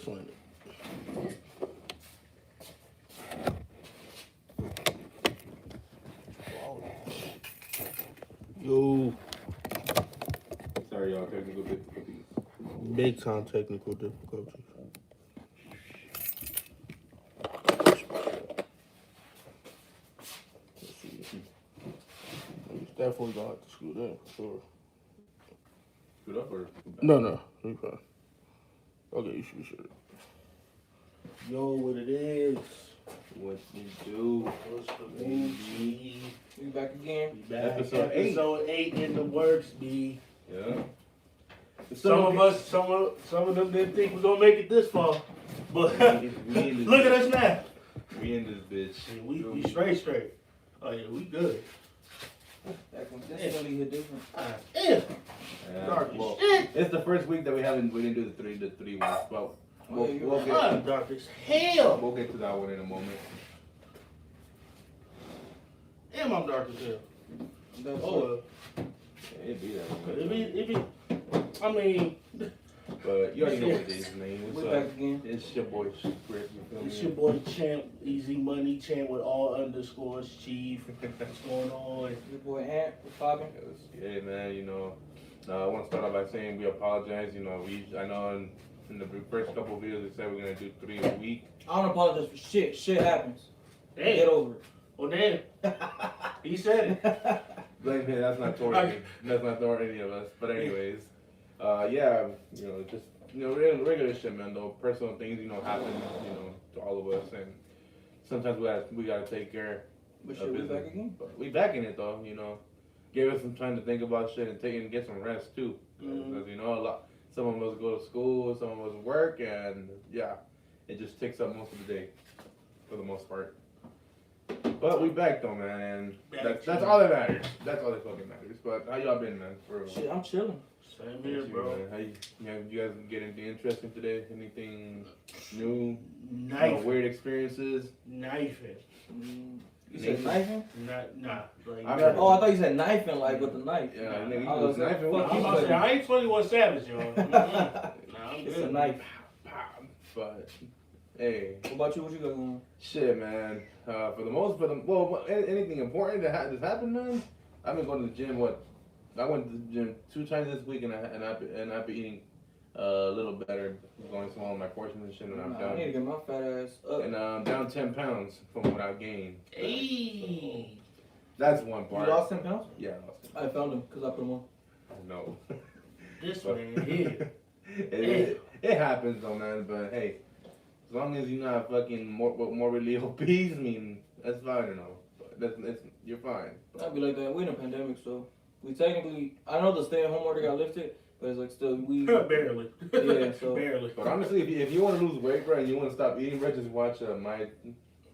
find it. Yo, Sorry, y'all. Technical difficulties. big time technical difficulties. Let's see. It's definitely gonna have to scoot in for sure. Good up or? No, you fine. Okay, you should. Yo, what it is? What you do? What's the name, B? We back again. We back. Episode 8 in the works, B. Yeah. Some of them didn't think we're gonna make it this far, but look at us now. We in this bitch. Yeah, we straight. Oh yeah, we good. That's really hit different. Yeah. Yeah, well, it's the first week that we didn't do the three weeks, but I'm dark as hell. we'll get to that one in a moment. Damn, I'm dark as hell. Oh, It'd be that way. it be. I mean, But you already know what it is, man. We back again. It's your boy Script. You feel me? it's your boy Champ, Easy Money Champ with all underscores, Chief. What's going on? Your boy Ant with Fabian. Yeah, man. You know, I want to start off by saying we apologize. You know, I know in the first couple of videos we said we're gonna do 3 a week. I don't apologize for shit. Shit happens. Damn. Get over it. Oh damn. He said it. Blame him. That's not toward me. That's not toward any of us. But anyways, yeah. You know, just regular shit, man. Though personal things, happen. To all of us, and sometimes we gotta take care. But shit, we back again. But we back in it though. Give us some time to think about shit and get some rest too. Because some of us go to school, some of us work, and yeah, it just takes up most of the day, for the most part. But we back though, man, and that's all that matters. That's all that fucking matters. But how y'all been, man? For real? Shit, I'm chilling. Same here, bro. Man? You guys get anything interesting today? Anything new? Knife. Weird experiences? Knifing. You said knifing? Nah. Like, I heard- Oh, I thought you said knifing, like with the knife. Yeah, Nah. nigga, I you was was knifing. like, I'm about to say, I ain't 21 Savage, yo. Nah, I'm It's good. a knife. But hey, What about you? What you got going on? shit, man. Anything important that has happened, man? I've been going to the gym. I went to the gym 2 times this week, and I've been eating a little better, going to all my portions and shit, and I'm Nah, I down. need to get my fat ass up. And I'm down 10 pounds from what I gained. Hey. That's one You part. lost 10 pounds? Yeah, I lost it. I found him because I put him on. No. This man here. It happens though, man. But hey, as long as you're not fucking morbidly obese, I mean, that's fine, But you're fine. I'd be like that. We in a pandemic, so we technically, I know the stay-at-home order got lifted, but it's like still we. Barely. Yeah, so- Barely. But honestly, if you want to lose weight, bro, and you want to stop eating, bro, just watch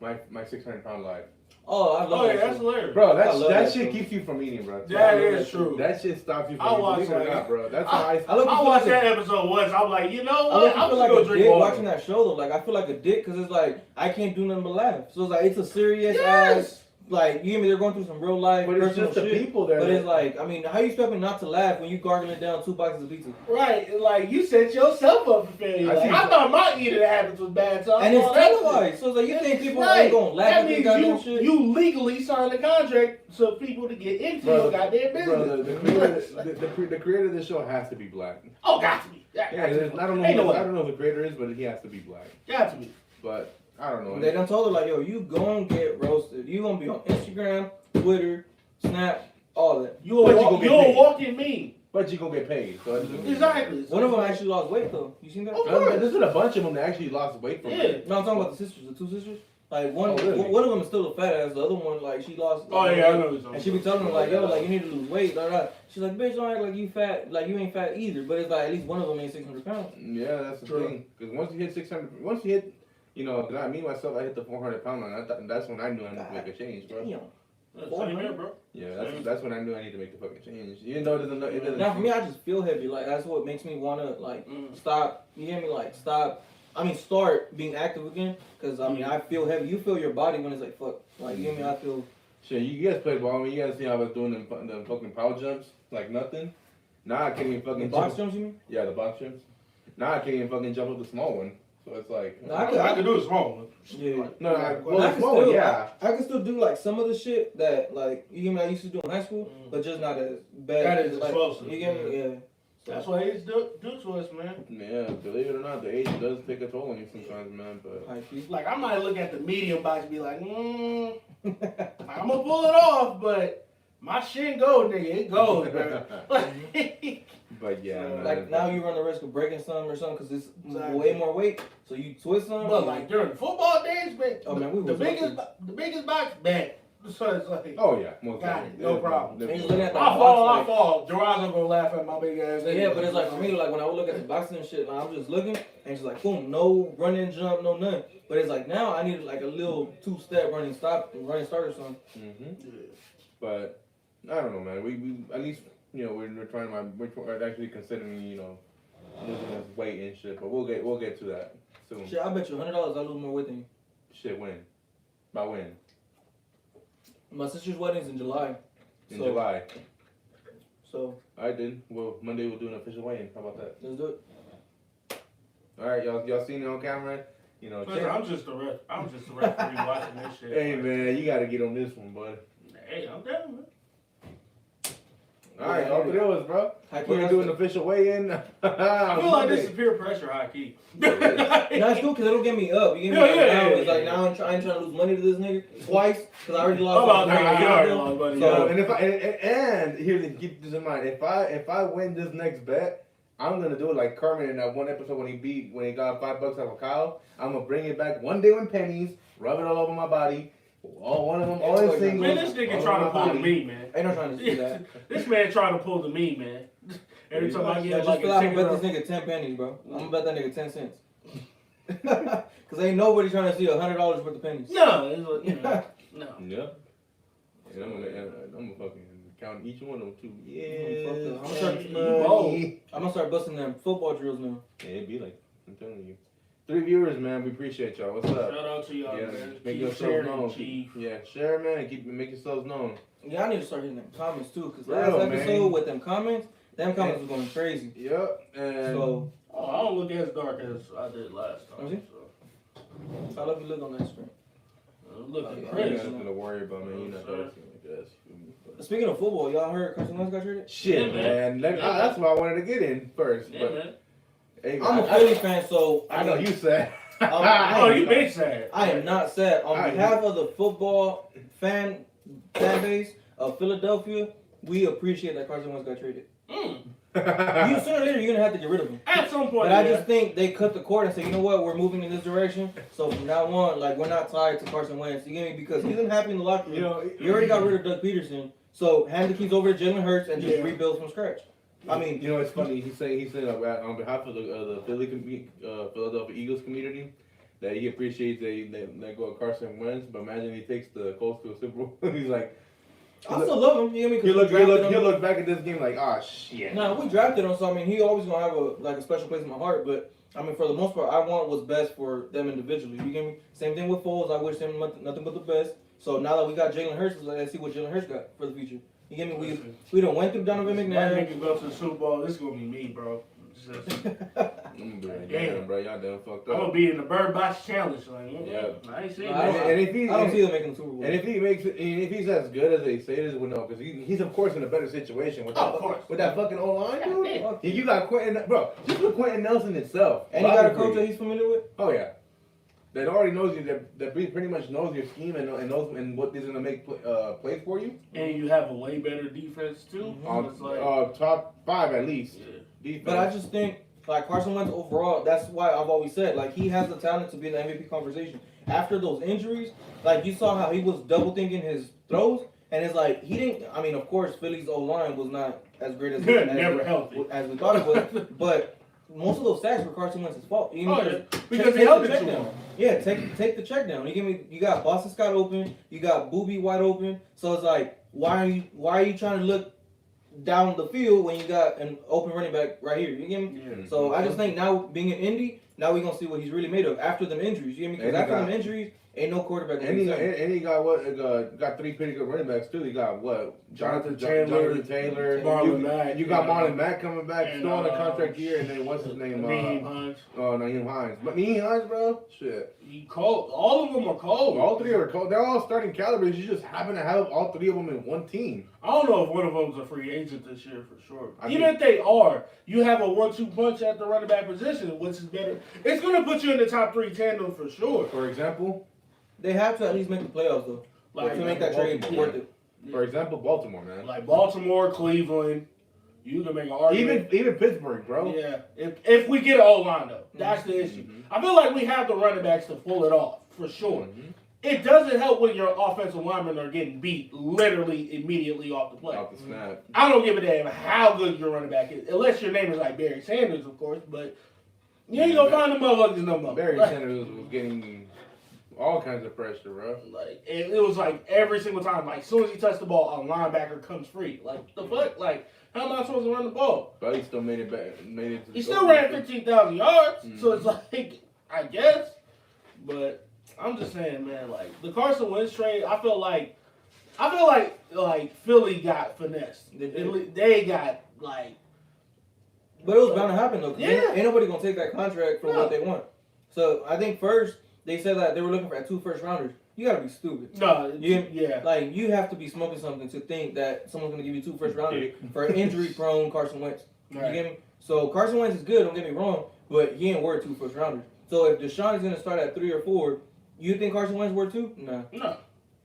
my 600-pound life. Oh, I love Oh, yeah, that that's shit. hilarious. Bro, I love that that shit show. keeps you from eating, bro. That is true. That shit stops you I from watch eating. Believe it or that. not, bro. That's how I look I feel watched like that episode once. I'm like, you know I what? look I'm feel just like gonna a drink dick water. watching that show though. Like I feel like a dick because it's like I can't do nothing but laugh. So it's like it's a serious ass. Like you hear me? They're going through some real life But it's personal just the shit. people there. But it's like, I mean, how you expect me not to laugh when you gargling down 2 boxes of pizza? Right, like you set yourself up for failure. I thought my eating habits was bad, so And it's televised. So it's like you think people ain't gonna laugh That at this means goddamn shit? you legally signed a contract so people to get into your goddamn business. Bro, the creator of this show has to be black. Oh, got to be. I don't know who the creator is, but he has to be black. Got to be. But I don't know. They done told her like, yo, you gonna get roasted. You gonna be on Instagram, Twitter, Snap, all that. You're a walking meme. But you gonna get paid. So Exactly. One of them actually lost weight though. You seen that? Of course. There's been a bunch of them that actually lost weight from it. No, I'm talking about the sisters, the 2 sisters. Like one, Oh, really? one of them is still a fat ass. The other one, like she lost. Oh yeah, I know. And she be telling her like, yo, like you need to lose weight. Blah, blah. She's like, bitch, don't act like you fat. Like you ain't fat either. But it's like at least one of them ain't 600 pounds. Yeah, that's the thing. Because once you hit 600, once you hit, me myself, I hit the 400-pound line. That's when I knew I needed to make a change, bro. Damn. Same here, bro. Yeah, that's when I knew I need to make the fucking change. Even though it doesn't. Now for me, I just feel heavy. Like that's what makes me wanna like stop. You hear me? Like stop. I mean, start being active again. Cause I mean, I feel heavy. You feel your body when it's like fuck. Like you hear me? I feel. Shit, you guys play ball. I mean, you guys see how I was doing them fucking power jumps like nothing. Now I can't even fucking The box jumps, you mean? Yeah, the box jumps. Now I can't even fucking jump up the small one. So it's like I could do a small one. Yeah. no, Well, I can still do like some of the shit that like you get me. I used to do in high school, but just not as bad. Not as like, explosive. You get me? Yeah. That's what age do to us, man. Yeah, believe it or not, the age does take a toll on you sometimes, man. But Like I might look at the medium box and be like, I'm gonna pull it off, but my shit go, nigga. It goes, bro. but yeah, man, like now you run the risk of breaking something or something because it's way more weight. So you twist something. But like during football days, man, oh man, we the biggest box, man. So it's like, oh yeah, most got it, no problem. And you look at that I box, fall. Gerard's gonna laugh at my big ass. Yeah, but it's like for me, like when I would look at the boxing and shit, like, I'm just looking and it's like boom, no running jump, no nothing. But it's like now I need like a little 2-step running start or something. Yeah. But I don't know, man. We at least we're actually considering losing this weight and shit. But we'll get to that soon. Shit, I bet you $100 I lose more weight than you. Shit, when? By when? My sister's wedding's in July. In July. So. Alright then. Well, Monday we'll do an official weigh-in. How about that? Let's do it. Alright, y'all seen it on camera? I'm just a referee watching this shit. Hey man, you gotta get on this one, bud. Hey, I'm down, man. Alright, off it is, bro. We're gonna do an official weigh-in. I feel like this is peer pressure, high key. No, it's cool because it'll get me up. You get me now. It's like now I ain't trying to lose money to this nigga twice because I already lost. And here's keep this in mind. If I win this next bet, I'm gonna do it like Carmen in that one episode when he got $5 out of Kyle. I'm gonna bring it back one day in pennies, rub it all over my body. One of them, all in singles. Man, this nigga trying to pull the me, man. Ain't no trying to do that. This man trying to pull the me, man. Every time I get like I'm gonna bet this nigga 10 pennies, bro. I'm gonna bet that nigga 10 cents. Cause ain't nobody trying to see $100 worth of pennies. No, it's like, no. Yeah. And I'm gonna fucking count each one of them too. Yeah. I'm gonna start busting them football drills now. Yeah, it'd be like, I'm telling you. 3 viewers, man. We appreciate y'all. What's up? Shout out to y'all, man. Make yourselves known. Yeah, share, man, and make yourselves known. Yeah, I need to start hitting them comments too, cause last episode with them comments was going crazy. Yep. And so, I don't look as dark as I did last time. So. I love you look on that screen. Looking crazy. Nothing to worry about, man. You're not dark like that. Speaking of football, y'all heard Carson Wenz got traded? Shit, man. That's what I wanted to get in first. Yeah, man. Hey, I'm a Philly fan, so I know you sad. You been sad. I am not sad. On behalf of the football fan base of Philadelphia, we appreciate that Carson Wenz got traded. Sooner or later, you're gonna have to get rid of him at some point. But I just think they cut the cord and say, you know what, we're moving in this direction. So from now on, like we're not tied to Carson Wenz. You get me? Because he's unhappy in the locker room. You already got rid of Doug Peterson, so hand the keys over to Jalen Hurts and just rebuild from scratch. I mean, it's funny. He said on behalf of the Philadelphia Eagles community that he appreciates they let go of Carson Wentz, but imagine he takes the Colts to a Super Bowl. He's like, I still love him. You know what I mean? He'll look back at this game like, oh shit. No, we drafted him, so I mean, he always gonna have a special place in my heart. But I mean, for the most part, I want what's best for them individually. You get me? Same thing with Foles. I wish them nothing but the best. So now that we got Jalen Hurts, let's see what Jalen Hurts got for the future. You get me? We done went through Donovan McNabb. Make him go to the Super Bowl. This is gonna be me, bro. I'm gonna be damn, bro. Y'all done fucked up. I'm gonna be in the Bird Box Challenge. Like, yeah. I ain't seen that. I don't see them making the Super Bowl. And if he makes it, if he's as good as they say it is, well, no, because he's of course in a better situation with that fucking O-line, dude. You got Quentin, bro. Just with Quentin Nelson itself, and he got a coach that he's familiar with. Oh yeah. That already knows you. That pretty much knows your scheme and knows and what is gonna make plays for you. And you have a way better defense too. Top 5 at least. Yeah. But I just think like Carson Wentz overall, that's why I've always said like he has the talent to be in the MVP conversation. After those injuries, like you saw how he was double thinking his throws, and it's like he didn't. I mean, of course, Philly's O-line was not as great as we thought it was, but. Most of those sacks were Carson Wentz's fault. Because they held it to him. Yeah, take the check down. You got Boston Scott open. You got Booby wide open. So it's like, why are you trying to look down the field when you got an open running back right here? You get me? Yeah. So I just think now being in Indy, Now we're gonna see what he's really made of after them injuries. You get me? Because after them injuries, ain't no quarterback. And he got what? Got 3 pretty good running backs too. He got what? Jonathan Taylor, Marlon Mack. You got Marlon Mack coming back, and, still on a contract year, and then what's his name? Nyheim Hines. Nyheim Hines. But Nyheim Hines, bro, shit. He cold. All of them are cold. All 3 are cold. They're all starting calibers. You just happen to have all 3 of them in one team. I don't know if one of them's a free agent this year for sure. Even if they are, you have a 1-2 punch at the running back position, which is better. It's going to put you in the top 3 tandem for sure. For example, they have to at least make the playoffs though, like to make that trade worth it. For example, Baltimore, man. Like Baltimore, Cleveland, you can make an argument. Even Pittsburgh, bro. Yeah, if we get an O-line though, that's the issue. I feel like we have the running backs to pull it off for sure. It doesn't help when your offensive linemen are getting beat literally immediately off the play. Off the snap. I don't give a damn how good your running back is, unless your name is like Barry Sanders, of course. But you ain't gonna find the motherfuckers no more. Barry Sanders was getting all kinds of pressure, bro. Like it was like every single time. Like as soon as he touched the ball, a linebacker comes free. Like the fuck, like how am I supposed to run the ball? But he still made it back. He still ran 15,000 yards, so it's like I guess. But I'm just saying, man. Like the Carson Wentz trade, I feel like Philly got finessed. They got like. But it was bound to happen though. Yeah. Ain't nobody gonna take that contract for what they want. So I think first they said that they were looking for 2 first-rounders. You gotta be stupid. No, yeah. Like you have to be smoking something to think that someone's gonna give you 2 first-rounders for injury-prone Carson Wentz. Right. You get me? So Carson Wentz is good. Don't get me wrong, but he ain't worth 2 first-rounders. So if Deshaun is gonna start at 3 or 4, you think Carson Wentz worth 2? No.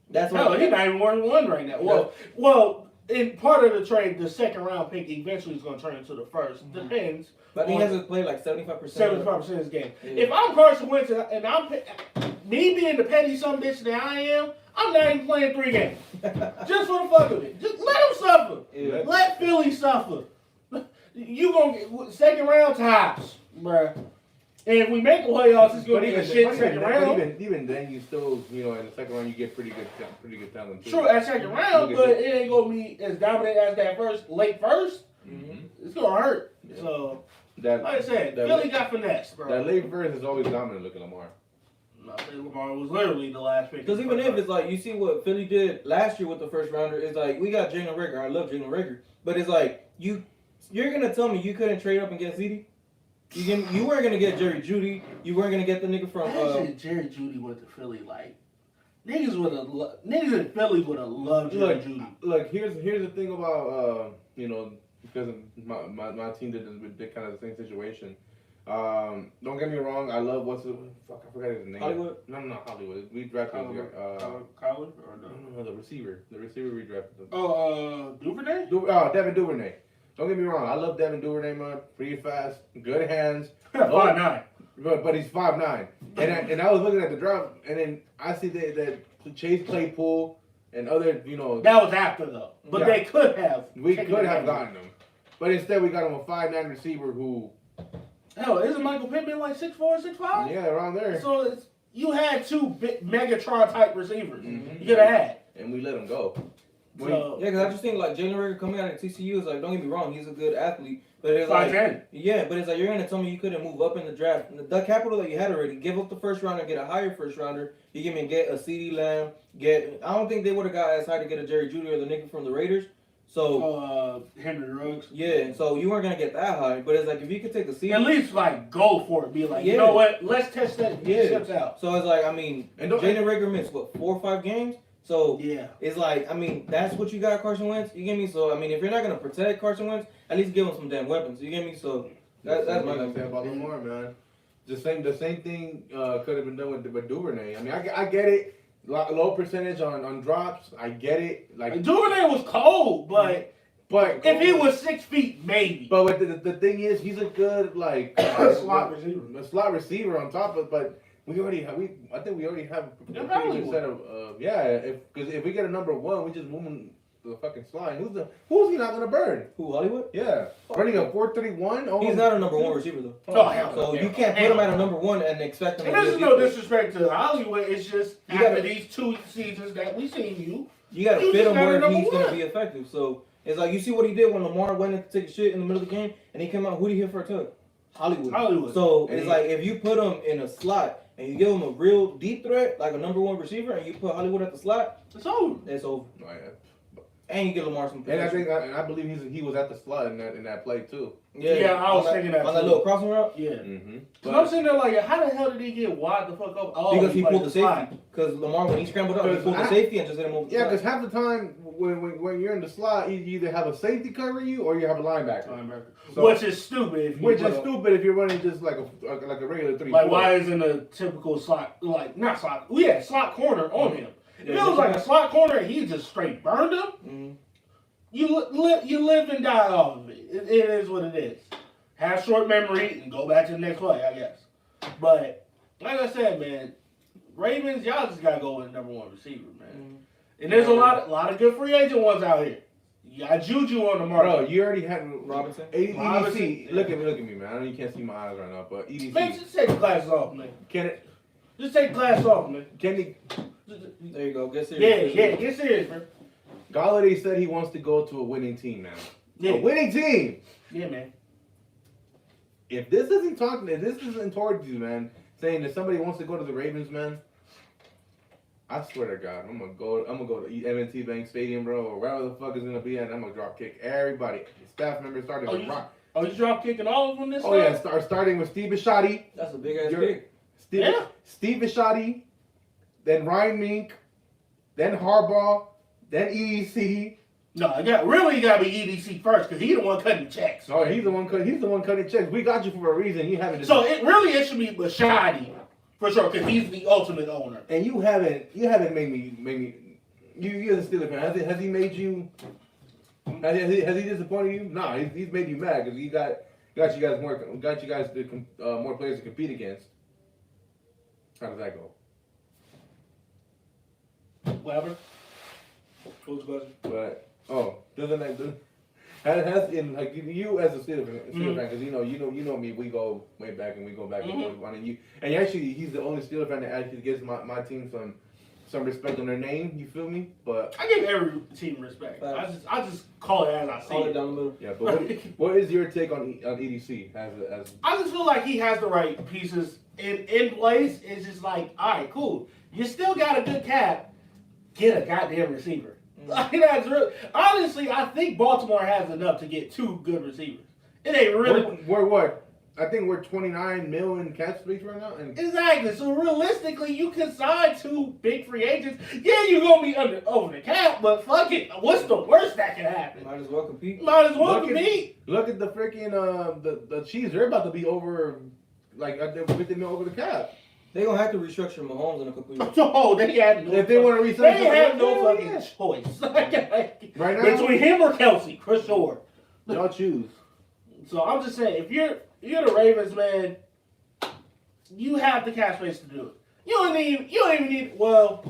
That's no. He's not even worth 1 right now. Well. In part of the trade, the second-round pick eventually is going to turn into the first. Depends. But he has to play like 75%. 75% of his game. Yeah. If I'm Carson Wentz and I'm me being the petty son bitch that I am, I'm not even playing 3 games. Just for the fuck of it. Just let him suffer. Yeah. Let Philly suffer. You gonna get second round tops, bruh. And if we make the playoffs, it's gonna be a shit second round. Even then, you still, in the second round, you get pretty good talent too. True, at second round, but it ain't gonna be as dominant as that late first. It's gonna hurt. Yeah. So, like I said, Philly got finesse, bro. That late first is always dominant looking Lamar. I think Lamar was literally the last pick. Because even if it's like, you see what Philly did last year with the first rounder, it's like, we got Jalen Reagor. I love Jalen Reagor. But it's like, you're going to tell me you couldn't trade up and get CD? You weren't going to get Jerry Jeudy. You weren't going to get the nigga from... Jerry Jeudy went to Philly, like... Niggas in Philly would have loved Jerry Jeudy. Look, here's the thing about, because my team did kind of the same situation. Don't get me wrong, I love I forgot his name. Hollywood? No, Hollywood. We drafted Colin or no, the receiver. The receiver we drafted. Duvernay? Devin Duvernay. Don't get me wrong, I love Devin Duvernay, man. Pretty fast, good hands. 5'9". But he's 5'9". And I was looking at the draft, and then I see that Chase Claypool and other, That was after though, but they could have. We could have gotten him, but instead we got him a 5'9" receiver who. Hell, isn't Michael Pittman like 6'4", 6'5"? Yeah, around there. So you had 2 big Megatron type receivers. You could have had. And we let him go. Yeah, because I just think like Jalen Reagor coming out of TCU is like, don't get me wrong, he's a good athlete, but it's 5'10". Yeah, but it's like you're gonna tell me you couldn't move up in the draft. The capital that you had already, give up the first rounder, get a higher first rounder. You give me get a CD Lamb, I don't think they would have got as high to get a Jerry Jeudy or the nigga from the Raiders. So Henry Ruggs. Yeah, so you weren't gonna get that high, but it's like if you could take the CD, at least like go for it. Be like, you know what? Let's test that. Steps out. So it's like Jalen Reagor missed 4 or 5 games. So it's like, that's what you got, Carson Wentz. You get me? So if you're not gonna protect Carson Wentz, at least give him some damn weapons. You get me? So that's my thing about Lamar, man. The same thing could have been done with Duvernay. I get it. Low percentage on drops. I get it. Like Duvernay was cold, but if he was 6 feet, maybe. But the thing is, he's a good slot receiver. A slot receiver on top of, but. I think we already have a pretty good set of because if we get a number 1, we just move him to the fucking slide. Who's he not gonna burn? Who, Hollywood? Yeah, running a 4.31. He's not a number 1 receiver though. So you can't put him at a number 1 and expect him. And this is no disrespect to Hollywood. It's just after these 2 seasons that we've seen you gotta fit him where he's gonna be effective. So it's like you see what he did when Lamar went in to take a shit in the middle of the game and he came out. Who did he hit for a tug? Hollywood. So it's like if you put him in a slot and you give him a real deep threat, like a number one receiver, and you put Hollywood at the slot, it's over. It's over. Oh, yeah. And you get Lamar some protection. And I believe he was at the slot in that play too. Yeah, I was thinking that on that little crossing route. Yeah. Mm-hmm. But I'm sitting there like, how the hell did he get wide the fuck up? Oh, because he pulled the safety. Because Lamar, when he scrambled up, he pulled the safety and just hit him over. Yeah, because half the time when you're in the slot, you either have a safety covering you or you have a linebacker. So, which is stupid. If you're running just like a regular 3. Like, why isn't a typical slot, like, not slot, we had slot corner on him. If it was like a slot corner and he just straight burned him, you live and die off of it. It is what it is. Have short memory and go back to the next play, I guess. But, like I said, man, Ravens, y'all just got to go with the number one receiver, man. And there's a lot of good free agent ones out here. You got Juju on the market. Bro, you already had Robinson. EDC. Look at me, man. I know you can't see my eyes right now, but EDC. Man, just take the glasses off, man. Can it? Just take the glasses off, man. Can he? There you go. Get serious. Yeah, get serious, man. Galladay said he wants to go to a winning team now. Yeah. A winning team. Yeah, man. If this isn't towards you, man, saying that somebody wants to go to the Ravens, man, I swear to God, I'm gonna go to M&T Bank Stadium, bro, or wherever the fuck is gonna be, and I'm gonna drop kick everybody. Staff members starting to rock. Oh, you drop kicking all of them this time? Oh yeah, starting with Steve Bisciotti. That's a big ass kick. Steve Bisciotti, then Ryan Mink, then Harbaugh, then EDC. No, you gotta be EDC first, because he's the one cutting checks. Oh, he's the one cutting checks. We got you for a reason. You haven't. So it should be Bisciotti for sure, because he's the ultimate owner. And you haven't made me. You as a Steelers fan, has he made you? Has he disappointed you? Nah, he's made you mad because he got you guys more players to compete against. How does that go? Whatever. Who's question? But doesn't that has in like you as a Steelers fan, because you know me, we go way back and we go back and forth on, and actually he's the only Steelers fan that actually gives my team some respect on their name. You feel me? But I give every team respect. I just call it as I see it. Down the middle. Yeah, but what is your take on EDC as? I just feel like he has the right pieces in place. It's just like, all right, cool. You still got a good cap. Get a goddamn receiver. Like, that's real. Honestly, I think Baltimore has enough to get 2 good receivers. It ain't really. We're what? I think we're 29 mil in cap space right now. Exactly. So realistically, you can sign 2 big free agents. Yeah, you're gonna be over the cap, but fuck it. What's the worst that can happen? Might as well compete. Look at the freaking the Chiefs. They're about to be over, like they're 50 mil over the cap. They're gonna have to restructure Mahomes in a couple years. No, they had no. If they want to resign, they have no fucking choice. Right now, between him or Kelsey, for sure. Y'all choose. So I'm just saying, if you're the Ravens, man, you have the cap space to do it. You don't even need. Well,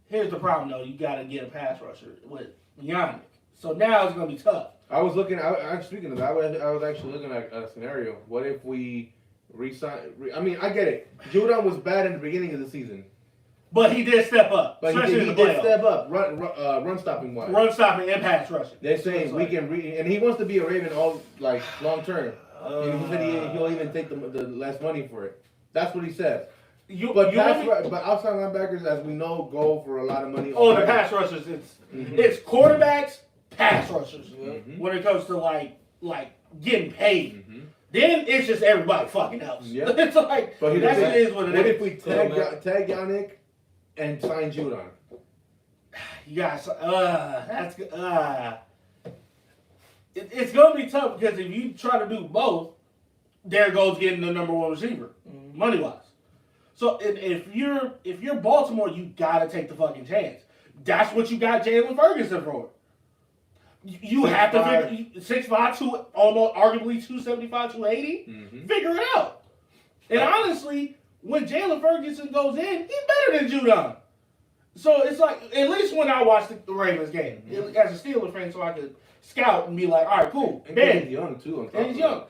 here's the problem though. You got to get a pass rusher with Yannick. So now it's gonna be tough. I was looking. Speaking of that, I was actually looking at a scenario. What if we I mean, I get it. Judon was bad in the beginning of the season, but he did step up. But he did step up, run stopping wise, run stopping and pass rushing. They're saying we can and he wants to be a Raven all like long term. And he said he'll even take the less money for it. That's what he said. But outside linebackers, as we know, go for a lot of money. Oh, the pass rushers, it's quarterbacks, pass rushers. When it comes to like getting paid. Then it's just everybody fucking else. Yep. It's like, what it is. What if we tag Yannick and sign Judon? You guys, that's good. It's going to be tough because if you try to do both, there goes getting the number 1 receiver, money-wise. So if you're Baltimore, you got to take the fucking chance. That's what you got Jalen Ferguson for. You have to figure 6'5", almost arguably 275, 280. Figure it out. And honestly, when Jalen Ferguson goes in, he's better than Judon. So it's like, at least when I watch the Ravens game, as a Steelers fan, so I could scout and be like, all right, cool. And he's young too. And he's young.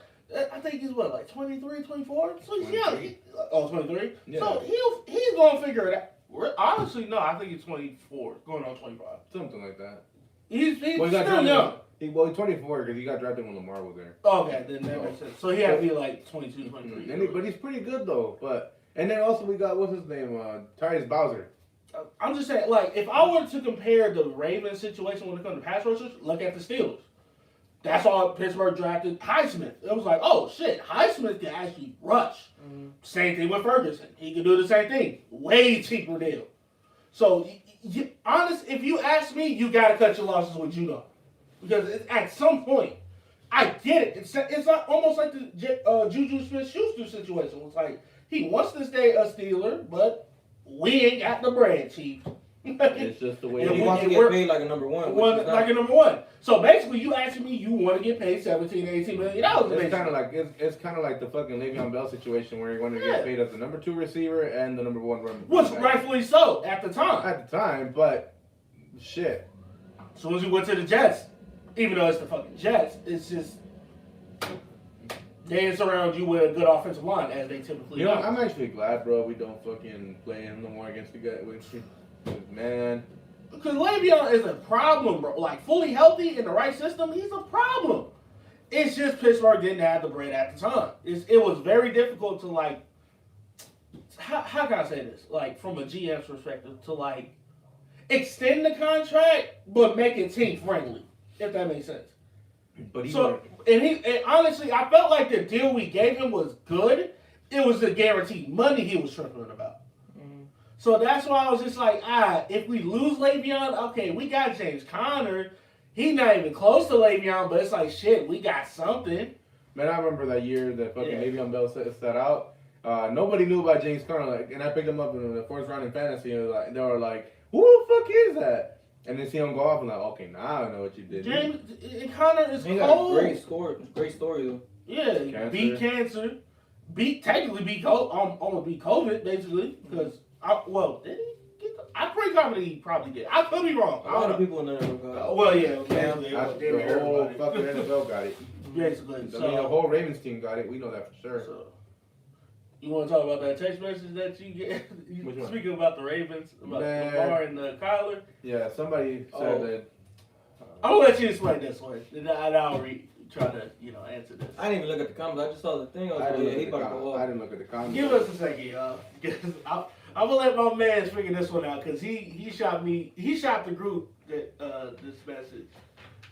I think he's what, like 23, 24? So he's young. 23? Yeah. So he's going to figure it out. Honestly, no, I think he's 24, going on 25. Something like that. He's still young. He's 24 because he got drafted when Lamar was there. Okay, then that makes sense. So he had to be like 22, 23. But he's pretty good though. And then also we got what's his name, Tyrese Bowser. I'm just saying, like, if I were to compare the Ravens situation when it comes to pass rushers, look at the Steelers. That's all Pittsburgh drafted Highsmith. It was like, oh shit, Highsmith can actually rush. Mm-hmm. Same thing with Ferguson. He can do the same thing. Way cheaper deal. So, honest, if you ask me, you got to cut your losses with Judo. Because at some point, I get it. It's not almost like the Juju Smith-Schuster situation. It's like, he wants to stay a Steeler, but we ain't got the bread, Chief. It's just the way he wants to get paid like a number one. Like a number one. So basically, you asking me, you want to get paid $17, $18 million. It's kind of like the fucking Le'Veon Bell situation where you want to get paid as the number 2 receiver and the number 1 running back. Which rightfully so at the time. But shit. As soon as you went to the Jets, even though it's the fucking Jets, it's just they surround you with a good offensive line as they typically do. I'm actually glad, bro, we don't fucking play him no more against the guy. Man. Because Le'Veon is a problem, bro. Like, fully healthy in the right system, he's a problem. It's just Pittsburgh didn't have the bread at the time. It was very difficult to, like, how can I say this? Like, from a GM's perspective, to, like, extend the contract, but make it team-friendly, if that makes sense. But and honestly, I felt like the deal we gave him was good. It was the guaranteed money he was tripping about. So that's why I was just like, if we lose Le'Veon, okay, we got James Conner. He's not even close to Le'Veon, but it's like, shit, we got something. Man, I remember that year that fucking Le'Veon Bell set out. Nobody knew about James Conner, like, and I picked him up in the 4th round in fantasy, and they were like, who the fuck is that? And then see him go off, and like, okay, now I know what you did. James Conner is cold. Got a great story though. Yeah, he beat cancer, technically beat COVID, basically, because. Did he get I'm pretty confident he probably did. I could be wrong. A lot of people in the NFL got it. Well, yeah. The whole fucking NFL got it. Basically. I mean, the whole Ravens team got it. We know that for sure. So, you want to talk about that text message that you get? Speaking about the Ravens, about Lamar and Kyler? Yeah, somebody said that. I'm going to let you explain this one. And I'll try to, answer this. I didn't even look at the comments. I just saw the thing. I didn't look at the comments. Give us a second, y'all. I'm gonna let my man figure this one out because he shot me. He shot the group that this message,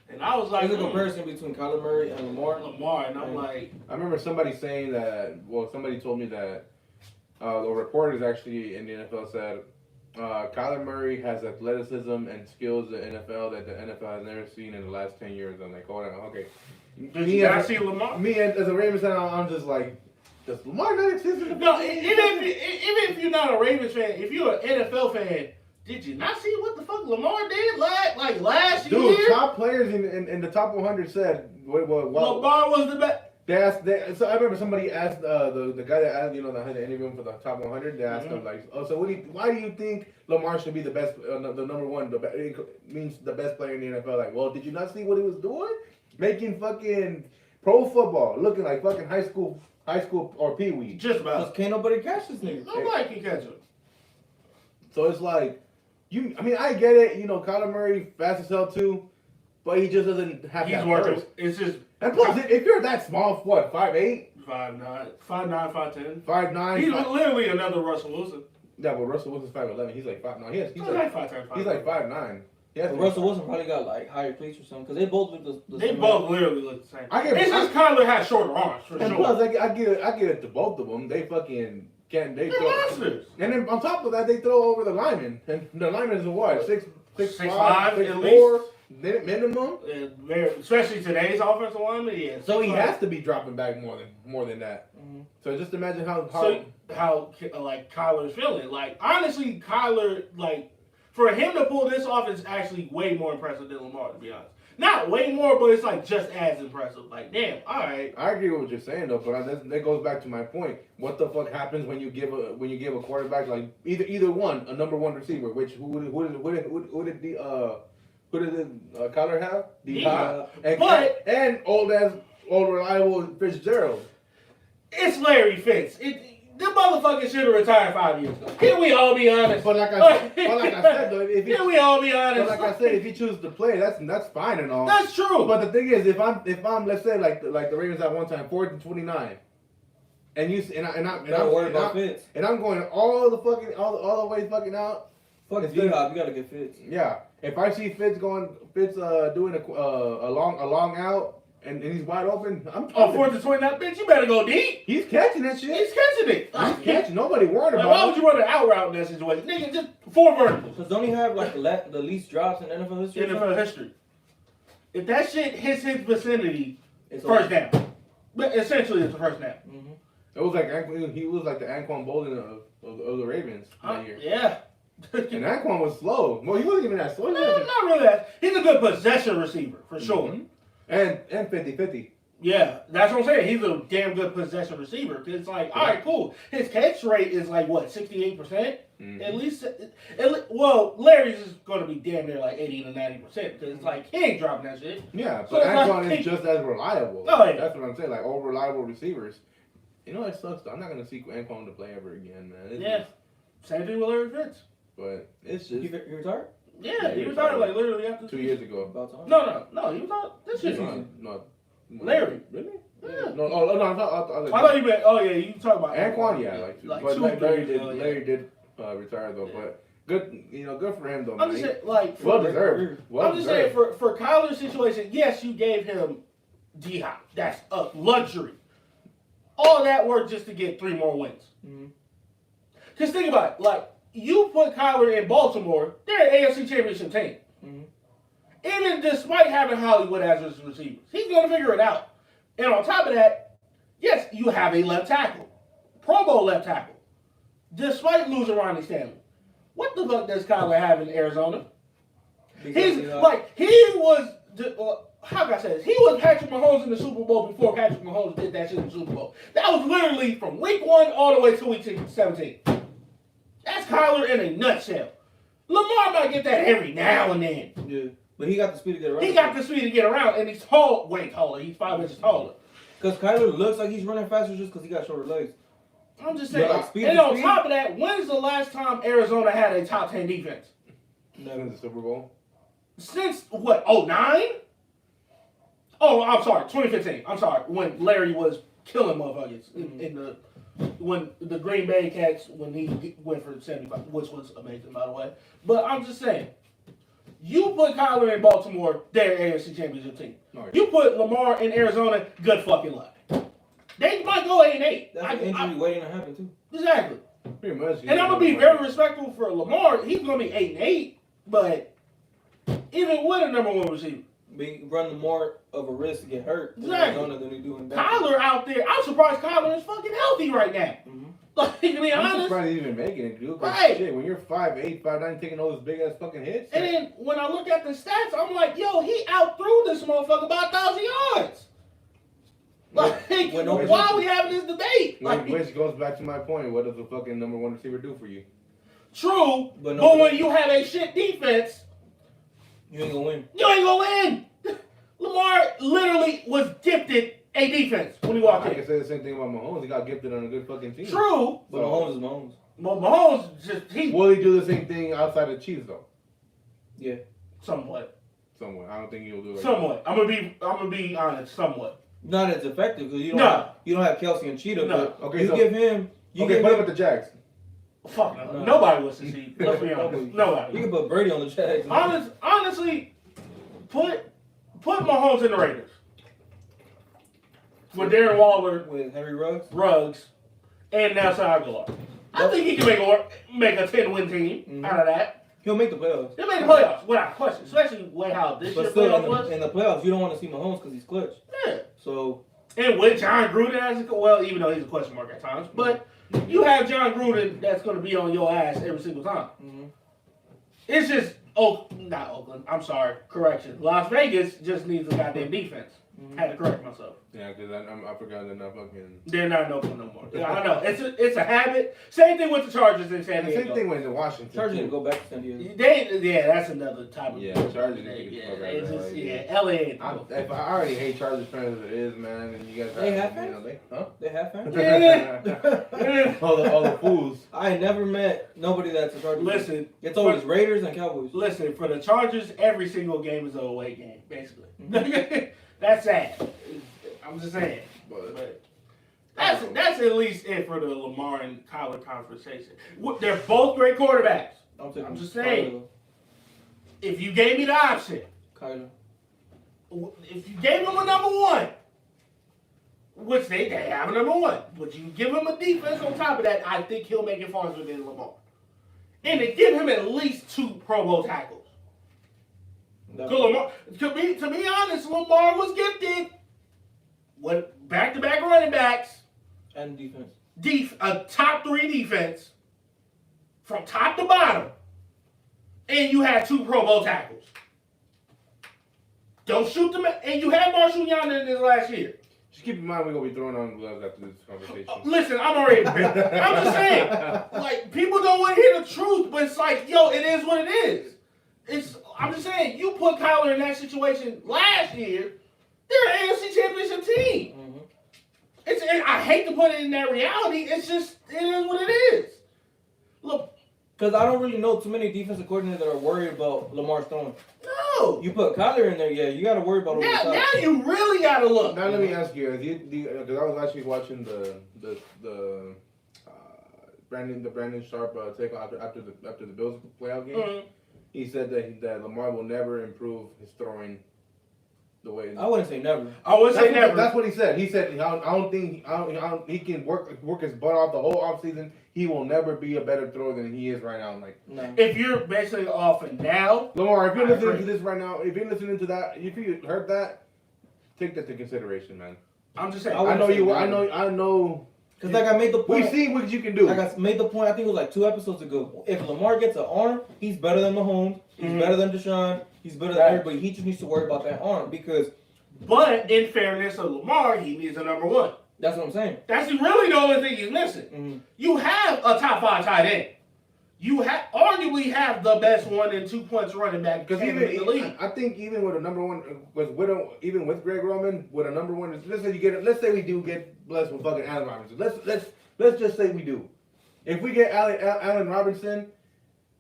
and I was like, "There's a comparison between Kyler Murray and Lamar." And I'm like, I remember somebody saying that. Well, somebody told me that the reporters actually in the NFL said Kyler Murray has athleticism and skills in the NFL that the NFL has never seen in the last 10 years. I'm like, hold on, okay. Did you guys see Lamar? Me as a Ravens fan, I'm just like. Does Lamar not exist in the No, even if you're not a Ravens fan, if you're an NFL fan, did you not see what the fuck Lamar did last year? Dude, top players in the top 100 said Lamar was the best. So I remember somebody asked the guy that asked, that had to interview him for the top 100. They asked him like, so why do you think Lamar should be the best, the number one? Means the best player in the NFL. Like, well, did you not see what he was doing? Making fucking pro football, looking like fucking high school or pee-wee. Just about. Because can't nobody catch this nigga. Nobody can catch him. So it's like, I get it. Kyler Murray, fast as hell too, but he just doesn't have that burst. It's just. And plus, if you're that small, what, 5'8"? 5'9", 5'10". 5'9". He's literally another Russell Wilson. Yeah, but Russell Wilson's 5'11". He's like 5'9". He's like 5'10". He's like 5'9". Russell Wilson probably got like higher cleats or something because they both look the They same. both literally look the same. It's just Kyler has shorter arms for and sure. Plus, I give it to both of them. They fucking can't. They're monsters. And then on top of that, they throw over the linemen. And the linemen is what 6'5", 6'4", minimum. Especially today's offensive lineman. Yeah. So he has to be dropping back more than that. Mm-hmm. So just imagine how Kyler's feeling. Like honestly, Kyler for him to pull this off is actually way more impressive than Lamar, to be honest. Not way more, but it's like just as impressive. Like, damn, all right. I agree with what you're saying though, but that goes back to my point. What the fuck happens when you give a quarterback like either one, a number one receiver? Which who did Kyler have? And old reliable Fitzgerald. It's Larry Fitz. The motherfucker should have retired 5 years ago. Can we all be honest? But like I said, though, if he, Can we all be honest? but like I said, if he chooses to play, that's fine and all. That's true. But the thing is, if I'm let's say like the Ravens at one time 4th and 29, and I'm going all the way fucking out. Fuck D-Hop, you gotta get Fitz. Yeah, if I see Fitz doing a long out. And he's wide open. I'm 4th and 29, bitch, you better go deep. He's catching that shit. He's catching it. He's catching. Nobody worried about Why would you run an out route in that situation? Nigga, just 4 verticals. Because don't he have like the least drops in NFL history? NFL history. If that shit hits his vicinity, it's first down. But essentially, it's a first down. Mm-hmm. It was like he was like the Anquan Bolden of the Ravens that year. Yeah. And Anquan was slow. Well, he wasn't even that slow. No, not really that. He's a good possession receiver, for sure. Mm-hmm. And 50-50. Yeah, that's what I'm saying. He's a damn good possession receiver. It's like, all right, cool. His catch rate is like, what, 68%? Mm-hmm. At least, well, Larry's is going to be damn near like 80 to 90%. Because it's like, he ain't dropping that shit. Yeah, but so Anquan is just as reliable. Oh, yeah. That's what I'm saying. Like, all reliable receivers. You know, it sucks, though. I'm not going to see Anquan to play ever again, man. Same thing with Larry Fitz. But it's just... He retired? Yeah, he retired like literally after 2 years ago. About time. No, he was out this season. No. Larry. Really? Yeah. No, I thought you meant, you talking about Anquan, yeah, Larry did retire though, yeah. But good for him though. I'm just saying, like, well deserved. I'm just saying for Kyler's situation, yes, you gave him D-Hop. That's a luxury. All that work just to get 3 more wins. Mm-hmm. Just think about it, like. You put Kyler in Baltimore, they're an AFC Championship team. Mm-hmm. Even despite having Hollywood as his receivers, he's going to figure it out. And on top of that, yes, you have a left tackle. Pro Bowl left tackle. Despite losing Ronnie Stanley. What the fuck does Kyler have in Arizona? He was Patrick Mahomes in the Super Bowl before Patrick Mahomes did that shit in the Super Bowl. That was literally from week 1 all the way to week 17. That's Kyler in a nutshell. Lamar might get that every now and then. Yeah, but he got the speed to get around. He got the speed to get around, and he's tall. Way taller. He's 5 inches taller. Because Kyler looks like he's running faster just because he got shorter legs. I'm just saying. And on top of that, when's the last time Arizona had a top 10 defense? Since the Super Bowl. Since, what, 09? Oh, I'm sorry, 2015. I'm sorry, when Larry was killing motherfuckers when the Green Bay Cats, when he went for 75, which was amazing, by the way. But I'm just saying, you put Kyler in Baltimore, they're AFC Championship team. Right. You put Lamar in Arizona, good fucking luck. They might go 8-8. That's an injury waiting to happen, too. Exactly. Pretty much. And I'm going to be very respectful for Lamar. He's going to be 8-8, but even with a number 1 receiver. Run more of a risk to get hurt exactly. than he do in Kyler out there, I'm surprised Kyler is fucking healthy right now. Mm-hmm. Like, to be honest. I'm surprised he's even making it, dude. Right. Shit, when you're 5'8", 5'9", taking those big ass fucking hits. And then when I look at the stats, I'm like, yo, he outthrew this motherfucker by 1,000 yards. Like, why are we having this debate? Which goes back to my point. What does the fucking number 1 receiver do for you? True, but when you have a shit defense, you ain't gonna win. You ain't gonna win. Lamar literally was gifted a defense when he walked in. I can say the same thing about Mahomes. He got gifted on a good fucking team. True. But Mahomes is Mahomes. Mahomes Will he do the same thing outside of Chiefs though? Yeah. Somewhat. I don't think he'll do it. Somewhat. I'm gonna be honest. Somewhat. Not as effective because you don't have Kelsey and Cheetah. No. But okay, give him. Put him with the Jags. Fuck no. Nobody wants to see. Let's be honest. Nobody. You can put Brady on the Jags. Honestly, put Mahomes in the Raiders. With Darren Waller. With Henry Ruggs. And Nelson Aguilar. I think he can make a 10-win team out of that. He'll make the playoffs. He'll make the playoffs, without question. Especially with how this year playoffs was. In the playoffs, you don't want to see Mahomes because he's clutch. Yeah. So. And with John Gruden as even though he's a question mark at times, but you have John Gruden that's going to be on your ass every single time. Mm-hmm. It's just, not Oakland. I'm sorry. Correction. Las Vegas just needs a goddamn defense. Had to correct myself. Yeah, because I forgot they're not fucking. They're not in Oakland no more. Yeah, I know. It's a habit. Same thing with the Chargers in San Diego. Same thing with the Washington. Chargers need to go back to San Diego. That's another type of. Yeah, Chargers. LA. I already hate Chargers fans as it is, man. And you guys. They have fans? Huh? They have fans? Yeah. all the fools. I ain't never met nobody that's a Chargers. Listen, it's always Raiders and Cowboys. Listen, for the Chargers, every single game is an away game, basically. That's sad. I'm just saying. But that's at least it for the Lamar and Kyler conversation. They're both great quarterbacks. I'm just saying. If you gave me the option, Kyler. if you gave him a number one, which they have a number one, but you give him a defense on top of that, I think he'll make it farther than Lamar. And they give him at least 2 Pro Bowl tackles. Lamar, to be honest, Lamar was gifted. What back-to-back running backs and defense. A top 3 defense from top to bottom, and you had 2 Pro Bowl tackles. Don't shoot them, and you had Marshall Yonder in this last year. Just keep in mind we're gonna be throwing on gloves after this conversation. Listen, I'm already prepared. I'm just saying, like, people don't want to hear the truth, but it's like, yo, it is what it is. I'm just saying, you put Kyler in that situation last year, they're an AFC Championship team. Mm-hmm. I hate to put it in that reality. It's just, it is what it is. Look. Because I don't really know too many defensive coordinators that are worried about Lamar's throwing. No. You put Kyler in there, yeah, you got to worry about him. Now you really got to look. Now let me ask you, because I was actually watching the Brandon Sharp take after the Bills playoff game. Mm-hmm. He said that Lamar will never improve his throwing the way. I wouldn't say never. I would say never. That's what he said. He said I don't think he can work his butt off the whole offseason. He will never be a better thrower than he is right now. Like, no. If you're basically off and now, Lamar, if you're listening to this right now, if you're listening to that, if you heard that, take that into consideration, man. I'm just saying. I know. Because like I made the point. We've seen what you can do. Like I made the point, I think it was like 2 episodes ago. If Lamar gets an arm, he's better than Mahomes. He's better than Deshaun. He's better than everybody. He just needs to worry about that arm because. But in fairness of Lamar, he needs a number one. That's what I'm saying. That's really the only thing he's missing. Mm-hmm. You have a top 5 tight end. You arguably have the best 1 and 2 points running back because in the league. I think even with a number one, even with Greg Roman, with a number one, let's say we do get blessed with fucking Allen Robinson. Let's just say we do. If we get Allen Robinson,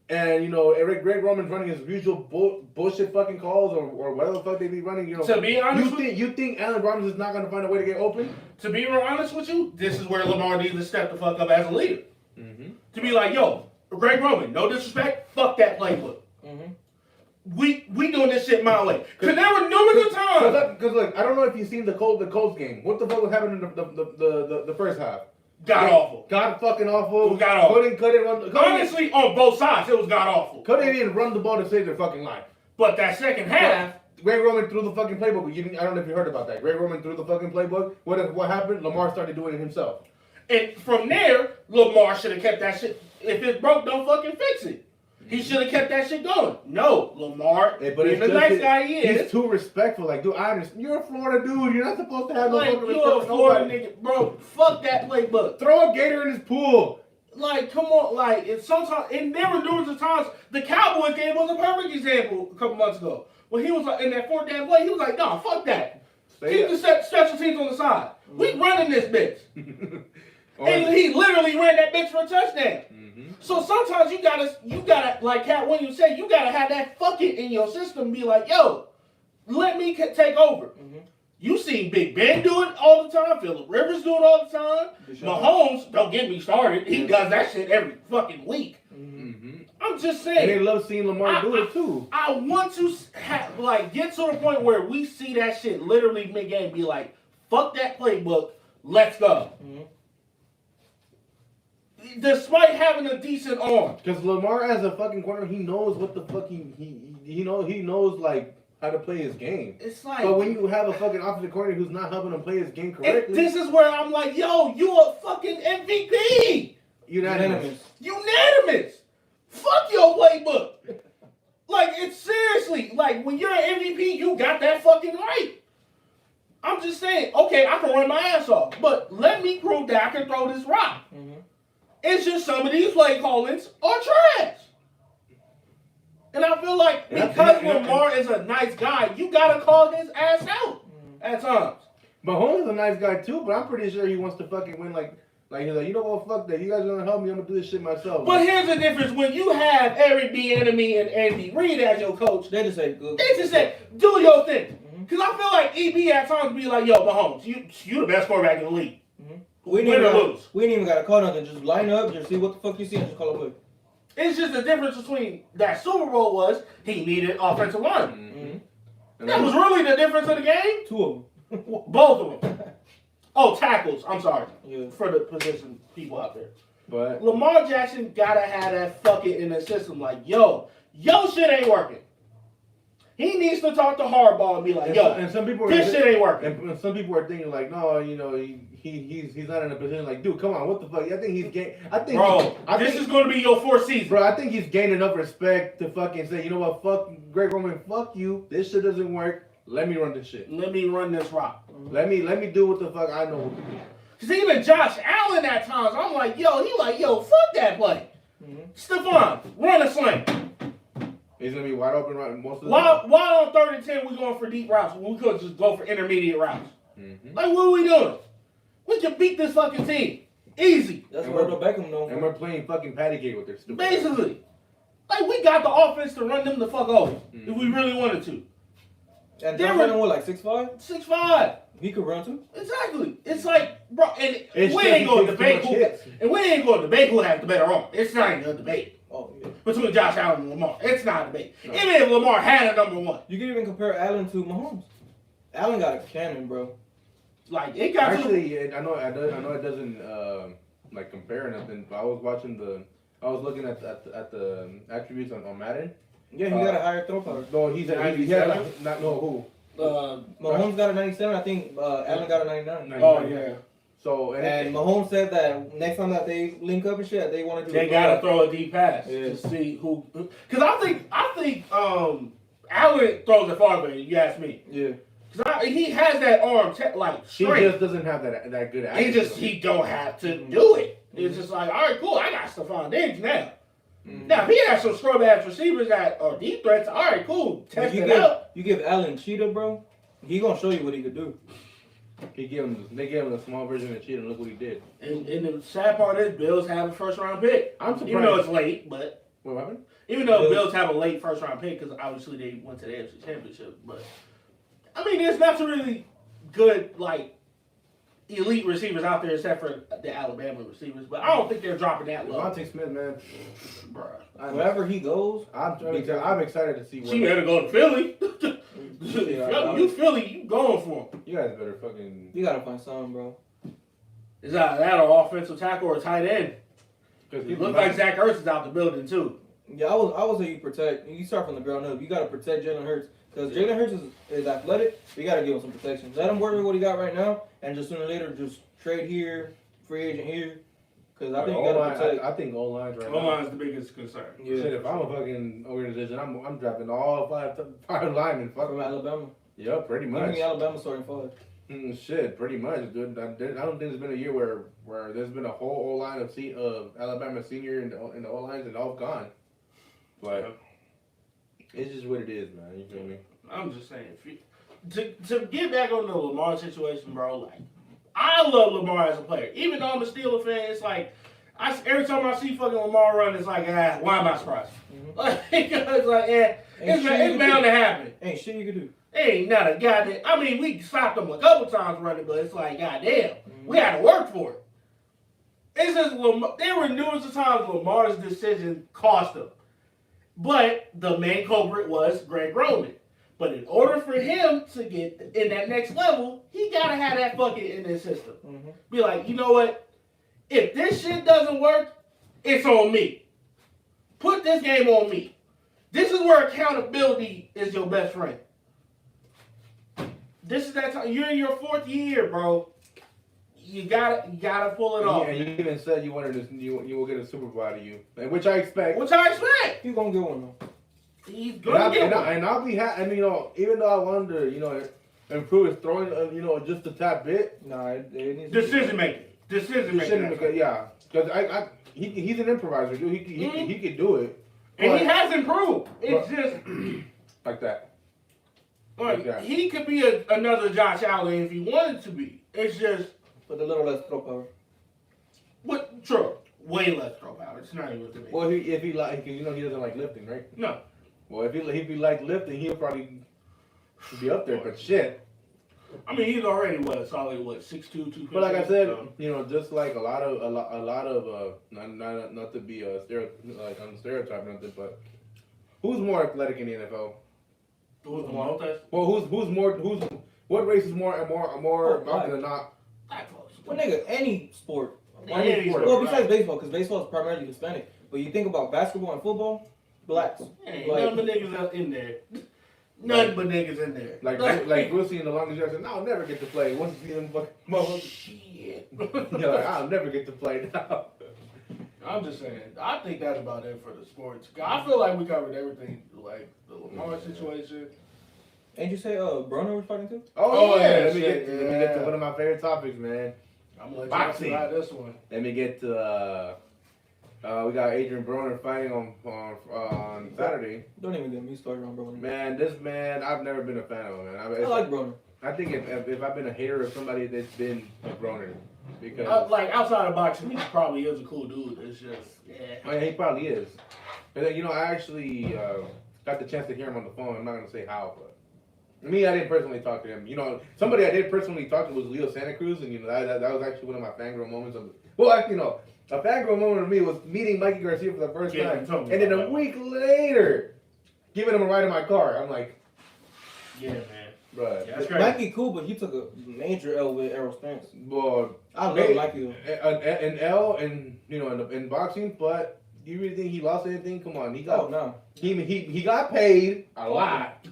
and Greg Roman's running his usual bullshit fucking calls or whatever the fuck they be running, To be honest, you think Allen Robinson's not gonna find a way to get open? To be real honest with you, this is where Lamar needs to step the fuck up as a leader. Mm-hmm. To be like, yo, Greg Roman, no disrespect, fuck that playbook. Mm-hmm. We doing this shit my way. Because there were numerous times. Because look, I don't know if you've seen the Colts game. What the fuck was happening in the first half? Awful. God fucking awful. God awful. Couldn't run. Honestly, on both sides, it was god awful. Couldn't even run the ball to save their fucking life. But that second half, Greg Roman threw the fucking playbook. I don't know if you heard about that. Greg Roman threw the fucking playbook. What happened? Lamar started doing it himself. And from there, Lamar should have kept that shit. If it broke, don't fucking fix it. He should have kept that shit going. No, Lamar, being the nice guy he is. He's too respectful. Like, dude, I understand. You're a Florida dude. You're not supposed to have no fucking respect. You're a Florida nigga. Bro, fuck that playbook. Throw a gator in his pool. Like, come on. Like, and sometimes, and there were numerous times, the Cowboys game was a perfect example a couple months ago. When he was like, in that 4th down play, he was like, nah, fuck that. Keep the special teams on the side. We running this bitch. And he literally ran that bitch for a touchdown. Mm-hmm. So sometimes you gotta, like Cat Williams said, you gotta have that fuck it in your system and be like, yo, let me take over. Mm-hmm. You seen Big Ben do it all the time. Phillip Rivers do it all the time. Mahomes, don't get me started. He does that shit every fucking week. Mm-hmm. I'm just saying. And they love seeing Lamar do it too. I want to get to the point where we see that shit literally mid-game be like, fuck that playbook, let's go. Mm-hmm. Despite having a decent arm. Because Lamar as a fucking corner, he knows what the fuck he knows like how to play his game. It's like, but when you have a fucking offensive corner who's not helping him play his game correctly, this is where I'm like, yo, you a fucking MVP. Unanimous. Fuck your playbook. Like, it's seriously, like, when you're an MVP, you got that fucking right. I'm just saying, okay, I can run my ass off, but let me prove that I can throw this rock. Mm-hmm. It's just some of these play callings are trash. And I feel like because Lamar is a nice guy, you gotta call his ass out at times. Mahomes is a nice guy too, but I'm pretty sure he wants to fucking win. Like he's like, you know what, fuck that. You guys are gonna help me. I'm gonna do this shit myself. But here's the difference: when you have Eric Bieniemy and Andy Reid as your coach, they just say, "Good." They just say, "Do your thing." Because I feel like EB at times be like, "Yo, Mahomes, you the best quarterback in the league. We didn't even gotta call nothing. Just line up, just see what the fuck you see, and just call it play." It's just the difference between that Super Bowl was he needed offensive line. Mm-hmm. That was really the difference of the game. 2 of them. Both of them. Oh, tackles. I'm sorry. Yeah. For the position people out there. But Lamar Jackson gotta have that fucking in the system. Like, yo shit ain't working. He needs to talk to Harbaugh and be like, and some people this shit ain't working. And some people are thinking like, no, you know, he's not in a position like, dude, come on, what the fuck? I think he's gained. This is going to be your 4th season, bro. I think he's gained enough respect to fucking say, you know what, fuck Greg Roman, fuck you. This shit doesn't work. Let me run this shit. Let me run this rock. Let me do what the fuck I know what to do. Cause even Josh Allen at times, I'm like, fuck that play. Stephon, run a sling. He's gonna be wide open right most of the time. Why on 3rd and 10 we going for deep routes when we could just go for intermediate routes? Like, what are we doing? We can beat this fucking team easy. That's what Beckham knows. And we're playing fucking patty cake with their stupid. Basically, like we got the offense to run them the fuck over if we really wanted to. And they're running what, like 6'5"? 6'5". He could run too. Exactly. It's like, bro, and we ain't going to debate who has the better arm. It's not even a debate. Oh, yeah. Between Josh Allen and Lamar. It's not a debate. No. Even if Lamar had a number 1. You can even compare Allen to Mahomes. Allen got a cannon, bro. Like, it got actually, I know it doesn't like compare nothing, but I was looking at the attributes on Madden. Yeah, he got a higher throw power. No, he had not know who. Mahomes got a 97. I think Allen got a 99. Oh yeah. So and Mahomes said that next time that they link up and shit, they want to do. They gotta throw a deep pass to see who. Because I think Allen throws it farther. You ask me. Yeah. Because he has that arm like straight. He just doesn't have that good. He don't have to do it. It's just like, all right, cool. I got Stephon Diggs now. Now, if he has some scrub ass receivers that are deep threats, all right, cool. Test it out. You give Allen Cheetah, bro. He gonna show you what he could do. They gave him a small version of Cheetah, and look what he did. And the sad part is, Bills have a 1st-round pick. I'm surprised. Even though it's late, but what happened? Even though Bills have a late 1st-round pick, because obviously they went to the AFC Championship, but I mean, there's not really good elite receivers out there except for the Alabama receivers, but I don't think they're dropping that low. Devontae Smith, man, bruh. Wherever he goes, I'm excited to see. She better go to Philly. You Philly, you going for him. You guys better fucking. You gotta find something, bro. Is that an offensive tackle or a tight end? Because it looks like Zach Ertz is out the building too. Yeah, I would say you protect. You start from the ground up. You gotta protect Jalen Hurts. Because Jalen Hurts is athletic, but you got to give him some protection. Let him work with what he got right now, and just sooner or later, just trade here, free agent here. Because I think you got to protect. I think O-line's right now. O-line's the biggest concern. Yeah. Shit, if I'm a fucking organization, I'm dropping all five linemen. Fuck from Alabama. Yeah, pretty much. I think Alabama starting 5. Shit, pretty much, dude. I don't think there's been a year where there's been a whole O-line of Alabama senior in the O-lines and all gone. But it's just what it is, man. You feel me? I'm just saying. To get back on the Lamar situation, bro, like, I love Lamar as a player. Even though I'm a Steelers fan, it's like, every time I see fucking Lamar run, it's like, why am I surprised? Like, it's like, it's bound to happen. Ain't shit you can do. Ain't not a goddamn. I mean, we stopped them a couple times running, but it's like, goddamn, we had to work for it. It's just, there were numerous times Lamar's decision cost him. But the main culprit was Greg Roman. But in order for him to get in that next level, he got to have that fucking in his system. Be like, you know what? If this shit doesn't work, it's on me. Put this game on me. This is where accountability is your best friend. This is that time. You're in your 4th year, bro. You gotta pull it off. And you even said you wanted this. You will get a Super Bowl out of you, which I expect. He's gonna get one though. He's gonna get one. And I'll be happy. I mean, even though I wonder, improve his throwing, just a tad bit. Nah, it needs Decision making. Yeah, because he's an improviser, dude. He could do it, and he has improved. It's just like that. Like he could be another Josh Allen if he wanted to be. It's just with a little less throw power. What? True. Way less throw power. It's not even to me. Well, if he like, he doesn't like lifting, right? No. Well, if he like lifting, he'll probably be up there. But shit. I mean, he's already solid 6'2", 250. But like I said, just like a lot of not to be on the stereotype or nothing, but who's more athletic in the NFL? Who's more test? Well, what race is more often than not? Well, nigga, any sport. Any sport. Well, besides baseball, because baseball is primarily Hispanic. But you think about basketball and football, blacks. Ain't none but niggas in there. None but niggas in there. Like Brucey in the longest yard said, "I'll never get to play." Once you see them fucking motherfuckers, shit. You're like, "I'll never get to play now." I'm just saying. I think that's about it for the sports. I feel like we covered everything, like the Lamar situation. Ain't you say Broner was fighting too? Oh yeah. Let me get to one of my favorite topics, man. I'm gonna let Boxing. you try this one. Let me get to we got Adrian Broner fighting on Saturday. Don't even get me started on Broner. Man, this man, I've never been a fan of him, man. I like Broner. I think if I've been a hater of somebody, that's been a Broner. Because like outside of boxing, he probably is a cool dude. It's just, Oh, yeah, he probably is. And then, I actually got the chance to hear him on the phone. I'm not gonna say how, but me, I didn't personally talk to him. Somebody I did personally talk to was Leo Santa Cruz, and that was actually one of my fangirl moments. A fangirl moment of me was meeting Mikey Garcia for the first time, and then a week later, giving him a ride in my car. I'm like, yeah, man. Right. Yeah, that's crazy. Mikey cool, but he took a major L with Errol Spence. Well, I love Mikey. An L in boxing, but you really think he lost anything? Come on, he got he got paid a lot.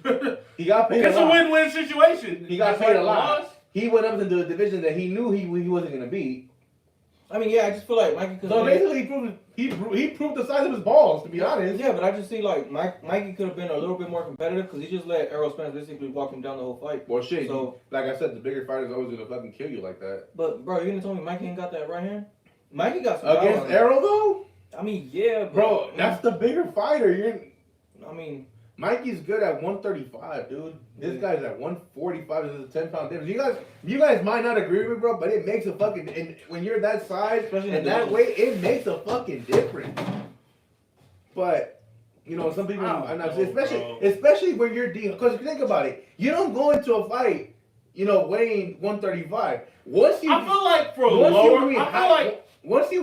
He got paid. It's a win-win situation. He got paid a lot. He went up into a division that he knew he wasn't gonna beat. I mean, yeah, I just feel like Mikey could. So basically, he proved the size of his balls, to be honest. Yeah, but I just see like Mikey could have been a little bit more competitive because he just let Errol Spence basically walk him down the whole fight. Well, shit. So, like I said, the bigger fighters always gonna fucking kill you like that. But bro, you gonna tell me Mikey ain't got that right hand? Mikey got some against Errol though. I mean, yeah, bro, that's the bigger fighter. I mean, Mikey's good at 135, dude. This guy's at 145. This is a 10-pound difference. You guys might not agree with me, bro, but it makes a fucking. And when you're that size and that weight, it makes a fucking difference. But some people, especially when you're dealing. Because think about it, you don't go into a fight, weighing 135. Once you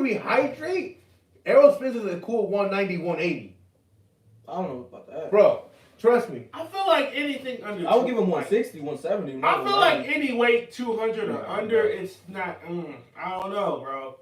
rehydrate, Errol Spence is a cool 190, 180. I don't know about that. Bro, trust me. I feel like anything under... I would give him 160, 170. I feel like any weight 200 or under, it's not... I don't know, bro.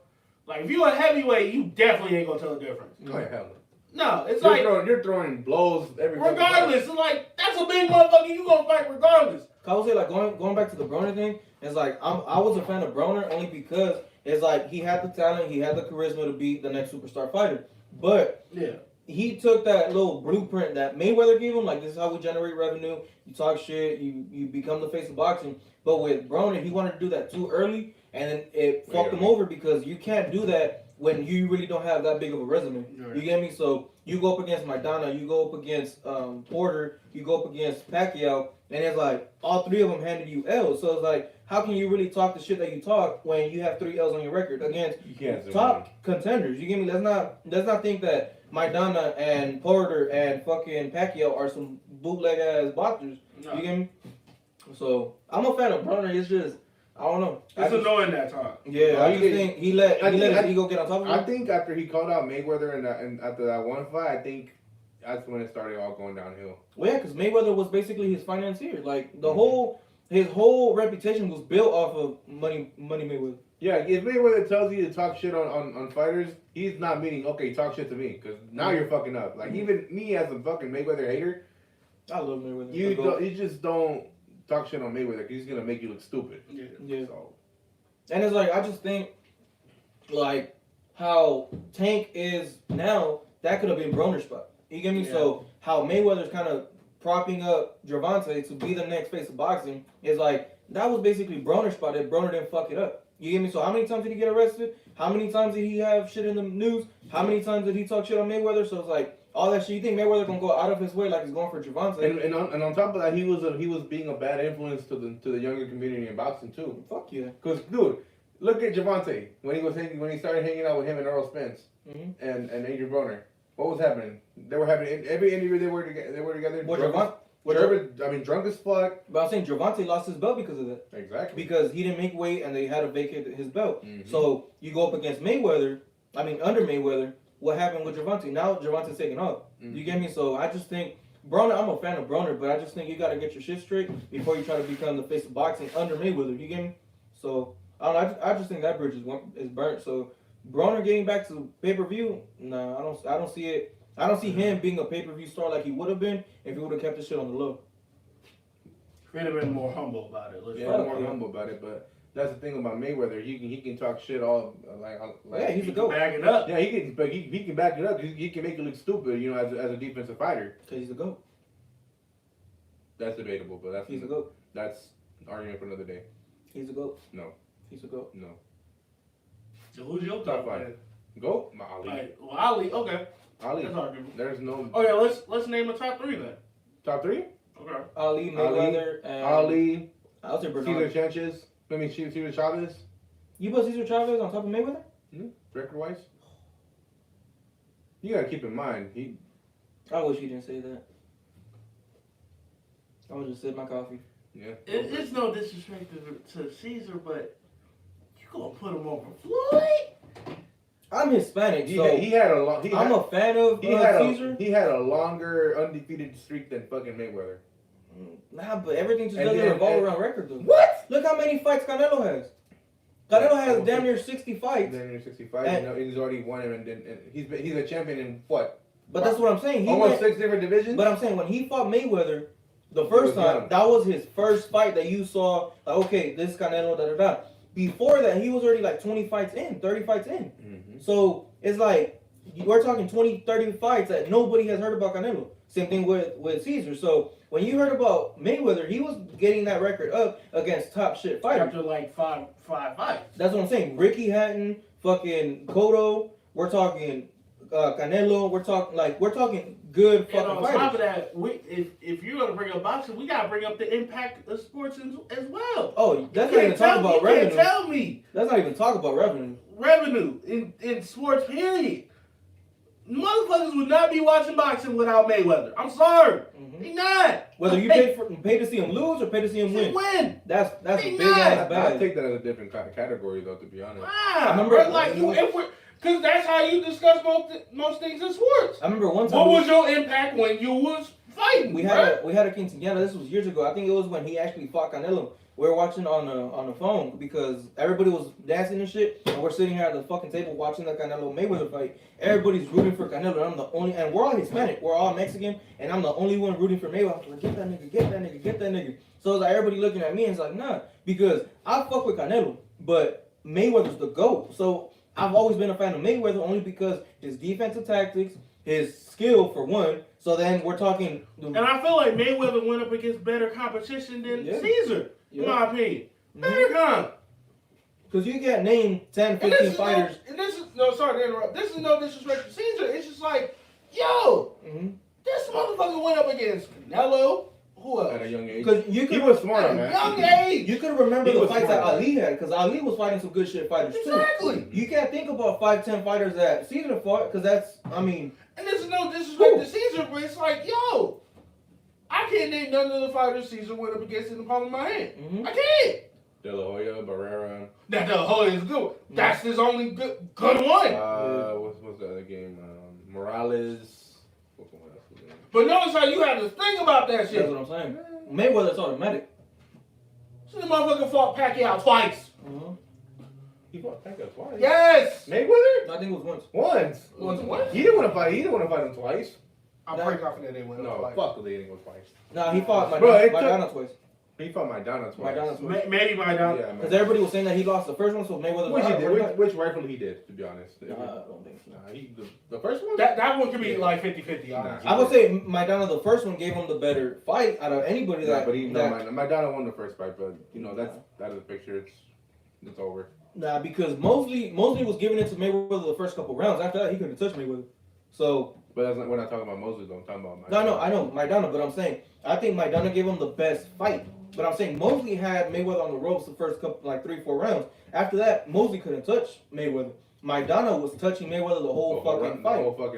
Like, if you're a heavyweight, you definitely ain't gonna tell the difference. Oh, hell no. It's you're throwing blows every regardless. It's like, that's a big motherfucker. You gonna fight regardless. I would say, like, going back to the Broner thing, it's like, I was a fan of Broner only because it's like he had the talent, he had the charisma to beat the next superstar fighter. But... yeah. He took that little blueprint that Mayweather gave him, like, this is how we generate revenue. You talk shit, you become the face of boxing. But with Broner, he wanted to do that too early, and then it fucked him over because you can't do that when you really don't have that big of a resume. Right. You get me? So you go up against Maidana, you go up against Porter, you go up against Pacquiao, and it's like all three of them handed you L's. So it's like, how can you really talk the shit that you talk when you have 3 L's on your record against top contenders? You get me? Let's not think that Maidana and Porter and fucking Pacquiao are some bootleg ass boxers. No. You get me? So I'm a fan of Broner. It's just I don't know. It's annoying that time. Yeah, I just think he let his ego get on top of him. I think after he called out Mayweather and after that one fight, I think that's when it started all going downhill. Well, yeah, because Mayweather was basically his financier. Like his whole reputation was built off of money Mayweather. Yeah, if Mayweather tells you to talk shit on fighters, he's not meaning, okay, talk shit to me, because now you're fucking up. Like, even me as a fucking Mayweather hater, I love Mayweather. You just don't talk shit on Mayweather, because he's going to make you look stupid. Yeah. So. And it's like, I just think, like, how Tank is now, that could have been Broner's spot. You get me? Yeah. So, how Mayweather's kind of propping up Gervonta to be the next face of boxing is like that was basically Broner's spot. That Broner didn't fuck it up. You get me? So how many times did he get arrested? How many times did he have shit in the news? How many times did he talk shit on Mayweather? So it's like all that shit. You think Mayweather gonna go out of his way like he's going for Gervonta? And on top of that, he was being a bad influence to the younger community in boxing too. Fuck yeah. Cause dude, look at Gervonta when he started hanging out with him and Earl Spence and Adrian Broner. What was happening? They were having every interview they were together. Drunk as fuck. But I'm saying Gervonta lost his belt because of that. Exactly. Because he didn't make weight and they had to vacate his belt. So you go up against Mayweather. Under Mayweather. What happened with Gervonta? Now Gervonta's taking off. You get me? So I just think Broner. I'm a fan of Broner, but I just think you got to get your shit straight before you try to become the face of boxing under Mayweather. You get me? So I don't know. I just think that bridge is burnt. So Broner getting back to pay-per-view, nah, I don't see it. I don't see him being a pay-per-view star like he would have been if he would have kept the shit on the low. Could have been more humble about it. Humble about it, but that's the thing about Mayweather. He can talk shit all like yeah, he's a goat. Back it up. Yeah, he can back it up. He can make you look stupid, as a defensive fighter. Cause he's a goat. That's debatable, but He's a goat. That's argument for another day. He's a goat. No. He's a goat. No. So who's your Top top five? five? Go. Ali. Right. Well, Ali. Okay. Ali. That's arguable. There's no. Okay, let's name a top three then. Top three? Okay. Ali, Mayweather, and Ali. I would say Cesar Bernard. Sanchez. Cesar Chavez. You put Cesar Chavez on top of Mayweather? Record wise. You gotta keep in mind I wish you didn't say that. I would just sip my coffee. Yeah. It's no disrespect to Caesar, but you gonna put him over Floyd? I'm Hispanic, so I'm a fan of Caesar. He had a longer undefeated streak than fucking Mayweather. Nah, but everything just doesn't revolve around record, though. What? Look how many fights Canelo has. Canelo has damn near 60 fights. Damn near 65. He's already won him, and he's a champion in what? But that's what I'm saying. Almost 6 different divisions. But I'm saying when he fought Mayweather, the first time, that was his first fight that you saw. Like, okay, this is Canelo, da da da. Before that, he was already like 20 fights in, 30 fights in. So it's like we're talking 20, 30 fights that nobody has heard about Canelo. Same thing with Caesar. So when you heard about Mayweather, he was getting that record up against top shit fighters. After like five fights. That's what I'm saying. Ricky Hatton, fucking Cotto. We're talking Canelo. We're talking good fucking and on fighters. top of that, if you're gonna bring up boxing, we gotta bring up the impact of sports as well. Oh, that's not even talk about revenue. You can't tell me. That's not even talk about revenue. Revenue in sports, period. Motherfuckers would not be watching boxing without Mayweather. I'm sorry. They not. Whether you pay to see him lose or pay to see him win. That's a big ass bag. I take that as a different kind of category, though, to be honest. I remember, because that's how you discuss most things in sports. I remember one time. What was your impact when you was fighting? We had a quinceañera. This was years ago. I think it was when he actually fought Canelo. We were watching on the phone because everybody was dancing and shit, and we're sitting here at the fucking table watching the Canelo Mayweather fight. Everybody's rooting for Canelo. I'm the only, and we're all Hispanic. We're all Mexican, and I'm the only one rooting for Mayweather. I was like, get that nigga, get that nigga, get that nigga. So it's like everybody looking at me and it's like, nah, because I fuck with Canelo, but Mayweather's the GOAT. So I've always been a fan of Mayweather only because his defensive tactics, his skill for one. So then we're talking. And I feel like Mayweather went up against better competition than Caesar, in my opinion. Better comp. Because you get named 10, 15 fighters. Sorry to interrupt. This is no disrespect to Caesar. It's just like, yo, this motherfucker went up against Canelo. Who else? At a young age. Because he was smart, man. Young age. You could remember the fights that Ali had, because Ali was fighting some good shit fighters too. Exactly. You can't think about 5-10 fighters that Caesar fought, because that's, I mean. And this is no disrespect to Caesar, but it's like, yo, I can't name none of the fighters Caesar went up against in the palm of my hand. I can't. De La Hoya, Barrera. That De La Hoya is good. That's his only good one. What's the other game? Morales. What's the one else? But notice how you had to think about that shit. That's what I'm saying. Mayweather's automatic. So the motherfucker fought Pacquiao twice. He fought Pacquiao twice? Yes. Mayweather? I think it was Once. Once? He didn't want to fight him twice. I'm pretty confident they went No, twice. fuck, they didn't go twice. Nah, he fought Bro, Madonna twice. He fought Maidana twice. Maybe Maidana. Yeah, Because everybody was saying that he lost the first one, so Mayweather. Which he did. Which rightfully he did, to be honest. Nah, I don't think so. Nah, the first one? That one could be like 50-50, honestly. I would say Maidana, the first one, gave him the better fight out of anybody. Maidana won the first fight, but you know that's out of the picture. It's over. Nah, because Mosley was giving it to Mayweather the first couple rounds. After that, he couldn't touch Mayweather. So. But that's not, we're not talking about Mosley, though. I'm talking about Maidana. No, I know Maidana, but I'm saying I think Maidana gave him the best fight. But I'm saying Mosley had Mayweather on the ropes the first couple, like 3-4 rounds. After that, Mosley couldn't touch Mayweather. Maidana was touching Mayweather the whole fucking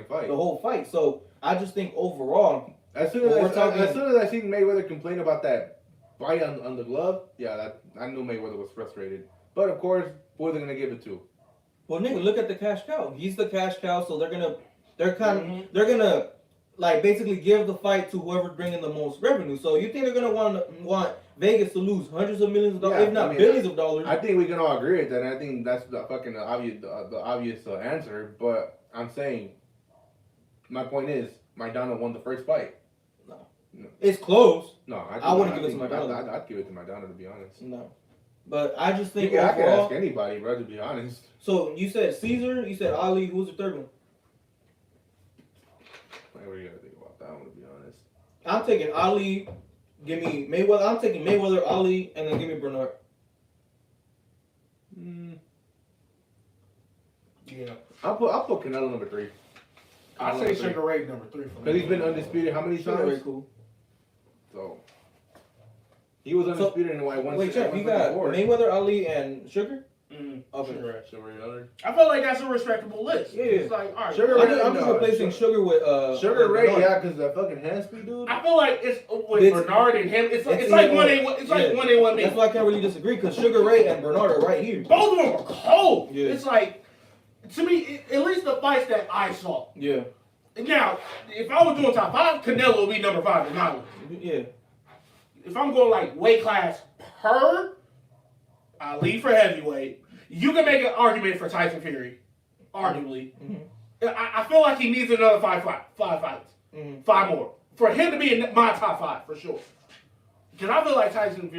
fight. The whole fight. So I just think overall, as soon as I seen Mayweather complain about that bite on the glove, I knew Mayweather was frustrated. But of course, who are they gonna give it to? Well, nigga, look at the cash cow. He's the cash cow, so they're gonna like basically give the fight to whoever's bringing the most revenue. So you think they're gonna want Vegas to lose hundreds of millions of dollars, if not billions of dollars? I think we can all agree with that. And I think that's the fucking obvious answer. But I'm saying, my point is, Maidana won the first fight. No. It's close. No, I wouldn't give it to Maidana. I'd give it to Maidana, to be honest. No. But I just think I can ask anybody, bro, to be honest. So you said Caesar, you said Ali. Who's the third one? What do you gotta think about that one, to be honest? I'm taking Ali. Give me Mayweather. I'm taking Mayweather, Ali, and then give me Broner. Yeah. I'll put Canelo number 3. I say Sugar Ray number 3 for me. Because he's been undisputed how many times? Sugar Ray, cool. So he was undisputed in one. Wait, check. You got Mayweather, Ali, and Sugar. Okay. Sugar Ray. I feel like that's a respectable list. Yeah. It's like, all right. Sugar Ray. I'm just replacing Sugar with Sugar Ray. Yeah, because that fucking hand speed, dude. I feel like it's with Bernard and him. It's like 1A1. It's like 1A1B. That's why I can't really disagree because Sugar Ray and Bernard are right here. Both of them are cold. Yeah. It's like, to me, at least the fights that I saw. Yeah. Now, if I was doing top 5, Canelo would be number 5 in my list. Yeah. If I'm going like weight class per, I leave for heavyweight. You can make an argument for Tyson Fury, arguably. Mm-hmm. I feel like he needs another 5 fights. Mm-hmm. 5 more. For him to be in my top 5, for sure. Because I feel like Tyson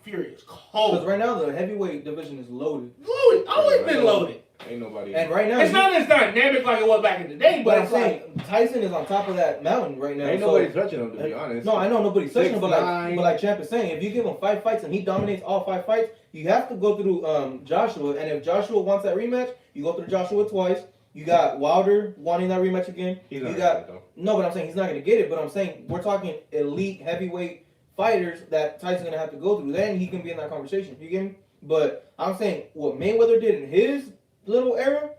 Fury is cold. Because right now the heavyweight division is loaded. Loaded. Always been loaded. Ain't nobody. And right now it's not as dynamic like it was back in the day, but I'm saying Tyson is on top of that mountain right now. Ain't nobody touching him, to be honest. No, I know nobody's touching him, but like Champ is saying, if you give him 5 fights and he dominates all 5 fights, you have to go through Joshua. And if Joshua wants that rematch, you go through Joshua twice. You got Wilder wanting that rematch again. No, but I'm saying he's not going to get it. But I'm saying we're talking elite heavyweight fighters that Tyson's going to have to go through. Then he can be in that conversation. You get me? But I'm saying what Mayweather did in his little era,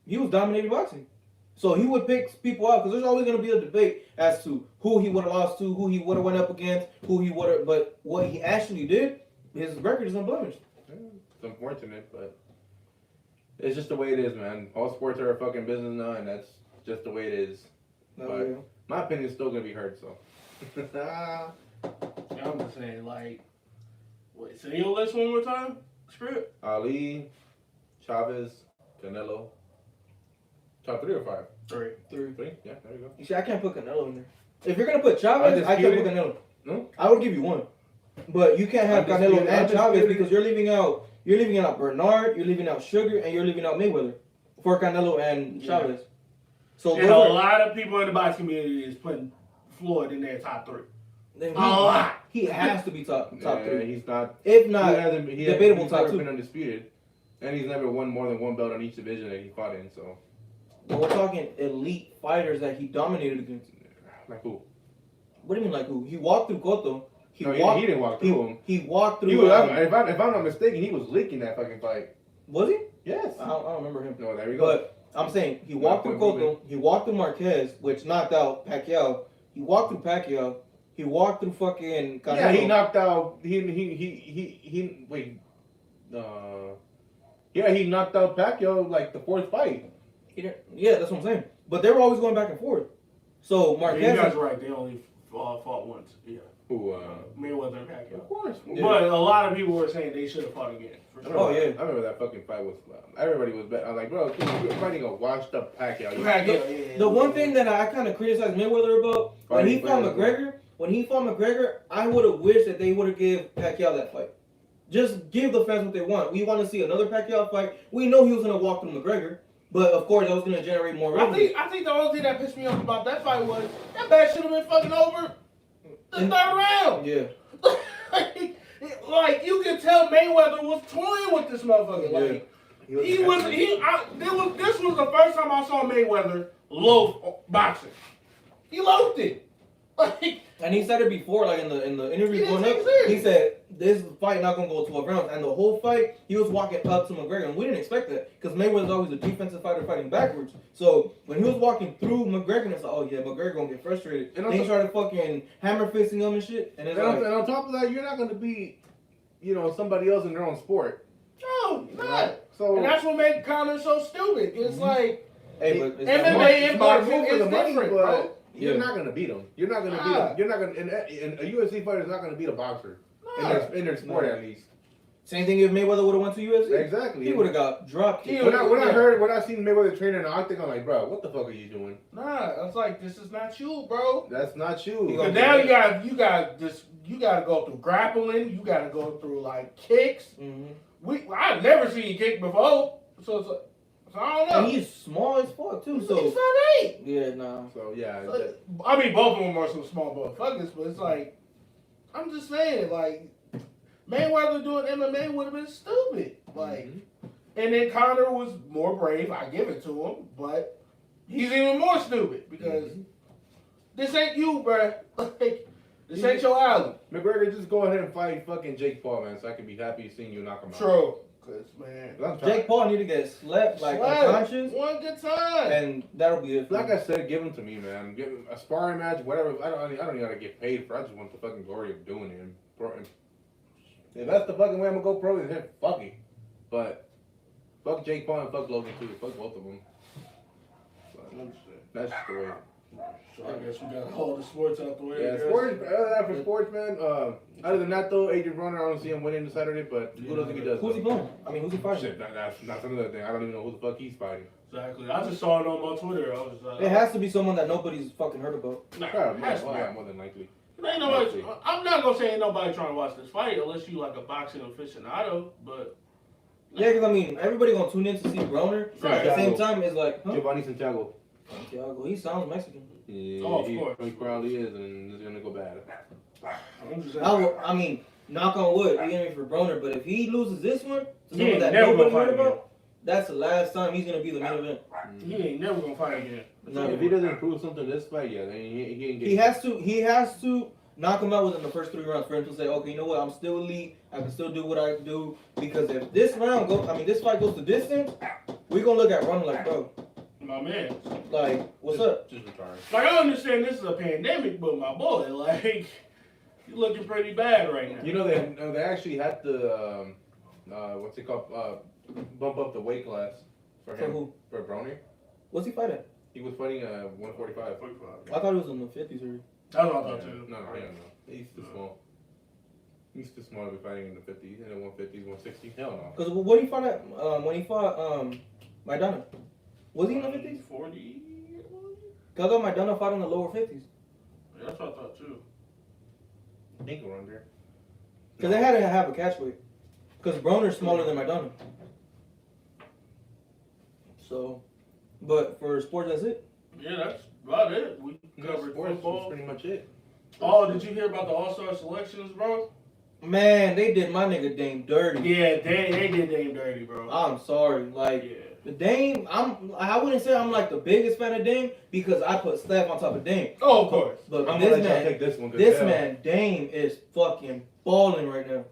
he was dominating boxing. So he would pick people out because there's always going to be a debate as to who he would have lost to, who he would have went up against, who he would have. But what he actually did, his record is unblemished. It's unfortunate, but it's just the way it is, man. All sports are a fucking business now, and that's just the way it is. But my opinion is still going to be heard, so. I'm just saying, like, wait, say your list one more time? Script? Ali, Chavez, Canelo. Top 3 or 5? 3. 3? Yeah, there you go. You see, I can't put Canelo in there. If you're gonna put Chavez, I can't put Canelo. No? I would give you 1, but you can't have Canelo and Chavez because you're leaving out Bernard, you're leaving out Sugar, and you're leaving out Mayweather for Canelo and Chavez. So and a lot of people in the boxing community is putting Floyd in their top 3. A lot. He has to be top 3. He's not. If not, debatable top 2. He's never been undisputed, and he's never won more than 1 belt on each division that he fought in. So. But we're talking elite fighters that he dominated against. Like who? What do you mean like who? He walked through Cotto. He didn't walk through him. He walked through. If I'm not mistaken, he was leaking that fucking fight. Was he? Yes. I don't remember him. No, there you go. But I'm saying he walked through Cotto. He walked through Marquez, which knocked out Pacquiao. He walked through Pacquiao. He walked through fucking Canelo. Yeah, he knocked out. He knocked out Pacquiao like the 4th fight. Yeah, that's what I'm saying. But they were always going back and forth. So Marquez. Yeah, you guys are right. They only fought once. Yeah. Who? Mayweather and Pacquiao. Of course. Yeah. But a lot of people were saying they should have fought again. For sure. Oh yeah. I remember that fucking fight was. Everybody was betting. I was like, bro, you're fighting a washed up Pacquiao. The one thing that I kind of criticized Mayweather about when he fought McGregor when he fought McGregor, I would have wished that they would have given Pacquiao that fight. Just give the fans what they want. We want to see another Pacquiao fight. We know he was going to walk through McGregor, but of course that was going to generate more revenue. I think the only thing that pissed me off about that fight was that match should have been fucking over the third round. Yeah. Like you could tell Mayweather was toying with this motherfucker. Like this was the first time I saw Mayweather loaf boxing. He loafed it. Like, and he said it before, like in the interview going up. He said this fight not gonna go 12 rounds, and the whole fight he was walking up to McGregor, and we didn't expect that because Mayweather's always a defensive fighter fighting backwards. So when he was walking through McGregor, it's like, oh yeah, McGregor gonna get frustrated. And they started fucking hammer fisting him and shit. And on top of that, you're not gonna be, somebody else in their own sport. No, you're not. So and that's what made Conor so stupid. It's like, hey, but MMA and boxing is different, bro. You're not gonna beat him. You're not gonna beat him. You're not gonna. And a UFC fighter is not gonna beat a boxer in their sport at least. Same thing if Mayweather would have went to UFC. Exactly. He would have got dropped. When I seen Mayweather train in the octagon, I'm like, bro, what the fuck are you doing? Nah, it's like this is not you, bro. That's not you. But now you gotta go through grappling. You gotta go through like kicks. Mm-hmm. I've never seen you kick before, so it's like. So I don't know. And he's small as fuck too. So he's 5'8". Yeah, nah. So yeah. I mean, both of them are some small motherfuckers, but it's like, I'm just saying, like, Mayweather doing MMA would have been stupid. Like, and then Conor was more brave. I give it to him, but he's even more stupid because this ain't you, bruh. Like, this ain't your alley. McGregor, just go ahead and fight fucking Jake Paul, man, so I can be happy seeing you knock him out. True. Cause man, Jake Paul need to get slept unconscious one good time, and that'll be it. Like I said, give him to me, man. Give him a sparring match, whatever. I don't even gotta get paid for. I just want the fucking glory of doing it. If that's the fucking way I'm gonna go pro, then fuck it. But fuck Jake Paul and fuck Logan too. Fuck both of them. But that's just the way. So I guess we gotta hold the sports out the way. Yeah, sports. Other than that, for sports, man. Other than that, though, Adrian Broner, I don't see him winning this Saturday. But who knows if he does? Who's he playing? I mean, who's he fighting? Shit, that's another thing. I don't even know who the fuck he's fighting. Exactly. I just saw it on my Twitter. I was like, it has to be someone that nobody's fucking heard about. Yeah, more than likely. Ain't nobody, I'm not gonna say ain't nobody trying to watch this fight unless you like a boxing aficionado, but. Yeah, because I mean, everybody gonna tune in to see Broner. At the same time, it's like, Santiago. Santiago, he sounds Mexican. Yeah, of course. He probably is, and it's gonna go bad. I mean, knock on wood, you get me for Broner, but if he loses this one, to someone that never nobody gonna heard fight about, that's the last time he's gonna be the main event. He ain't never gonna fight again. No. If he doesn't prove something this fight, yeah, then he ain't getting. He has to knock him out within the first 3 rounds for him to say, okay, you know what, I'm still elite. I can still do what I do. Because if this fight goes to distance, we're gonna look at Broner like, bro. My man. Like, what's up? Just retired. Like, I understand this is a pandemic, but my boy, like, you're looking pretty bad right now. You know, they actually had to, what's it called, bump up the weight class for him. For who? For Broner. What's he fighting? He was fighting 145. I thought he was in the 50s already. That's what I thought too. No, he's too small. He's too small to be fighting in the 50s, in the 150s, 160. Hell no. Because what did he fight at, when he fought Maidana? Was he in the 50s? 40? Because I thought Maidana fought in the lower 50s. Yeah, that's what I thought too. I think around there. Because they had to have a catch weight. Because Broner's smaller than Maidana. So, but for sports, that's it. Yeah, that's about it. We covered Sports football. was pretty much it. Oh, did you hear about the All-Star selections, bro? Man, they did my nigga Dame dirty. Yeah, they did Dame dirty, bro. I'm sorry. Like, Yeah. the Dame, I wouldn't say I'm like the biggest fan of Dame because I put Steph on top of Dame. Oh, of course. But I'm this gonna let y'all man, take this one. man, Dame is fucking balling right now.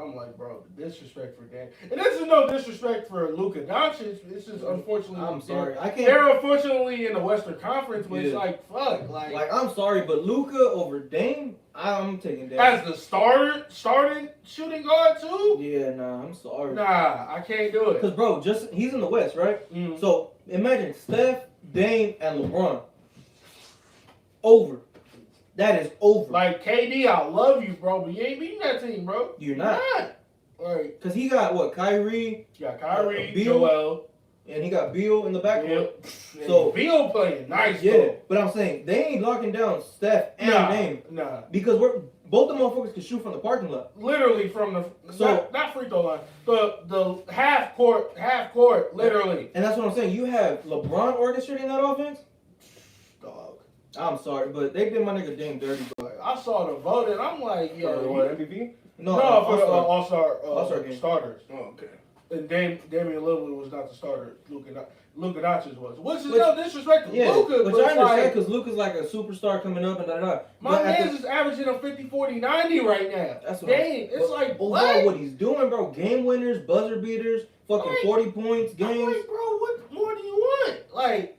I'm like, bro, the disrespect for Dame. And this is no disrespect for Luka Doncic. It's just unfortunately. I'm sorry. I can't. They're unfortunately in the Western Conference, but it's like, fuck. Like, I'm sorry, but Luka over Dame, I'm taking Dame. As the starting shooting guard, too? Yeah, nah, I'm sorry. Nah, I can't do it. Because, bro, he's in the West, right? Mm. So, imagine Steph, Dame, and LeBron. Over. That is over. Like, KD, I love you, bro, but you ain't beating that team, bro. You're not. Like, Because he got, what, Kyrie? you got Kyrie, Beal? Joel, and he got Beal in the backcourt. Yeah. So Beal playing nice. yeah, though. but I'm saying they ain't locking down Steph and Dame Nah. because both the motherfuckers can shoot from the parking lot. Literally from the not free throw line, the half court, literally. And that's what I'm saying. You have LeBron orchestrating that offense. Dog. I'm sorry, but they did my nigga Dame dirty, bro. I saw the vote and I'm like, yeah. MVP? No, for the All-Star game. starters. Oh, okay. And Damian Lillard was not the starter. Luka Doncic was. Which is no disrespect to Yeah, Luka, but but I it's understand like, because Luka's like a superstar coming up and da-da-da. my man is averaging a 50, 40, 90 right now. That's what Dang, it's like, overall, what he's doing, bro, game winners, buzzer beaters, fucking Like, 40 points, I'm games. like, bro, what more do you want? Like,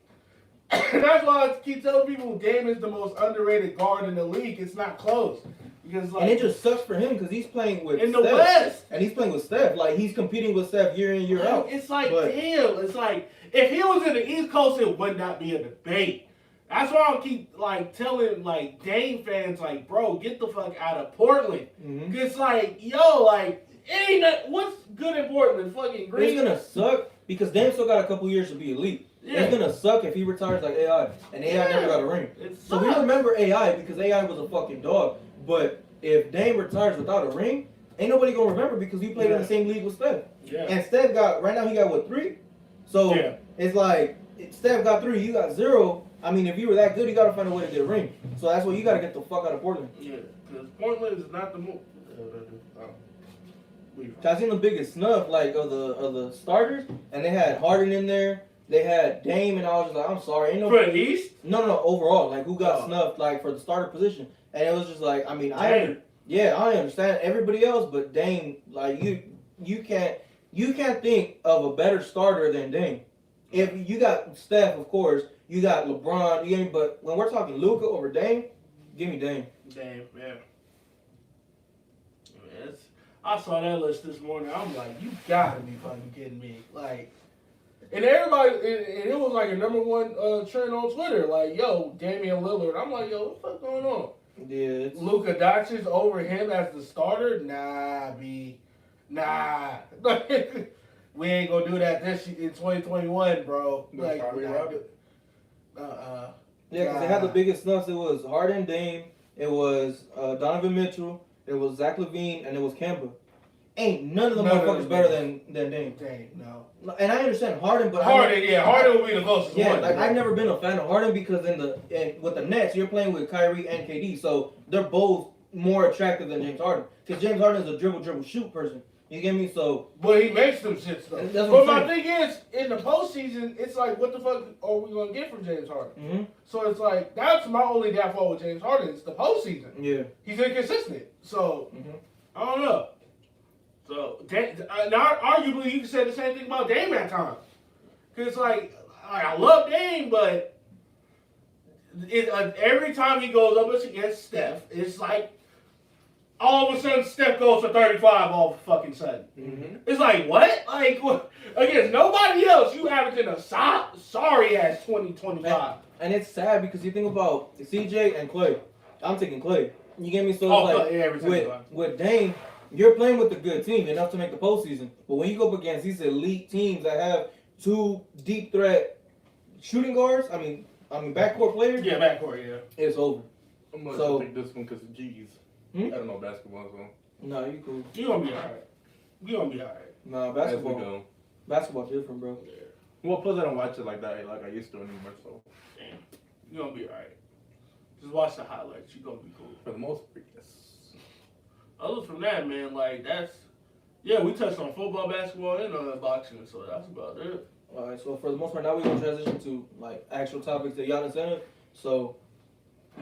that's why I keep telling people Dame is the most underrated guard in the league. It's not close. Because, like, And it just sucks for him because he's playing with in Steph. the West. And he's playing with Steph. Like, he's competing with Steph year in, year out. It's like, But- damn. It's like, if he was in the East Coast, it would not be a debate. That's why I keep, like, telling, like, Dame fans, like, bro, get the fuck out of Portland. Mm-hmm. It's like, yo, like, it ain't that, what's good in Portland? Fucking green. It's gonna suck because Dame still got a couple years to be elite. Yeah. It's gonna suck if he retires like AI, and AI never got a ring. It So we sucks. remember AI because AI was a fucking dog. But if Dame retires without a ring, ain't nobody gonna remember because he played in the same league with Steph. Yeah. And Steph got right now he got what 3? So Yeah. it's like Steph got 3, you got 0. I mean, if you were that good, you gotta find a way to get a ring. So that's why you gotta get the fuck out of Portland. Yeah, because Portland is not the move. I seen the biggest snuff like of the starters, and they had Harden in there. They had Dame, and I was just like, I'm sorry, ain't no. For the East? No, overall, like who got Oh. snuffed like for the starter position, and it was just like, I mean, Dame. I understand everybody else, but Dame, like you can't think of a better starter than Dame. If you got Steph, of course, you got LeBron, you get me, but when we're talking Luka over Dame, give me Dame. Dame, yeah. I saw that list this morning. I'm like, you gotta be fucking kidding me. Like, and everybody, and it was like a number one trend on Twitter. Like, yo, Damian Lillard. I'm like, yo, what the fuck going on? Yeah, Luka Doncic over him as the starter? Nah, B. Nah. We ain't gonna do that this in 2021, bro. That's Like, probably nah, right. Yeah, because they had the biggest snuffs. It was Harden, Dame, it was Donovan Mitchell, it was Zach LaVine, and it was Kemba. Ain't none of them motherfuckers better than Dame. Dame, no. And I understand Harden, but Harden will be the closest yeah, one. like I've never been a fan of Harden because with the Nets, you're playing with Kyrie and KD, so they're both more attractive than James Harden. Because James Harden is a dribble shoot person. You get me? So, But he makes them shit though. That's But what my I'm thing is, in the postseason, it's like, what the fuck are we gonna get from James Harden? mhm. So it's like, that's my only downfall with James Harden. It's the postseason. Yeah. He's inconsistent. So Mhm. I don't know. So now, arguably, you can say the same thing about Dame at times. Cause like I love Dame, but every time he goes up against Steph, it's like all of a sudden Steph goes for 35 all of a fucking sudden. Mm-hmm. It's like, what? Like, what? Against nobody else, you averaging a sorry ass 20-25. And it's sad because you think about CJ and Clay. I'm taking Clay. You get me? So it's like every time. with Dame, you're playing with a good team enough to make the postseason. But when you go up against these elite teams that have 2 deep threat shooting guards, I mean backcourt players, Yeah, backcourt, yeah. it's over. I'm gonna So- take this one because of G's. Hmm? I don't know basketball, so No, you cool. You gonna be alright. You gonna be alright. Nah, as we basketball go. different, bro. Yeah. Well, plus I don't watch it like that, like I used to anymore. So Damn. You gonna be alright. Just watch the highlights. You gonna be cool. for the most part, yes. Other from that, man, like yeah, we touched on football, basketball, and boxing, so that's about it. All right, so for the most part, now we're gonna transition to like actual topics that y'all incentive. So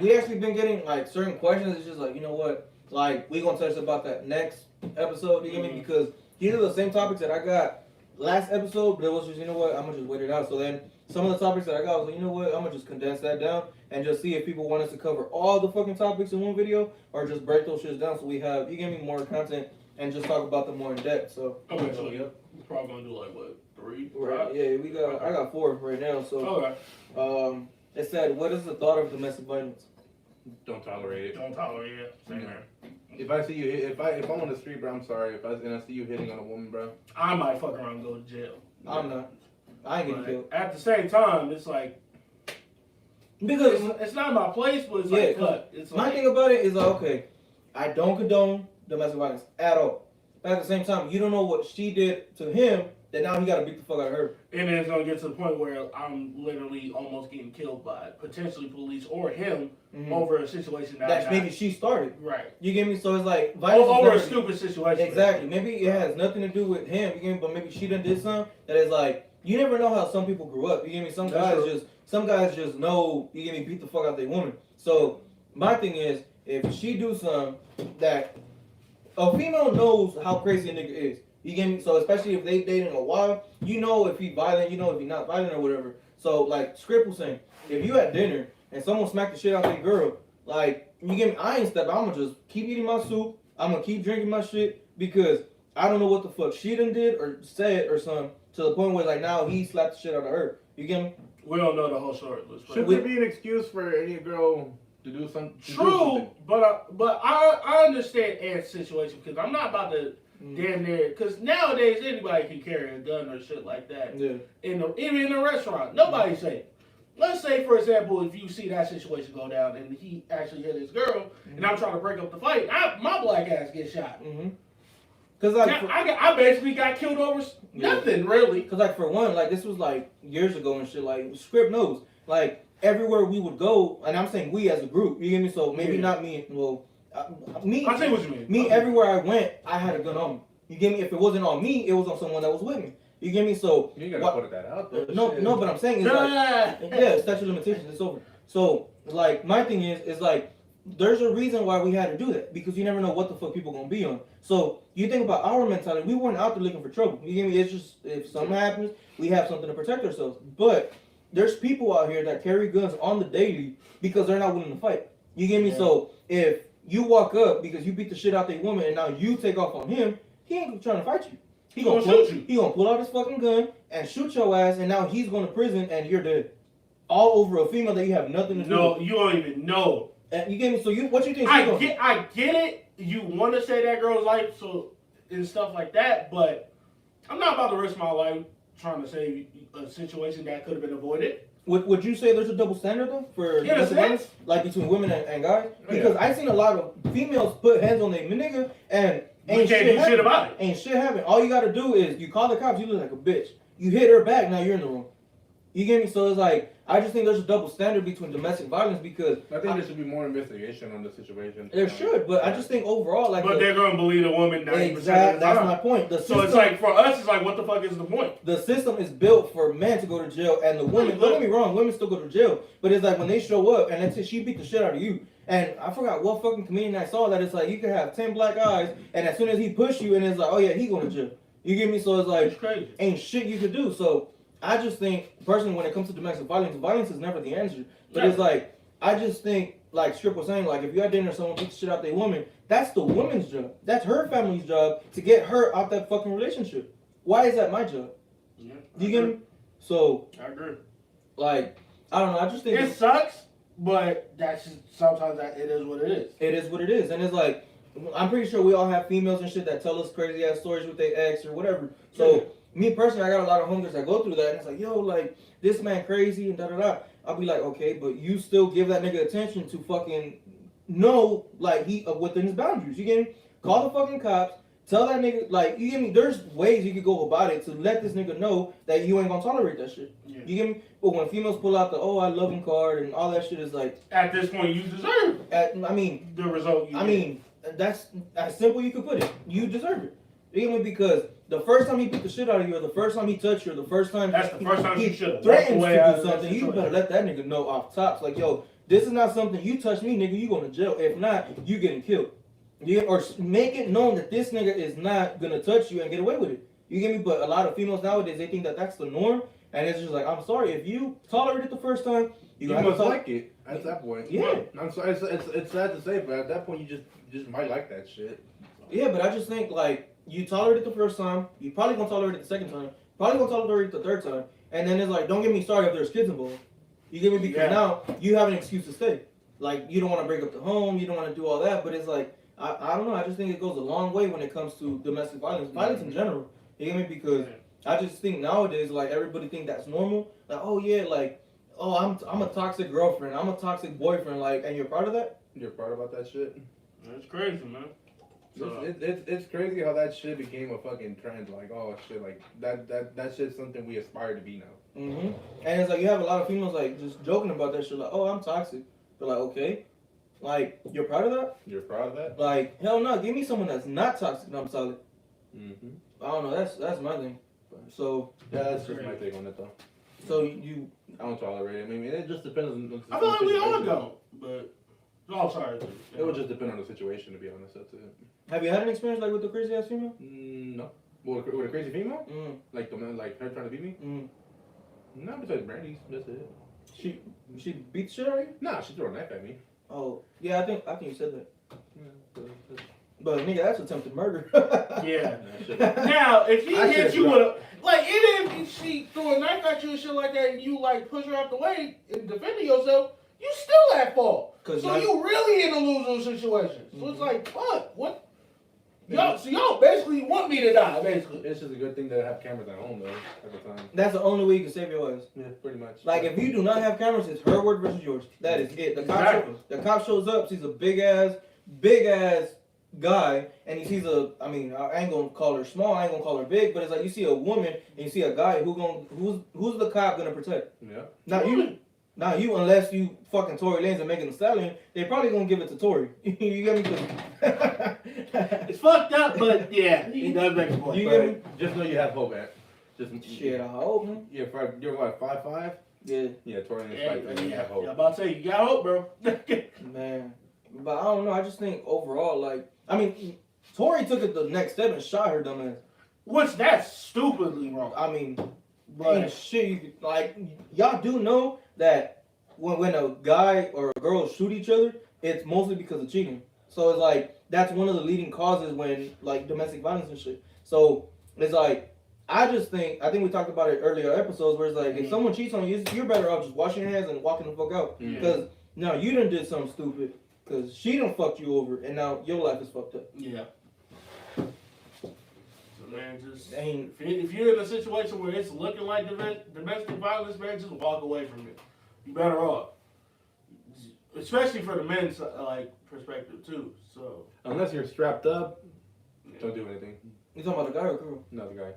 we actually been getting like certain questions. It's just like, you know what, like we gonna touch about that next episode. You get me? Because these are the same topics that I got last episode, but it was just, you know what, I'm gonna just wait it out. So then some of the topics that I got, I was like, you know what, I'm gonna just condense that down and just see if people want us to cover all the fucking topics in one video or just break those shits down so we have, you give me more content and just talk about them more in depth. So Okay, so yep, we're probably gonna do like what, 3? right, yeah, I got 4 right now. So Okay. it said, what is the thought of domestic violence? Don't tolerate it. Don't tolerate it. Same here. If I see you, if I'm on the street, bro, I'm sorry. If I see you hitting on a woman, bro, I might fuck around and go to jail. I'm not. I ain't getting But killed. at the same time, it's like Because it's not my place, but it's Yeah, like fuck. It's my like, thing about it is like, okay, I don't condone domestic violence at all. But at the same time, you don't know what she did to him that now he got to beat the fuck out of her. and then it's gonna get to the point where I'm literally almost getting killed by potentially police or him over a situation That maybe she started. right. You get me? So it's like violence Over a is stupid situation. exactly. Maybe it has nothing to do with him. You get me? But maybe she done did something that is like you never know how some people grew up. You get me? Some guys just know. You get me? Beat the fuck out their woman. So my thing is, if she do something that a female knows how crazy a nigga is. You get me? So especially if they dating a while, you know if he violent, you know if he not violent or whatever. So like Script was saying, if you at dinner and someone smacked the shit out that girl, like you get me? I ain't stepping. I'm gonna just keep eating my soup. I'm gonna keep drinking my shit because I don't know what the fuck she done did or said or something to the point where like now he slapped the shit out of her. You get me? We don't know the whole story. Should there be an excuse for any girl to do something? True, but I understand Ant's situation because I'm not about to damn near because nowadays anybody can carry a gun or shit like that. Yeah. Even in a restaurant, nobody's safe. Let's say, for example, if you see that situation go down and he actually hit his girl, and I'm trying to break up the fight, my black ass gets shot. Cause like I basically got killed over nothing really. Cause like for one, like this was like years ago and shit. Like Script knows, like everywhere we would go, and I'm saying we as a group. You get me? So maybe not me. Well, me. I see what you mean. Me everywhere I went, I had a gun on me. You get me? If it wasn't on me, it was on someone that was with me. You get me? So you gotta put that out there. No, but I'm saying is like statute of limitations. It's over. So like my thing is like. There's a reason why we had to do that because you never know what the fuck people gonna be on. So you think about our mentality, we weren't out there looking for trouble. You get me? It's just if something happens, we have something to protect ourselves. But there's people out here that carry guns on the daily because they're not willing to fight. You get me? Yeah. So if you walk up because you beat the shit out that woman and now you take off on him, he ain't trying to fight you. He gonna shoot you. He gonna pull out his fucking gun and shoot your ass, and now he's going to prison and you're dead. All over a female that you have nothing to do. No, you don't even know. You get me? So what you think? I get it. You want to save that girl's life, so and stuff like that. But I'm not about to risk my life trying to save a situation that could have been avoided. Would you say there's a double standard though for violence, like between women and guys? Because I've seen a lot of females put hands on their nigga and ain't shit about it. Ain't shit happen. All you got to do is you call the cops. You look like a bitch. You hit her back. Now you're in the room. You get me? So it's like, I just think there's a double standard between domestic violence because I think there should be more investigation on the situation. There should, but I just think overall, like, but they're gonna believe a woman 90% of the time. That's my point. So it's like for us, it's like, what the fuck is the point? The system is built for men to go to jail, and the women. Don't get me wrong, women still go to jail, but it's like when they show up and let's say she beat the shit out of you. And I forgot what fucking comedian I saw that it's like you could have 10 black eyes, and as soon as he push you, and it's like, oh yeah, he going to jail. You get me? So it's like, it's crazy. Ain't shit you could do. So I just think, personally, when it comes to domestic violence, violence is never the answer. But it's like, I just think, like Strip was saying, like, if you're at dinner and someone beats the shit out their woman, that's the woman's job. That's her family's job to get her out that fucking relationship. Why is that my job? Yeah, do you get me? So, I agree. Like, I don't know. I just think it sucks, but that's just, sometimes it is what it is. It is what it is. And it's like, I'm pretty sure we all have females and shit that tell us crazy ass stories with their ex or whatever. So, me personally, I got a lot of homies that go through that, and it's like, yo, like, this man crazy and da-da-da. I'll be like, okay, but you still give that nigga attention to fucking know, like, he within his boundaries. You get me? Call the fucking cops. Tell that nigga, like, you get me? There's ways you could go about it to let this nigga know that you ain't gonna tolerate that shit. Yeah. You get me? But when females pull out the, oh, I love him card and all that shit is like... At this point, you deserve it. The result you get. That's as simple you could put it. You deserve it. You get me? Because the first time he beat the shit out of you, or the first time he touched you, or the first time he should threatens to do something, you better let that nigga know off tops. Like, yo, this is not something you touch me, nigga, you going to jail. If not, you getting killed. Or make it known that this nigga is not gonna touch you and get away with it. You get me? But a lot of females nowadays, they think that that's the norm, and it's just like, I'm sorry, if you tolerate it the first time, you must like it at that point. Yeah. I'm sorry, it's sad to say, but at that point, you just might like that shit. Yeah, but I just think, like, you tolerate it the first time, you probably gonna tolerate it the second time, probably gonna tolerate it the third time, and then it's like, don't get me started if there's kids involved. You get me? Because now you have an excuse to stay. Like, you don't want to break up the home, you don't want to do all that, but it's like, I don't know, I just think it goes a long way when it comes to domestic violence. Violence in general. You get me? Because I just think nowadays, like, everybody think that's normal. Like, oh yeah, like, oh, I'm a toxic girlfriend, I'm a toxic boyfriend, like, and you're proud of that? You're proud about that shit? That's crazy, man. So, It's crazy how that shit became a fucking trend. Like, oh shit, like that shit's something we aspire to be now. Mm-hmm. And it's like you have a lot of females like just joking about that shit, like, oh, I'm toxic. But like, okay, like, you're proud of that? You're proud of that? Like, hell no, give me someone that's not toxic and I'm solid. Mm-hmm. I don't know, that's my thing. So yeah, that's just my take on it though. So you, I don't tolerate it. I mean, it just depends on the I feel like we all situation. don't, but oh, sorry. It would just depend on the situation, to be honest. That's it. have you had an experience like with the crazy ass female? No. With a crazy female? Mm. Like the man, like her trying to beat me? Mm. No, besides Brandy's. That's it. She beat the shit out of you? Nah, she threw a knife at me. Oh, yeah, I think you said that. Yeah. But nigga, that's attempted murder. Yeah. Nah, shit. Now, if he I hit should've you dropped- with a, like, even if she threw a knife at you and shit like that, and you like push her out the way and defending yourself, you still at fault. So you really in a losing situation. So it's like, fuck, what? Y'all, so y'all basically want me to die, basically. It's just a good thing to have cameras at home, though, at the time. That's the only way you can save your ass. Yeah, pretty much. Like, if you do not have cameras, it's her word versus yours. That is it. Exactly. The cop shows up, sees a big ass guy, and he sees I ain't gonna call her small, I ain't gonna call her big, but it's like you see a woman and you see a guy who's the cop gonna protect? Yeah. Not you, unless you fucking Tory Lanez and Megan Thee Stallion, they probably gonna give it to Tory. You get me? It's fucked up, but yeah, he does make a point. You get me? Just know you have hope, man. Just Shit, I hope, man. You're what, 5'5"? Yeah, Yeah, Tory Lanez Yeah, 5'3", you have hope. I'm about to say, you got hope, bro. man. But I don't know. I just think overall, like, I mean, Tory took it the next step and shot her dumb ass. Which that's stupidly wrong. I mean, But ain't shit you could, like, y'all do know that when a guy or a girl shoot each other, it's mostly because of cheating. So it's like that's one of the leading causes when like domestic violence and shit. So it's like I think we talked about it earlier episodes where it's like if someone cheats on you, you're better off just washing your hands and walking the fuck out because now you done did something stupid because she done fucked you over and now your life is fucked up. yeah. So man, just Ain't if you're in a situation where it's looking like domestic violence, man, just walk away from it. You better off, especially for the men's like perspective too. So Unless you're strapped up, don't do anything. you talking about the guy or girl? Not the guy.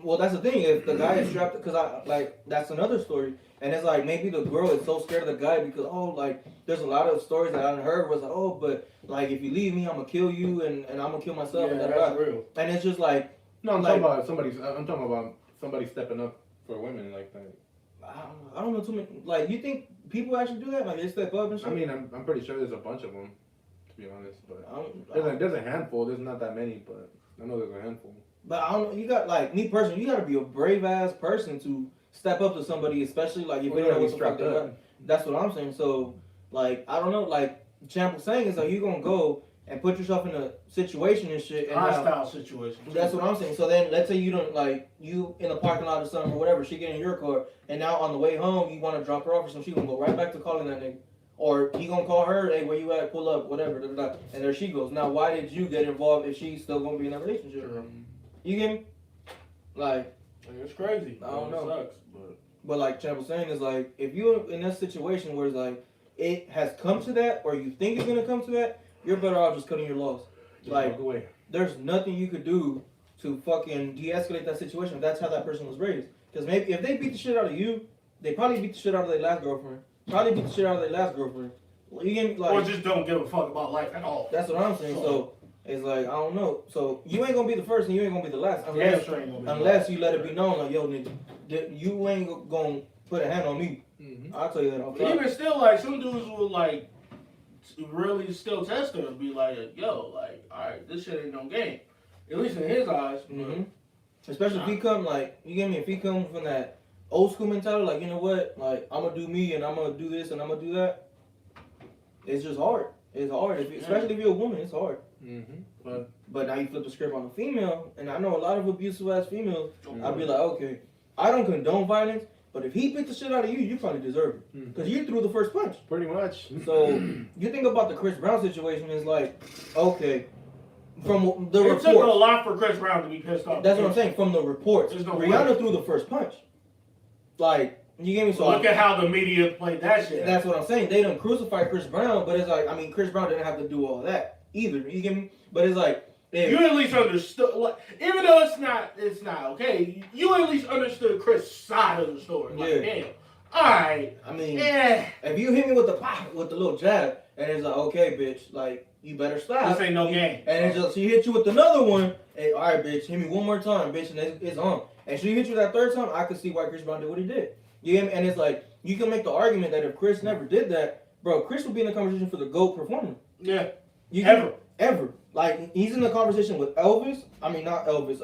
Well, that's the thing. If the guy is strapped, because that's another story. And it's like maybe the girl is so scared of the guy because there's a lot of stories that I heard was like, but like if you leave me, I'm gonna kill you and I'm gonna kill myself. yeah, and that's real. And it's just like No, I'm like- talking about somebody stepping up for women like that. I don't know too many. Like you think people actually do that? Like they step up and shit. I mean, I'm pretty sure there's a bunch of them, to be honest. But I don't- there's a handful. There's not that many, but I know there's a handful. But I don't know. You got like me personally. You got to be a brave ass person to step up to somebody, especially like if you don't know what the fuck they got. That's what I'm saying. So like I don't know. Like Champ was saying is like you gonna go and put yourself in a situation and shit. And Hostile situation. that's what I'm saying. So then let's say you don't like you in the parking lot or something or whatever. She get in your car and now on the way home you want to drop her off or something. She gonna go right back to calling that nigga. Or he gonna call her, hey, where you at? Pull up, whatever. Da, da, da. And there she goes. Now, why did you get involved if she's still gonna be in a relationship? You get me? Like, It's crazy. I don't know. It sucks, but like Champ was saying, is like if you're in that situation where it's like it has come to that, or you think it's gonna come to that, you're better off just cutting your loss. Like, walk away. there's nothing you could do to fucking de-escalate that situation if that's how that person was raised. Because maybe if they beat the shit out of you, they probably beat the shit out of their last girlfriend. Probably beat the shit out of their last girlfriend. You get me? Like, or just don't give a fuck about life at all. that's what I'm saying. So it's like I don't know. So you ain't gonna be the first and you ain't gonna be the last Yeah, sure ain't gonna be unless you let it be known like yo nigga, you ain't gonna put a hand on me. I'll tell you that off But top. even still, like some dudes will like really still test her and be like, yo, like, all right, this shit ain't no game. At least in his eyes. Mm-hmm. Especially if he come like you get me. If he come from that old school mentality, like you know what, like I'm gonna do me and I'm gonna do this and I'm gonna do that. It's just hard. It's hard, especially if you're a woman. It's hard. But now you flip the script on a female, and I know a lot of abusive ass females. I'd be like, okay, I don't condone violence, but if he beat the shit out of you, you probably deserve it because you threw the first punch. Pretty much. So you think about the Chris Brown situation is like, okay, From the It reports. took a lot for Chris Brown to be pissed off. That's what I'm saying. From the reports, There's no Rihanna way. threw the first punch. Like, you get me? So Look at how the media played that shit. That's what I'm saying. They done crucified Chris Brown, but it's like, I mean, Chris Brown didn't have to do all that either. You get me? But it's like, You at least understood, like, even though it's not okay. You at least understood Chris' side of the story. Like, damn, all right. I mean, Yeah. if you hit me with the little jab, and it's like, okay, bitch, like, you better stop. This ain't no game. And it's just, she hit you with another one. Hey, all right, bitch, hit me one more time, bitch, and it's on. And she hit you that third time, I could see why Chris Brown did what he did. You get me? And it's like, you can make the argument that if Chris never did that, bro, Chris would be in the conversation for the GOAT performer. Yeah. Ever. Like, he's in the conversation with Elvis. I mean, not Elvis.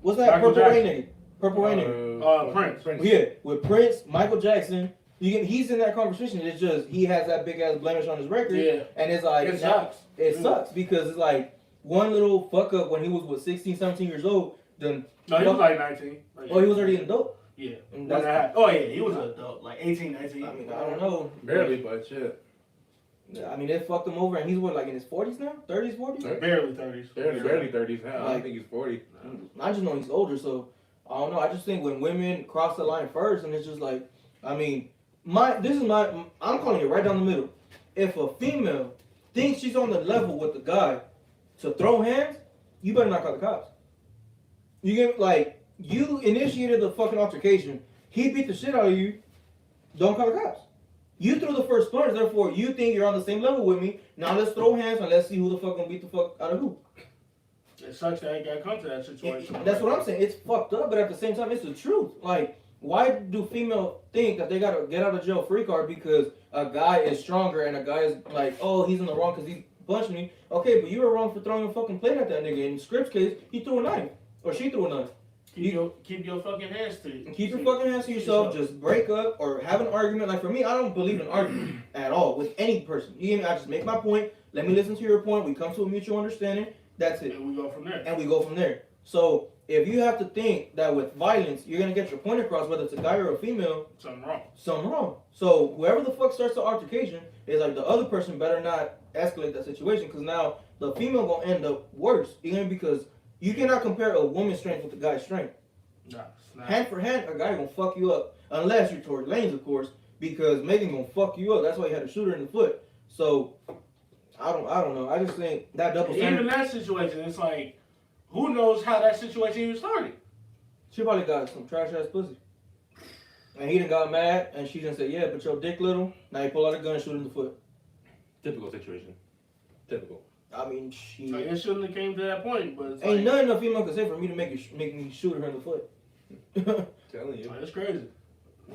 What's that? Michael Purple Rain Jackson. nigga. Purple Rain nigga. Prince. Yeah, with Prince, Michael Jackson. He's in that conversation. It's just, he has that big ass blemish on his record. Yeah. And it's like, It sucks. It sucks because it's like, one little fuck up when he was, 16, 17 years old, then. No, he was like 19. Like, Oh, he was already an adult? Yeah. And Oh, yeah, he was an adult. Like 18, 19. I mean, I don't know. Barely, but shit. I mean, they fucked him over, and he's what, like in his 40s now? 30s, 40s? Barely 30s. Barely 30s. Hell, I think he's 40. I just know he's older, so I don't know. I just think when women cross the line first, and it's just like, I mean, I'm calling it right down the middle. If a female thinks she's on the level with the guy to throw hands, you better not call the cops. You get, like, you initiated the fucking altercation. He beat the shit out of you. Don't call the cops. You threw the first punch, therefore you think you're on the same level with me. Now let's throw hands and let's see who the fuck gonna beat the fuck out of who. It sucks that I got come to that situation. That's what I'm saying. It's fucked up, but at the same time, it's the truth. Like, why do females think that they got a get out of jail free card because a guy is stronger and a guy is like, oh, he's in the wrong because he punched me? Okay, but you were wrong for throwing a fucking plate at that nigga. In Scripps' case, he threw a knife. Or she threw a knife. Keep your fucking hands to you. Keep your fucking hands to yourself. Just break up or have an argument. Like, for me, I don't believe in argument at all with any person. You get me? I just make my point. Let me listen to your point. We come to a mutual understanding. That's it. And we go from there. So if you have to think that with violence, you're going to get your point across, whether it's a guy or a female, something wrong. So whoever the fuck starts the altercation is like the other person better not escalate that situation because now the female going to end up worse. You know, because you cannot compare a woman's strength with a guy's strength. Nah, hand for hand, a guy going to fuck you up. Unless you're Tory Lanez, of course, because Megan going to fuck you up. That's why he had to shoot her in the foot. So I don't know. I just think that double standard. Even that situation, it's like, who knows how that situation even started? She probably got some trash ass pussy. And he done got mad, and she done said, yeah, but your dick little. Now you pull out a gun and shoot in the foot. Typical situation. Typical. I mean, Like, it shouldn't have came to that point, but it's ain't like, nothing a female can say for me to make me shoot her in the foot. Telling you. Like, it's crazy. How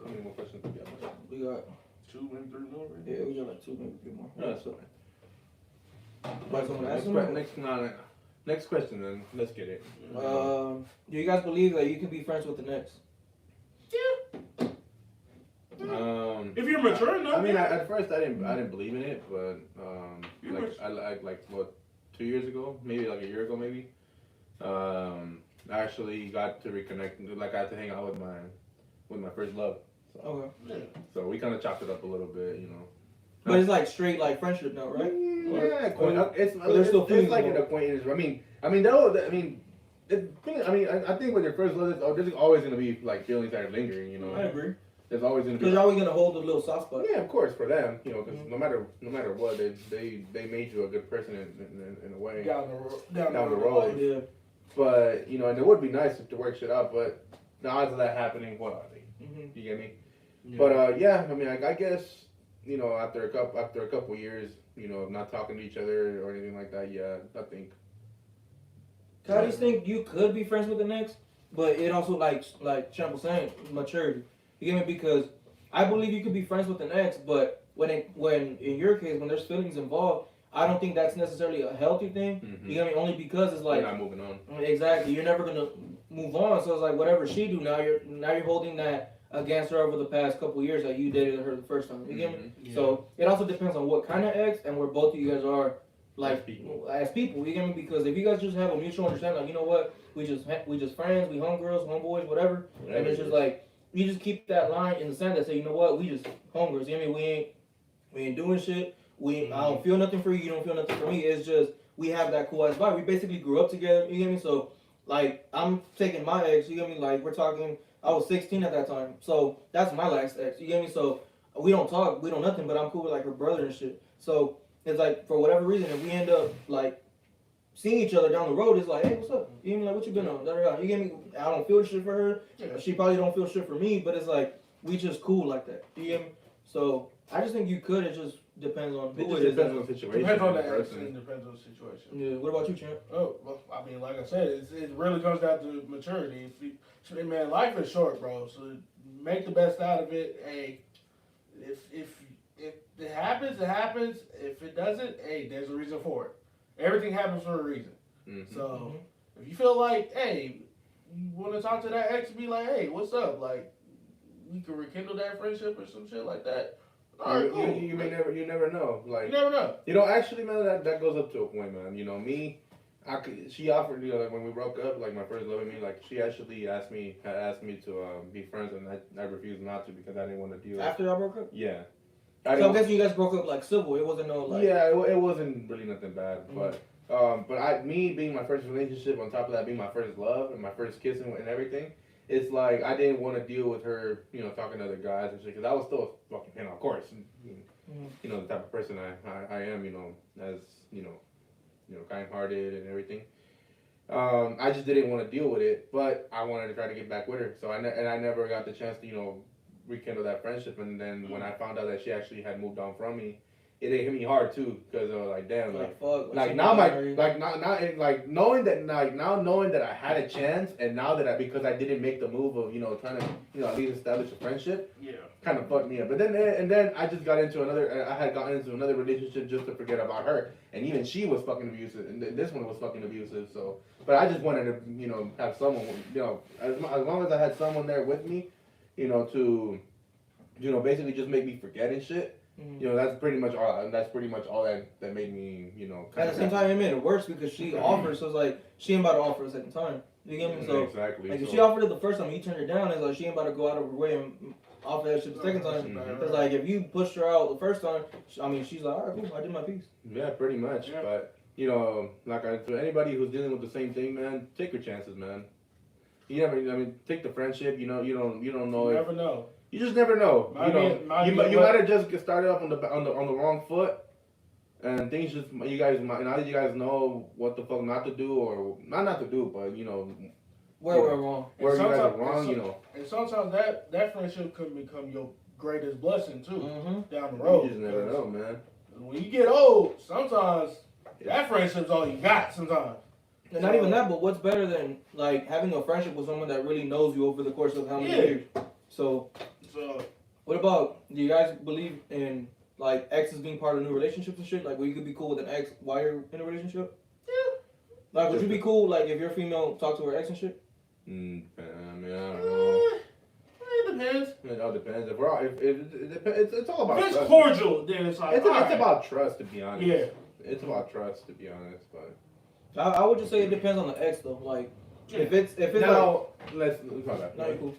many more questions we got? We got 2, maybe 3 more. Right? yeah, we got like 2, maybe 3 more. No, that's fine. Right, someone ask them? Next question then. Let's get it. Do you guys believe that you can be friends with the next? Yeah. If you're mature enough. I mean, at first I didn't believe in it, but like what 2 years ago, maybe like a year ago, maybe. I actually got to reconnect. Like I had to hang out with my first love. So, Okay. Yeah. So we kind of chopped it up a little bit, you know. But it's like straight like friendship now, right? Yeah, it's like an acquaintance. I think with your first love, there's always gonna be like feelings that are lingering, you know. I agree. There's always gonna be. Because you're always gonna hold a little soft spot. Yeah, of course, for them, you know, because no matter what, they made you a good person in a way. Down the road. Yeah. But you know, and it would be nice to work shit out, but the odds of that happening, what are they? Mm-hmm. You get me? Yeah. But yeah, I mean, I guess, you know, after a couple years, you know, of not talking to each other or anything like that, yeah, I think. I just think you could be friends with the next, but it also like Champ was saying, maturity. You get me? Because I believe you could be friends with the next, but when in your case when there's feelings involved, I don't think that's necessarily a healthy thing. Mm-hmm. You get me? Only because it's like you're not moving on. Exactly. You're never gonna move on. So it's like whatever she do now, you're holding that against her over the past couple years that you dated her the first time. You get me? Yeah. So it also depends on what kind of ex and where both of you guys are. Like As people, you get me? Because if you guys just have a mutual understanding, like you know what, we just friends, we homegirls, homeboys, whatever, and it's just like you just keep that line in the sand that say, you know what, we just homegirls. You get me? We ain't doing shit. I don't feel nothing for you. You don't feel nothing for me. It's just we have that cool ass vibe. We basically grew up together. You get me? So like I'm taking my ex. You get me? Like we're talking. I was 16 at that time, so that's my last ex. You get me? So we don't talk, we don't nothing, but I'm cool with like her brother and shit. So it's like for whatever reason, if we end up like seeing each other down the road, it's like, hey, what's up? You get me? Like, what you been on? You get me? I don't feel shit for her. Yeah. She probably don't feel shit for me, but it's like we just cool like that. You get me? So I just think you could. It just depends on who it is. Depends on the situation. Depends on the person. person. Depends on the situation. Yeah. What about you, champ? Oh, well, I mean, like I said, it really comes down to maturity. Man, life is short, bro. So make the best out of it. Hey, if it happens, it happens. If it doesn't, hey, there's a reason for it. Everything happens for a reason. Mm-hmm. So if you feel like, hey, you want to talk to that ex and be like, hey, what's up? Like, we can rekindle that friendship or some shit like that. All right, cool. You never know. Like you never know. You know, actually, man, that goes up to a point, man. You know, me, she offered, you know, like when we broke up, like my first love with me, like she actually asked me to be friends, and I refused not to because I didn't want to deal. After y'all broke up? Yeah. So I'm guessing you guys broke up like civil. It wasn't no like. Yeah, it wasn't really nothing bad, but me being my first relationship, on top of that being my first love and my first kissing and everything, it's like I didn't want to deal with her, you know, talking to other guys and shit, because I was still a fucking fan, of course. You know, the type of person I am, you know, as you know, kind-hearted and everything. I just didn't want to deal with it, but I wanted to try to get back with her. So I never got the chance to, you know, rekindle that friendship. And then when I found out that she actually had moved on from me, it hit me hard too, because I was like, damn, like now knowing that I had a chance, and now that because I didn't make the move of, you know, trying to, you know, at least establish a friendship, yeah, kind of fucked me up. But then I just got into I had gotten into another relationship just to forget about her, and even she was fucking abusive, and this one was fucking abusive. So, but I just wanted to, you know, have someone, you know, as long as I had someone there with me, you know, to, you know, basically just make me forget and shit. You know, that's pretty much all that made me, you know. At the same time, it made it worse because she offered, so it's like she ain't about to offer a second time. You get me? So exactly. Like if she offered it the first time, and you turned her down. It's like she ain't about to go out of her way and offer that shit the second time. It's like if you pushed her out the first time, I mean, she's like, all right, cool, I did my piece. Yeah, pretty much. Yeah. But you know, like to anybody who's dealing with the same thing, man, take your chances, man. You never, I mean, take the friendship. You know, you don't know. You never know. You just never know. You might have just started off on the wrong foot, and things just now that you guys know what the fuck not to do, or not to do, but you know where we're wrong. Where you guys are wrong, you know. And sometimes that friendship could become your greatest blessing too down the road. You just never know, man. When you get old, sometimes that friendship's all you got. Sometimes. And not even that, but what's better than like having a friendship with someone that really knows you over the course of how many years? So, what about, do you guys believe in like exes being part of new relationships and shit? Like, where you could be cool with an ex while you're in a relationship? Yeah. Like, would you be cool like if your female talked to her ex and shit? I mean, I don't know. It depends. It all depends. It's all about. If it's trust. cordial, then it's like it's about trust, to be honest. Yeah. It's about trust, to be honest, but. I would just say it depends on the ex though. Like, if it's now, let's talk about. No, you cool.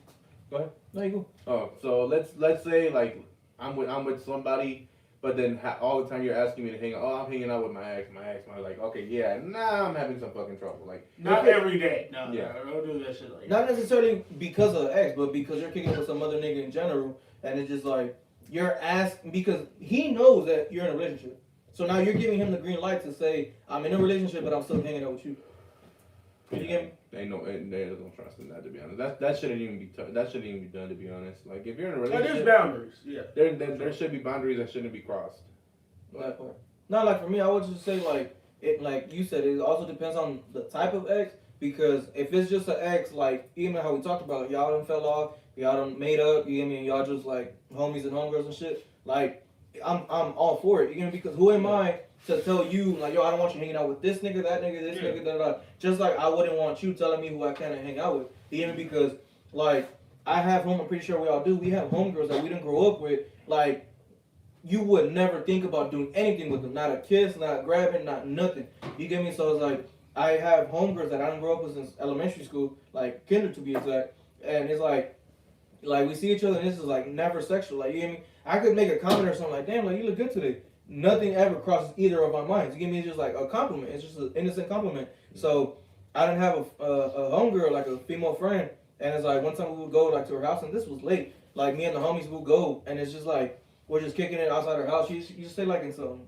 Go ahead. No, you cool. Oh, so let's say like I'm with somebody, but then all the time you're asking me to hang out. Oh, I'm hanging out with my ex. I'm like, okay, yeah, I'm having some fucking trouble. Like not every day. No, yeah, don't do that shit like not necessarily because of the ex, but because you're kicking with some other nigga in general, and it's just like you're asking because he knows that you're in a relationship. So now you're giving him the green light to say, I'm in a relationship, but I'm still hanging out with you. You get me? They don't trust in that, to be honest. That shouldn't even be done, to be honest. Like if you're in a relationship, there's boundaries. Yeah. There should be boundaries that shouldn't be crossed. That part. Not like for me, I would just say like it, like you said, it also depends on the type of ex. Because if it's just an ex, like even how we talked about, y'all done fell off, y'all done made up, you get me, and y'all just like homies and homegirls and shit. Like I'm all for it, you get me? Because who am I to tell you, like, yo, I don't want you hanging out with this nigga, that nigga, this nigga, da da da. Just like I wouldn't want you telling me who I can't hang out with. Even because, like, I have I'm pretty sure we all do, we have homegirls that we didn't grow up with. Like, you would never think about doing anything with them. Not a kiss, not grabbing, not nothing. You get me? So it's like, I have homegirls that I didn't grow up with since elementary school, like, kinder to be exact. And it's like we see each other and this is like never sexual. Like, you get me? I could make a comment or something like, damn, like, you look good today. nothing ever crosses either of our minds. You give me it's just like a compliment. It's just an innocent compliment. So I didn't have a homegirl, like a female friend, and it's like one time we would go like to her house, and this was late. Like me and the homies would go, and it's just like we're just kicking it outside her house. She used to stay like in some.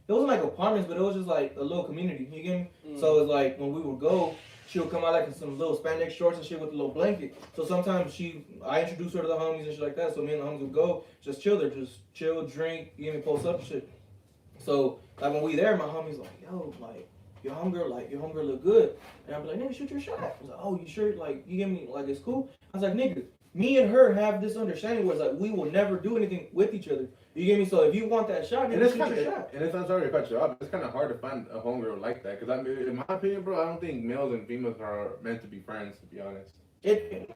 It wasn't like apartments, but it was just like a little community. You get me? So it's like when we would go, she would come out like in some little spandex shorts and shit with a little blanket. So sometimes I introduced her to the homies and shit like that. So me and the homies would go, just chill there, just chill, drink, you get me, post up and shit. So like when we there, my homies like, yo, like your homegirl look good. And I'd be like, nigga, shoot your shot. I was like, oh, you sure? Like you get me? Like it's cool. I was like, nigga, me and her have this understanding where it's like we will never do anything with each other. You get me? So if you want that shot, and nigga, it's shoot your shot. And it's not sorry to cut you off. It's kind of hard to find a homegirl like that because I mean, in my opinion, bro, I don't think males and females are meant to be friends. To be honest. And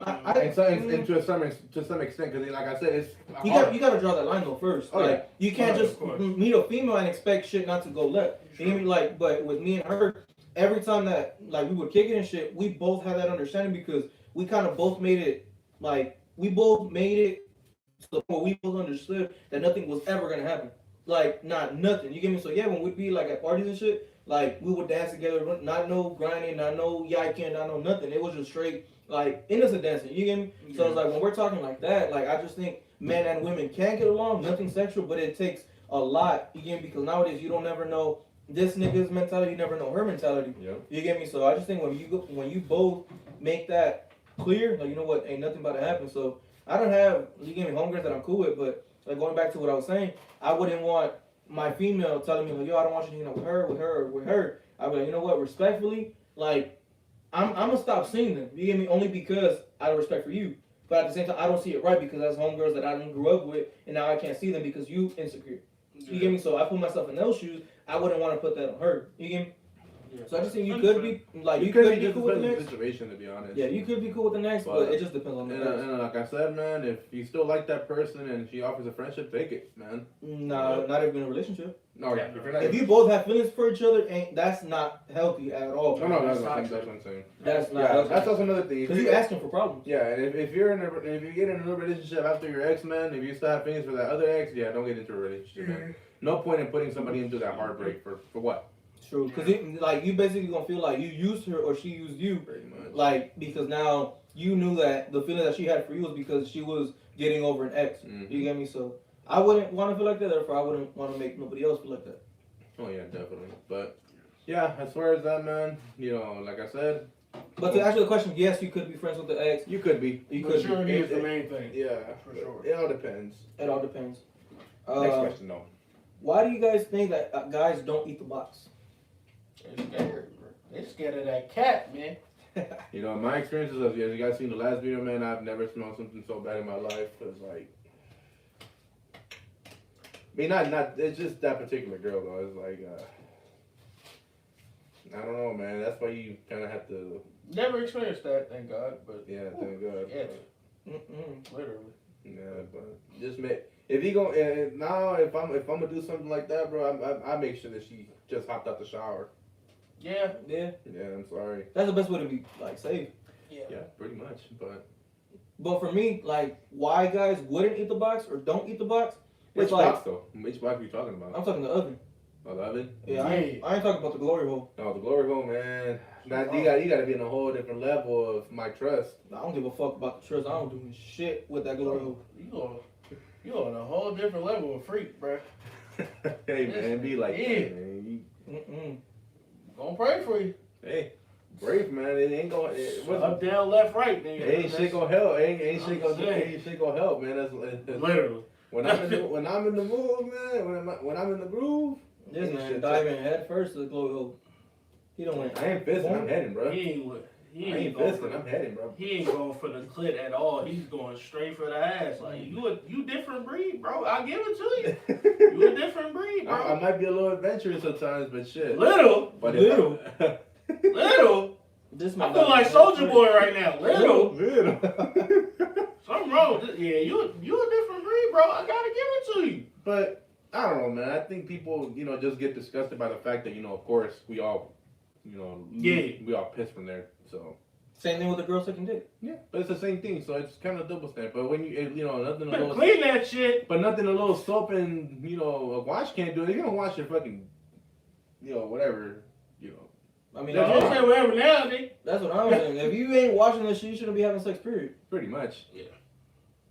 to some extent, because like I said, it's you got to draw that line though first. Oh, like you can't just meet a female and expect shit not to go left. You get me? Like, but with me and her, every time that like we would kick it and shit, we both had that understanding because we kind of both made it like we both made it to the point where we both understood that nothing was ever gonna happen. Like nothing. You get me? So yeah, when we'd be like at parties and shit, like we would dance together, not no grinding, not no yiking, not no nothing. It was just straight like innocent dancing. You get me? Yeah. So it's like when we're talking like that, like I just think men and women can get along, nothing sexual, but it takes a lot. You get me? Because nowadays you don't never know this nigga's mentality, you never know her mentality. Yep. You get me? So I just think when you both make that clear, like you know what, ain't nothing about to happen. So I don't have, you get me, homegirls that I'm cool with, but like going back to what I was saying, I wouldn't want my female telling me like, yo, I don't want you to hang out with her. I'd be like, you know what, respectfully, like I'm gonna stop seeing them. You get me? Only because out of respect for you. But at the same time, I don't see it right because that's homegirls that I didn't grew up with, and now I can't see them because you insecure. Yeah. You get me? So I put myself in those shoes. I wouldn't want to put that on her. You get me? Yeah. So I just think you could be like you could be cool with the next situation, to be honest. Yeah, you could be cool with the next, but it just depends on the person. And like I said, man, if you still like that person and she offers a friendship, take it, man. Nah, not even in a relationship. No, yeah. If you both have feelings for each other, that's not healthy at all. No, that's what I'm saying. That's not healthy. That's also another thing. Because you're asking for problems. Yeah, and if you get in a relationship after your ex, man, if you still have feelings for that other ex, yeah, don't get into a relationship, man. No point in putting somebody into that heartbreak for what? True, because like you basically gonna feel like you used her or she used you, pretty much. Like because now you knew that the feeling that she had for you was because she was getting over an ex. Mm-hmm. You get me? So I wouldn't want to feel like that. Therefore, I wouldn't want to make nobody else feel like that. Oh yeah, definitely. But yeah, as far as that, man, you know, like I said. But to answer the question, yes, you could be friends with the ex. You could be. You could. Maturity is the main thing. Yeah, for sure. It all depends. It all depends. Next question, though. Why do you guys think that guys don't eat the box? They're scared. They're scared of that cat, man. You know, my experiences, as you guys seen the last video, man, I've never smelled something so bad in my life. It's like, I mean, not. It's just that particular girl, though. It's like, I don't know, man. That's why you kind of have to. Never experienced that, thank God. But yeah, thank God. Yeah, literally. Yeah, but just if he go now, if I'm gonna do something like that, bro, I make sure that she just hopped out the shower. Yeah. I'm sorry. That's the best way to be like safe. Yeah, pretty much. But for me, like, why guys wouldn't eat the box or don't eat the box? Which box though? Which box are you talking about? I'm talking the oven. Oh, the oven? Yeah, I ain't talking about the glory hole. No, the glory hole, man. Now you gotta be in a whole different level of my trust. I don't give a fuck about the trust. I don't do shit with that glory hole. You on a whole different level of freak, bro. Hey man, be like that, man. Gonna pray for you. Hey, brave man. It ain't gonna. Up, down, left, right. Nigga. Ain't shit gonna help. Ain't shit gonna help, man. That's literally. When I'm in the mood, man. When I'm in the groove. This man diving head first to the glory hole. He don't want. I ain't fisting. I'm heading, bro. He ain't fisting. I'm heading, bro. He ain't going for the clit at all. He's going straight for the ass. Like you different breed, bro. I'll give it to you. You a different breed, bro. I might be a little adventurous sometimes, but shit. Little. This man I feel like Soldier Boy right now. Little. Something wrong with this. Yeah, you a different breed, bro. I gotta give it to you. But I don't know, man. I think people, just get disgusted by the fact that, of course, we all, we all piss from there. So Same thing with the girl sucking dick. Yeah, but it's the same thing, so it's kind of double standard. But when nothing a Better little, clean that shit. but nothing a little soap and a wash can't do it. If you don't wash your fucking, whatever, I mean, Don't say whatever now, nigga. that's what I'm saying. If you ain't washing this shit, you shouldn't be having sex, period. pretty much. Yeah.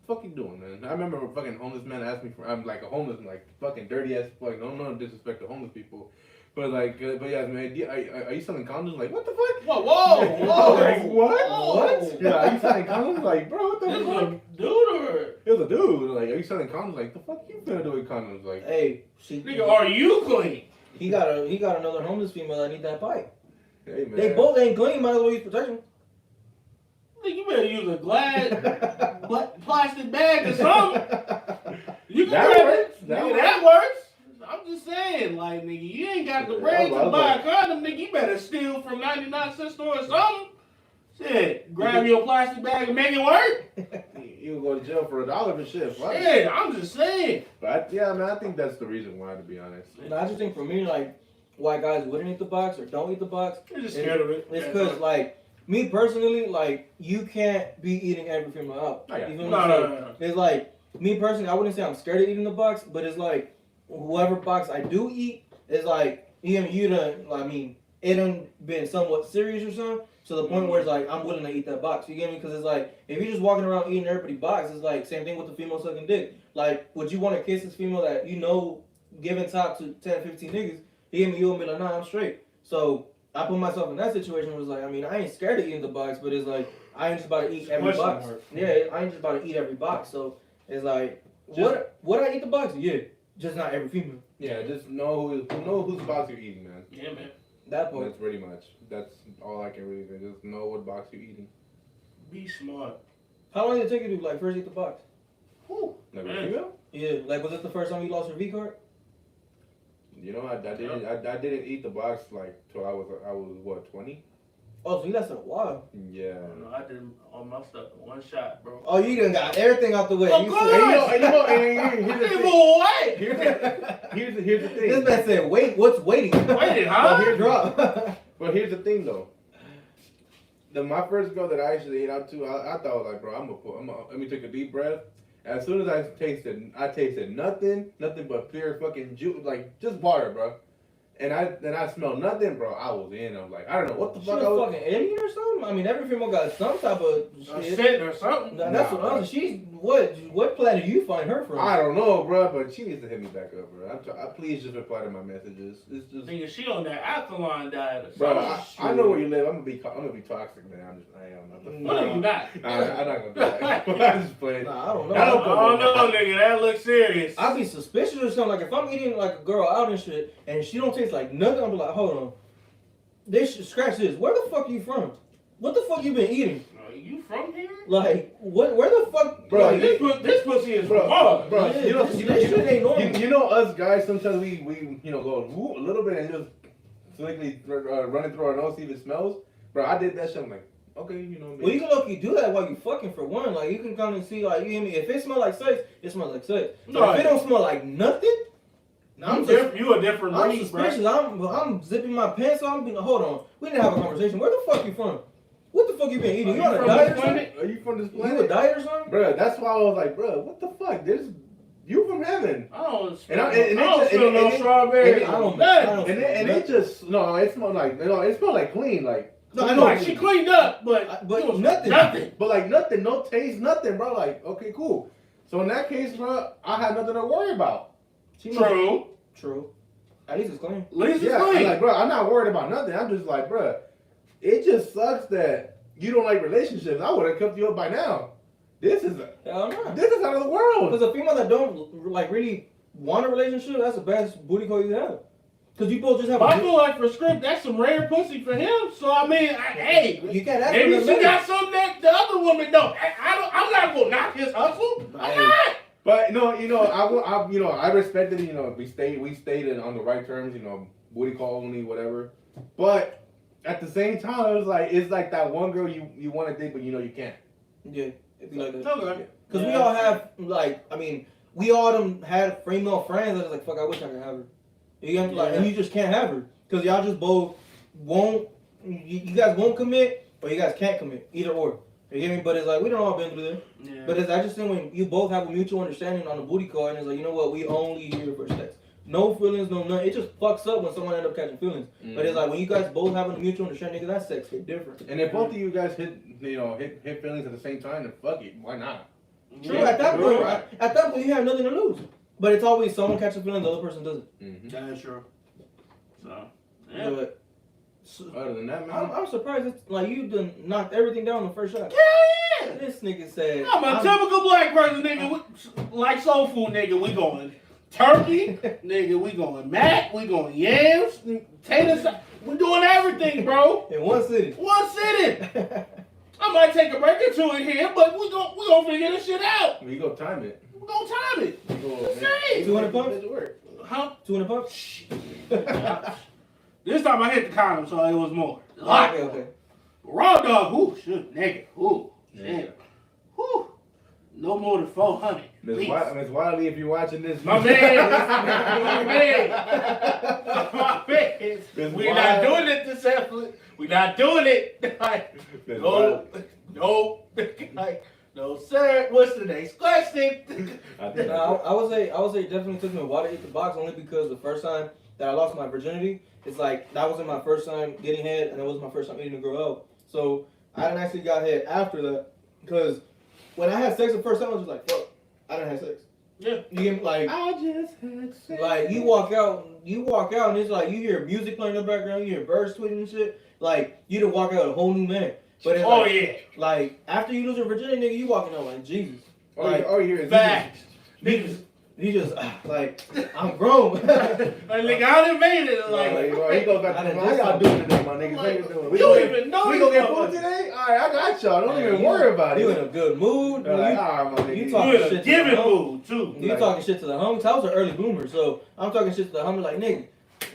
What the fuck you doing, man? I remember a fucking homeless man asked me I'm like a homeless, like fucking dirty ass, like no disrespect to homeless people, but yeah, man, are you selling condoms? Like what the fuck? Whoa. Like what? Whoa. What? Yeah, are you selling condoms? Like bro, what the This is fuck? a dude or? It was a dude. Like, are you selling condoms? Like, the fuck you finna do with condoms? Like, Hey, Nigga, are you clean? he got another homeless female that need that pipe. hey man. They both ain't clean, might as well use protection. Nigga, you better use a glass plastic bag or something. You can That grab works. it. That Nigga, works. that works. I'm just saying, like, nigga, you ain't got the bread to buy a condom, nigga. You better steal from 99-cent store or something. Shit, grab your plastic bag and make it work. You can go to jail for $1 for shit. Fuck. Shit, I'm just saying. But yeah, man, I think that's the reason why, to be honest. And I just think for me, like, why guys wouldn't eat the box or don't eat the box, You're just scared of it. it's because, like, me personally, like, you can't be eating every female out. Oh, yeah. You feel what I'm saying? No. It's like, me personally, I wouldn't say I'm scared of eating the box, but it's like, whoever box I do eat, is like, it done been somewhat serious or something, to the point where it's like, I'm willing to eat that box. You get me? Because it's like, if you're just walking around eating everybody's box, it's like, same thing with the female sucking dick. Like, would you want to kiss this female that, giving top to 10, 15 niggas, you get me? You'll be like, nah, I'm straight. So, I put myself in that situation where it's like, I ain't scared of eating the box, but it's like, I ain't just about to eat every box. Yeah, I ain't just about to eat every box. So, it's like, would I eat the box? Yeah. Just not every female. Yeah, just know whose box you're eating, man. Yeah, man. That point. That's pretty much. That's all I can really say. Just know what box you're eating. Be smart. How long did it take you to, like, first eat the box? Whew. Never Man. female? Yeah, like, was this the first time you lost your V card? I didn't eat the box like till I was what 20? Oh, so you lasted a while. Yeah. No, I did all my stuff in one shot, bro. Oh, you done got everything out the way. Of You course. said- Here's the thing. This man said, wait, what's waiting? Waiting, huh? But here's the thing though. My first girl that I actually ate out to, I thought like, bro, let me take a deep breath. As soon as I tasted nothing but pure fucking juice, like just water, bro. And I smelled nothing, bro. I was in. I was like, I don't know what the She fuck. was fucking alien or something? I mean, every female got some type of shit. Shit or something. That's what I'm saying. What planet do you find her from? I don't know, bro, but she needs to hit me back up, bro. Please just reply to my messages. It's just, Nigga, she on that alkaline diet or bro. something. I know where you live. I'm gonna be toxic, man. I am. No, you not. I'm not gonna do that. I'm just playing. Nah, I don't know. I don't know, nigga. That looks serious. I'd be suspicious or something. Like, if I'm eating, like, a girl out and shit, and she don't taste like nothing, I'll be like, hold on. Scratch this. Where the fuck you from? What the fuck you been eating? You from here? Like, where the fuck... Bro, like, this pussy is Bro, from bro, Yeah, you know, this shit ain't normal. you know us guys, sometimes we go woo a little bit and just slightly running through our nose, see if it smells. Bro, I did that shit. I'm like, okay, maybe. Well, you can look, you do that while you fucking for one. Like, you can come and see, like, you hear me? If it smells like sex, it smells like sex. So if it don't smell like nothing, You a different I'm breed, bro. suspicious. I'm zipping my pants off. Hold on. We didn't have a conversation. Where the fuck you from? What the fuck you been eating? You on a diet or something? Are you from this You planet? a diet or something? Bro, that's why I was like, bro, what the fuck? You from heaven. I don't And smell and no strawberry. I don't- And it just it smelled like clean, like No, I I know. know. Like, she cleaned up, but it was nothing. but like nothing, no taste, nothing, bro. Like, okay, cool. So in that case, bro, I had nothing to worry about. True. At least it's clean. At least it's Yeah, clean. I'm like, bro, I'm not worried about nothing. I'm just like, bro, it just sucks that you don't like relationships. I would have kept you up by now. This is Hell no. out of the world. Because a female that don't like really want a relationship, that's the best booty call you have. Because you both just have. But I feel like for Script, that's some rare pussy for him. So I mean, hey, You can't ask maybe for she that. got something that the other woman don't. I'm not gonna knock his hustle. I'm not. But I respected it. We stayed on the right terms. Booty call only, whatever. But at the same time, it's like that one girl you want to date, but you can't. Yeah, it'd be like that. Okay. Because we all have we all them had female friends that was like, fuck, I wish I could have her. You know, like, and you just can't have her because y'all just both won't. You guys won't commit, or you guys can't commit. Either or. You get me? But it's like, we don't all been through there. Yeah. But I just think when you both have a mutual understanding on the booty call, and it's like, you know what, we only here for sex. No feelings, no nothing. It just fucks up when someone ends up catching feelings. But it's like when you guys both have a mutual understanding, because that sex hit different. And if both of you guys hit feelings at the same time, then fuck it, why not? True. At that point, you have nothing to lose. But it's always someone catches feelings, the other person doesn't. Mm-hmm. That is true. So, yeah. But, other than that, man, I'm surprised. It's like you done knocked everything down the first shot. Yeah. This nigga said, I'm a typical black person, nigga. Like soul food, nigga. We going turkey, nigga. We going mac. We going yams, potatoes. We doing everything, bro. in one sitting. One sitting. I might take a break or two in here, but we gonna figure this shit out. you go time it. We gonna time it. You go, Say. 200 pumps? Huh? 200 pumps? This time I hit the condom, so it was more. Okay. Raw dog, ooh, shit, nigga, ooh, Yeah. shit, whew, no more than 400. Miss Wiley, if you're watching this, My man, my man. We're not doing it this episode. We're not doing it. Like, no, like, no, sir. What's the next question? I would say it definitely took me a while to hit the box, only because the first time that I lost my virginity, it's like that wasn't my first time getting head, and it wasn't my first time eating a girl out. So I didn't actually got head after that, because when I had sex the first time, I was just like, fuck, I didn't have sex. Yeah. You get me? Like, I just had sex. like you walk out, and it's like you hear music playing in the background, you hear birds tweeting and shit. Like you to walk out a whole new man. But it's Yeah. Like after you lose your virginity, nigga, you walking out like Jesus. All you hear is Facts. Niggas, you just like I'm grown. Like, nigga, I done made it. Like, he goes back to how y'all doing today, my niggas? How you doing? You don't even know. We gonna get food today? All right, I got y'all. Don't even worry about it. You in a good mood. All right, my nigga. You talking You in a shit to giving the home. mood too. You talking shit to the homies. I was an early bloomer, so I'm talking shit to the homies. Like nigga,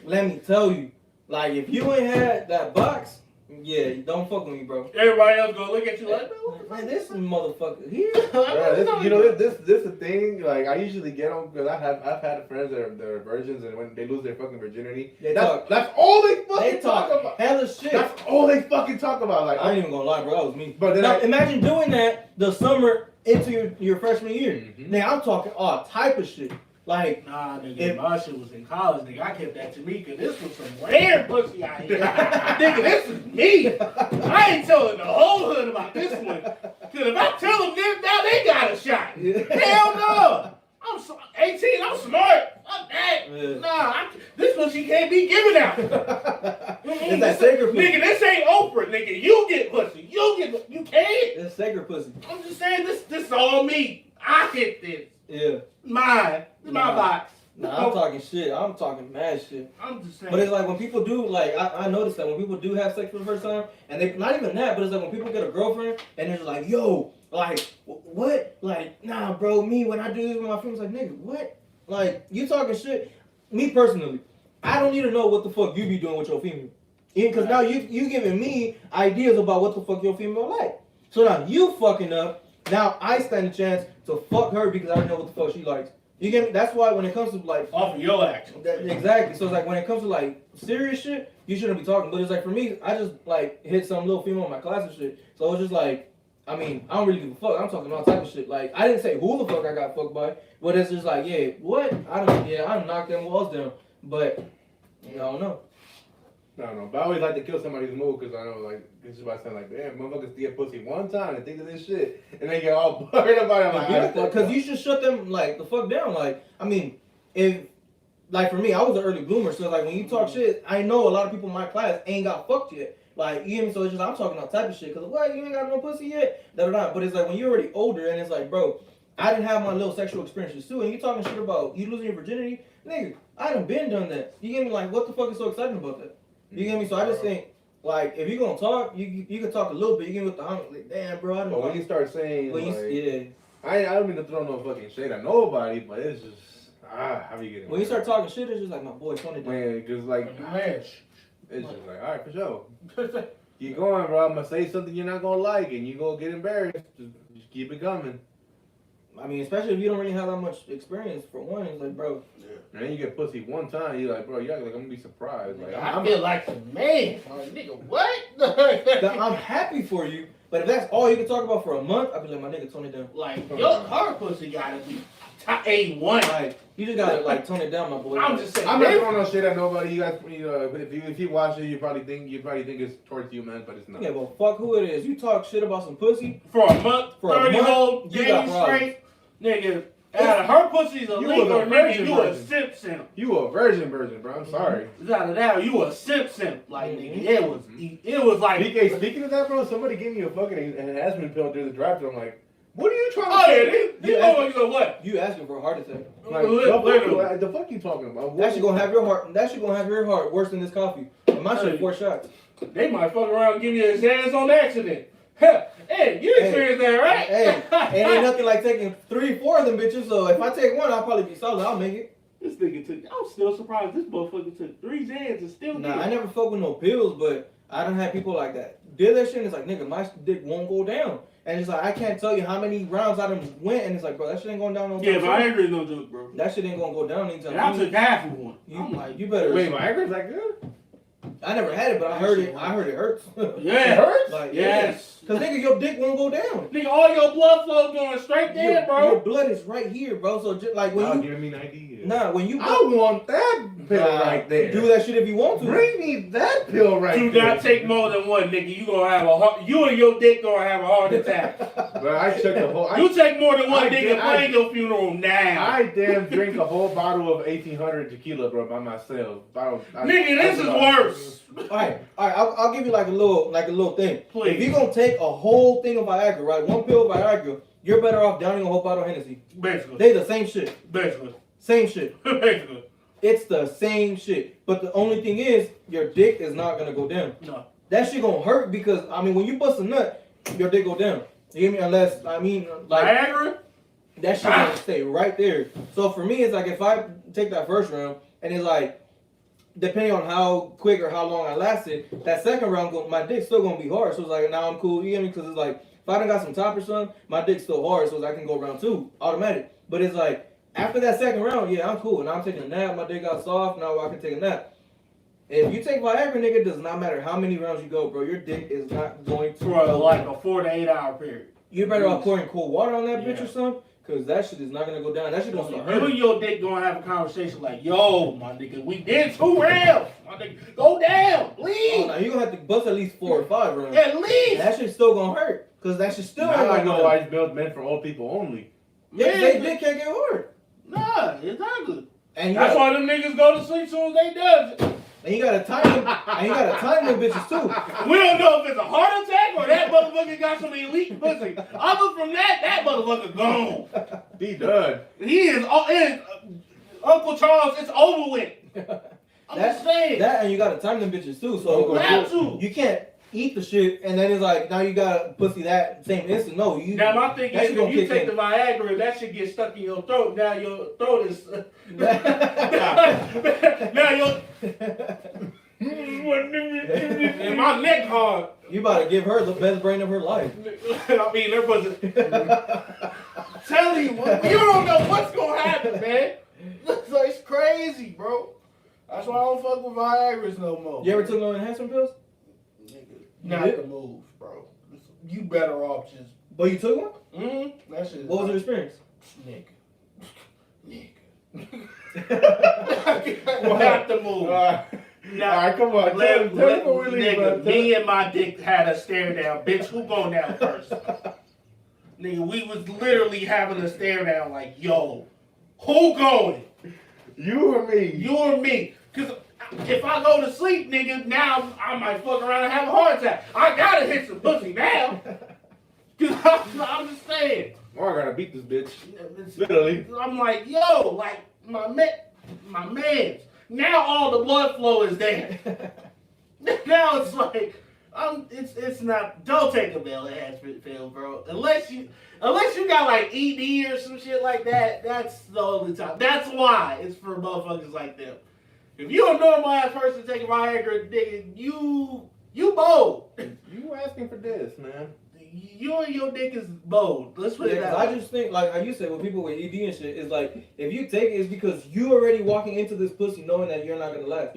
let me tell you, like if you ain't had that box, yeah, don't fuck with me, bro. Everybody else gonna look at you like, Man, this motherfucker here. This the thing. Like I usually get them because I've had friends that are virgins, and when they lose their fucking virginity, that's all they fucking talk about. Hella shit. That's all they fucking talk about. Like I ain't even gonna lie, bro. That was me. But then now, imagine doing that the summer into your freshman year. Mm-hmm. Now I'm talking all type of shit. Like, nah, nigga, my shit was in college, nigga. I kept that to me because this was some rare pussy out here. Nigga, this is me. I ain't telling the whole hood about this one. Because if I tell them this, now they got a shot. Hell no. I'm 18, I'm smart. Fuck that. Yeah. Nah, this pussy can't be given out. It's that sacred pussy. Nigga, this ain't Oprah, nigga. You get pussy. You can't. It's sacred pussy. I'm just saying, this is all me. I hit this. Yeah. Mine. It's my box. Nah, I'm talking shit. I'm talking mad shit. I'm just saying. But it's like when people do, like, I noticed that when people do have sex for the first time, and they, not even that, but it's like when people get a girlfriend, and they're just like, yo, like, what? Like, nah, bro, me, when I do this with my friends, like, nigga, what? Like, you talking shit. Me personally, I don't need to know what the fuck you be doing with your female. Because now you giving me ideas about what the fuck your female like. So now you fucking up. Now I stand a chance to fuck her because I don't know what the fuck she likes. You get me? That's why when it comes to like off of your action. Exactly. So it's like when it comes to like serious shit, you shouldn't be talking. But it's like for me, I just like hit some little female in my class and shit. So it's just like, I mean, I don't really give a fuck. I'm talking all type of shit. Like I didn't say who the fuck I got fucked by, but it's just like, yeah, what? I don't knock them walls down. But I don't know. No. But I always like to kill somebody's mood because I know, like, this is why I sound like, damn, motherfuckers get pussy one time and think of this shit, and they get all blurred about it. Like, because you should shut them like the fuck down. Like, I mean, if like for me, I was an early bloomer, so like when you talk shit, I know a lot of people in my class ain't got fucked yet. Like, you hear me? So it's just I'm talking all type of shit. Cause what, you ain't got no pussy yet? But it's like when you're already older and it's like, bro, I didn't have my little sexual experiences too, and you talking shit about you losing your virginity, nigga. I done done that. You get me? Like, what the fuck is so exciting about that? You get me? So I just think, like, if you're gonna talk, you can talk a little bit. You get with the homie, like, damn, bro, I don't know. But when you start saying, yeah, I don't mean to throw no fucking shade at nobody, but it's just, how you getting? When you start talking shit, it's just like, my boy, 20 man, because like, man, it's just like, all right, for sure. Keep going, bro. I'm gonna say something you're not gonna like, and you gonna get embarrassed. Just keep it coming. I mean, especially if you don't really have that much experience for one, it's like, bro. And then you get pussy one time, you're like, bro, you act like I'm gonna be surprised. Like, I feel like a man. Like, nigga, what? I'm happy for you, but if that's all you can talk about for a month, I'd be like, my nigga, tone it down. Like, your her pussy gotta be A1. Like, you just gotta like tone it down, my boy. I'm just saying. I'm not throwing no shit at nobody. You guys, if you watch it, you probably think it's towards you, man, but it's not. Yeah, well, fuck who it is. You talk shit about some pussy For a month, for 30 a month, whole you got days problems. straight, nigga. Out of her pussy's a You leak was a or nigga, virgin you a virgin. simp simp. You a virgin, bro. I'm sorry. Without a doubt, you a simp simp. Like, nigga, it was like. Speaking of that, bro, somebody gave me a fucking enhancement pill during the drive-thru. I'm like, what are you trying to Oh, say? yeah, you know what? You asking for a heart attack. Like, Literally. the fuck you talking about? That shit gonna have your heart. That shit gonna have your heart worse than this coffee. And my shit 4 shots. They might fuck around and give you his hands on accident. Hey, you experienced that, right? Hey, it ain't nothing like taking 3, 4 of them bitches. So if I take one, I'll probably be solid. I'll make it. This nigga took. I'm still surprised this motherfucker took 3 Xans and still Nah, did. I never fuck with no pills, but I don't have people like that. Did that shit and it's like, nigga, my dick won't go down. And it's like, I can't tell you how many rounds I done went, and it's like, bro, that shit ain't going down no Yeah, time but I soon. agree, no joke, bro. That shit ain't gonna go down anytime And I soon. took half of one. You, I'm like, you better. Wait, Viagra's that good? I never had it, but I heard it. I heard it hurts. yeah, It hurts? Like, yes. Cause nigga, your dick won't go down. Nigga, all your blood flow going straight there, Your bro. blood is right here, bro. So just like when Y'all you, giving me an idea. when you, I want that pill right there. do that shit if you want to. Bring me that pill right Do there. not take more than one, nigga. You gonna have a heart. You and your dick gonna have a heart attack. But I checked the whole. You take more than one, I nigga. did- Plan your funeral now. I damn drink a whole bottle of 1800 tequila, bro, by myself. Nigga, this is worse. All right. I'll give you like a little thing. Please. If you're gonna take a whole thing of Viagra, right? One pill of Viagra, you're better off downing a whole bottle of Hennessy. Basically. They the same shit. Basically. Same shit. Basically. It's the same shit. But the only thing is, your dick is not gonna go down. No. That shit gonna hurt because I mean, when you bust a nut, your dick go down. You hear me? Unless like Viagra? that shit gonna stay right there. So for me, it's like if I take that first round and it's like, depending on how quick or how long I lasted, that second round, my dick's still gonna be hard. So it's like, now I'm cool, you get me? Because it's like, if I done got some top or something, my dick's still hard, so I can go round 2, automatic. But it's like, after that second round, yeah, I'm cool. Now I'm taking a nap, my dick got soft, now I can take a nap. If you take Viagra, nigga, it does not matter how many rounds you go, bro. Your dick is not going to For like a 4 to 8 hour period. You're better off pouring cold water on that bitch Yeah. or something, because that shit is not gonna go down. That shit gonna start You and hurting. your dick gonna have a conversation like, yo, my nigga, we did 2 rounds. My nigga, go down, Oh, please. now you're gonna have to bust at least 4 or 5 rounds. At least. And that shit's still gonna hurt, because that shit still ain't Now I gonna know go why down. it's built meant for old people only. Yeah, 'cause they dick can't get hard. Nah, exactly. And you That's gotta, why them niggas go to sleep soon as they does it. and you gotta time them, and you gotta time them bitches too. We don't know if it's a heart attack or that motherfucker got some elite pussy. Other from that motherfucker gone. Be done. He is, Uncle Charles, it's over with. I'm just saying. That and you gotta time them bitches too. You So have to. you can't eat the shit and then it's like now you got pussy that same instant. No, you. Now my thing that is, shit if gonna you kick take in. the Viagra, that shit gets stuck in your throat. Now your throat is. now your. And my neck hard. You about to give her the best brain of her life. I mean, there was tell you, you don't know what's gonna happen, man. So it's crazy, bro. That's why I don't fuck with Viagra's no more. You ever took no enhancement pills? Not the move, bro. You better off just. But you took one? Mm-hmm. That shit. What was your experience? Nigga. Not the move. Now, Alright, come on. Tell me before we leave, nigga, man. me and my dick had a stare down. Bitch, who going down first? Nigga, we was literally having a stare down like, yo, who going? You or me? You or me? Because if I go to sleep, nigga, now I might fuck around and have a heart attack. I gotta hit some pussy now. Because I'm just saying. Oh, I gotta beat this bitch. Literally. I'm like, yo, like, my mans. Now all the blood flow is there. Now it's like, it's not. Don't take a male enhancement pill, bro. Unless you got like ED or some shit like that. That's the only time. That's why it's for motherfuckers like them. If you a normal ass person taking Viagra, nigga, you bold. You asking for this, man. you and your dick is bold. Let's put it that way. I just think, like how you said, with people with ED and shit, is like, if you take it, it's because you already walking into this pussy knowing that you're not gonna last.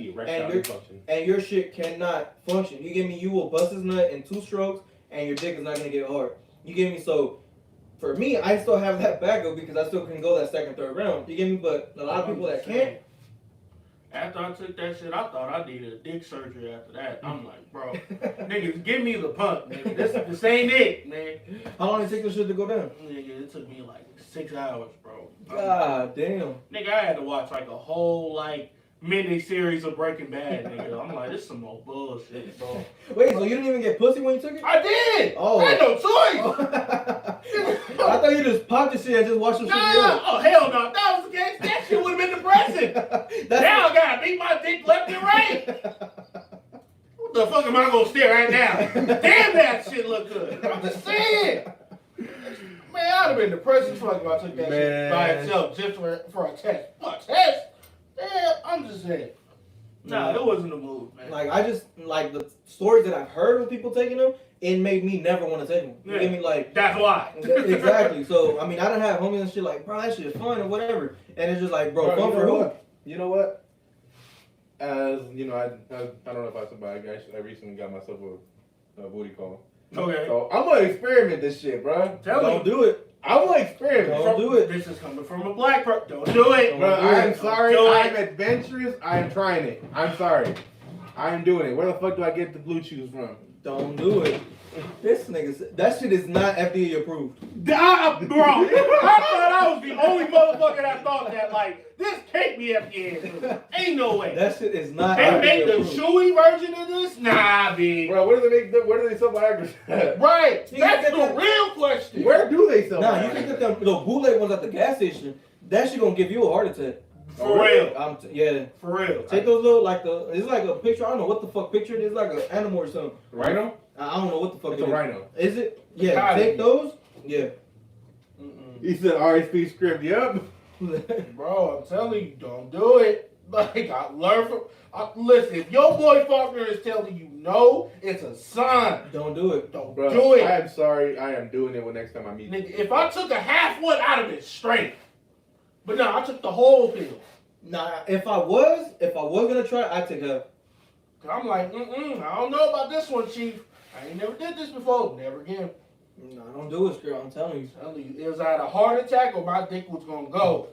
And your shit cannot function. You get me? You will bust his nut in 2 strokes, and your dick is not gonna get hard. You get me? So, for me, I still have that backup because I still can go that 2nd, 3rd round. You get me? But a lot of people that can't. After I took that shit, I thought I needed a dick surgery after that. I'm like, bro, niggas, give me the pump, nigga. This ain't it, man. How long did it take this shit to go down? Nigga, it took me like 6 hours, bro. God damn. Nigga, I had to watch like a whole like mini series of Breaking Bad, nigga. I'm like, this is some more bullshit, bro. Wait, so you didn't even get pussy when you took it? I did. Oh, I had no choice. I thought you just popped the shit and just watched the shit. Oh hell no! If that was the case, that shit would have been depressing. Now I gotta beat my dick left and right. What the fuck am I gonna stare right now? Damn, that shit look good. I'm just saying. Man, I'd have been depressed as fuck if I took that shit by itself just for a test. What, a test? Yeah, I'm just saying. Nah, it wasn't the move, man. Like, I just, like, the stories that I've heard of people taking them, it made me never want to take them. You get me? Like, that's why. Exactly. So, I mean, I done have homies and shit like, bro, that shit is fun or whatever. And it's just like, bro, fun for who? You know what? As, you know, I don't know if I said, but I recently got myself a booty call. Okay. So, I'm going to experiment this shit, bro. Don't do it. I'm going to experiment. Don't do it. This is coming from a black person. Don't do it. Bro, I'm sorry. I'm adventurous. I am trying it. I'm sorry. I am doing it. Where the fuck do I get the blue chews from? Don't do it. This nigga, that shit is not FDA approved. Bro, I thought I was the only motherfucker that thought that. Like, this can't be FDA approved. Ain't no way. That shit is not. They make the chewy version of this? Nah, B. Bro, where do they sell Viagra at? Right. That's the real question. Where do they sell Viagra? Nah, you can get them bootleg ones at the gas station. That shit gonna give you a heart attack. For real. Yeah. For real. Take those little, like it's like a picture. I don't know what the fuck picture it is. Like an animal or something. Rhino? I don't know what the fuck it's a rhino. Is it? Yeah. Take those. Yeah. He said RSP script. Yep. Bro, I'm telling you, don't do it. Like, I learned from. Listen, if your boy Faulkner is telling you no, it's a sign. Don't do it. Don't do it. I am sorry. I am doing it next time I meet you. Nigga, if I took a half one, I'd have been straight. But no, I took the whole pill. Nah, if I was gonna try, I'd take her. I'm like, I don't know about this one, Chief. I ain't never did this before. Never again. No, don't do it, girl. I'm telling you. It was either a heart attack or my dick was gonna go.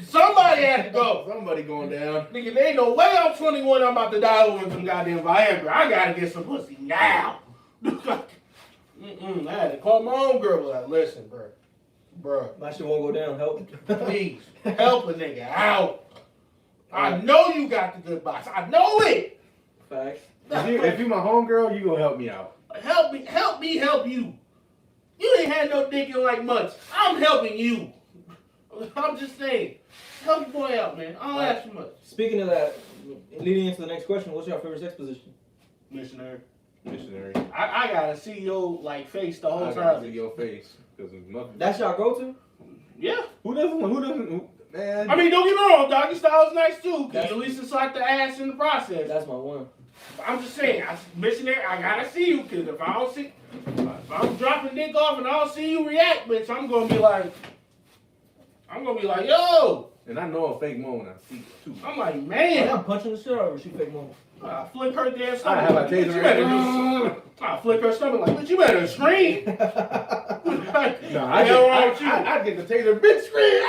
Somebody had to go. Somebody going down. Nigga, there ain't no way I'm 21. I'm about to die over some goddamn Viagra. I gotta get some pussy now. I had to call my own girl. Like, listen, bro. My shit won't go down. Help me. Please, help a nigga out. I know you got the good box. I know it. Facts. If you my homegirl, you gonna help me out. Help me help you. You ain't had no dick in like months. I'm helping you. I'm just saying. Help your boy out, man. I don't ask you much. Speaking of that, leading into the next question, what's your favorite sex position? Missionary. I gotta see your face the whole time. I gotta see your face. That's your go-to? Yeah. Who doesn't? Man. I mean, don't get me wrong, doggy style is nice too. Cause at least it's like the ass in the process. That's my one. I'm just saying, missionary, I gotta see you, cause if I'm dropping dick off and I don't see you react, bitch, I'm gonna be like, yo. And I know a fake moan when I see it too. I'm like, man. I'm punching the shit out of her. She fake moment. I flick her damn stomach. I have a taser. I flick her stomach like, bitch, you better scream. No, I get the taser, bitch, scream.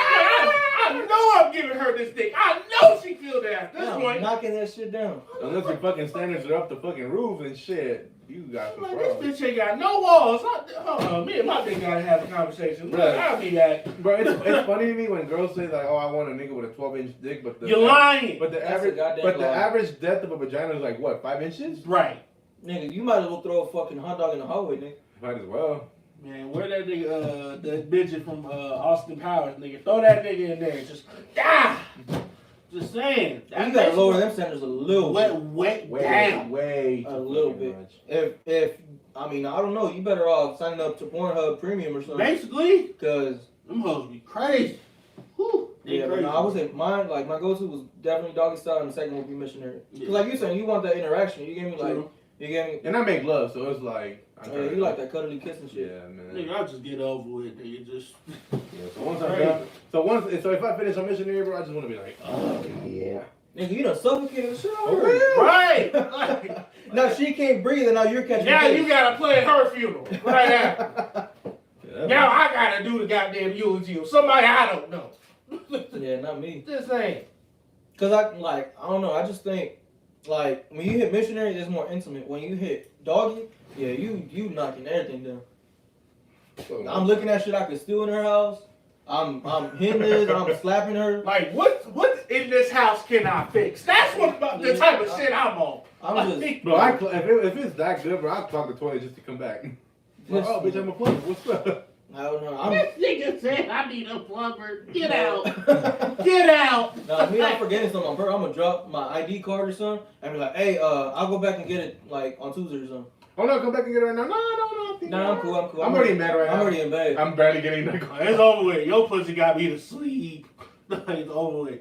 I know I'm giving her this dick. I know she feel that at this point. Knocking that shit down. Unless your fucking standards are up the fucking roof and shit, you got some problems. This bitch ain't got no walls. Hold on, me and my dick gotta have a conversation. Right. I'll be back. Bro, it's funny to me when girls say like, "Oh, I want a nigga with a 12-inch dick," but you're lying. But the average depth of a vagina is like what, 5 inches? Right. Nigga, you might as well throw a fucking hot dog in the hallway, nigga. Might as well. Man, where that nigga, the midget from Austin Powers, nigga, throw that nigga in there, just Just saying. You gotta lower them standards a little bit. Down. Way a little bit. Much. If I mean, I don't know, you better off signing up to Pornhub Premium or something. Basically, because them hoes be crazy. Whew, yeah, crazy. But no, I would say mine, my go-to was definitely doggy style, and the second would be missionary. Because like you saying, you want that interaction. You gave me You get me? And I make love, so it's like. You like that cuddly kiss and shit. Yeah, man. Nigga, I'll just get over with it. You just. Yeah, so once I'm done, so if I finish a missionary, bro, I just want to be like, oh yeah. Nigga, you done suffocated the shit out of Oh, her. Right. Like, Now she can't breathe, and now you're catching. now the you gotta play her funeral right now. Now I gotta do the goddamn eulogy of somebody I don't know. Yeah, not me. Just saying. Cause I don't know. I just think like when you hit missionary, it's more intimate. When you hit doggy, yeah, you knocking everything down. I'm looking at shit I could steal in her house. I'm hitting this. I'm slapping her. Like what in this house can I fix? That's what the type of shit I'm on. I'm just Bro, if it's that good, bro, I'll clock the toilet just to come back. Like, oh, bitch, I'm a plumber. What's up? I don't know. This nigga said I need a plumber. Get out. Get out. Nah, me not forgetting something. I'm gonna drop my ID card or something and be like, hey, I'll go back and get it like on Tuesday or something. Oh no, come back and get it right now. No. Nah, I'm cool. I'm already mad right now. I'm already in bed. I'm barely getting that card. It's over with. Your pussy got me to sleep. It's over with.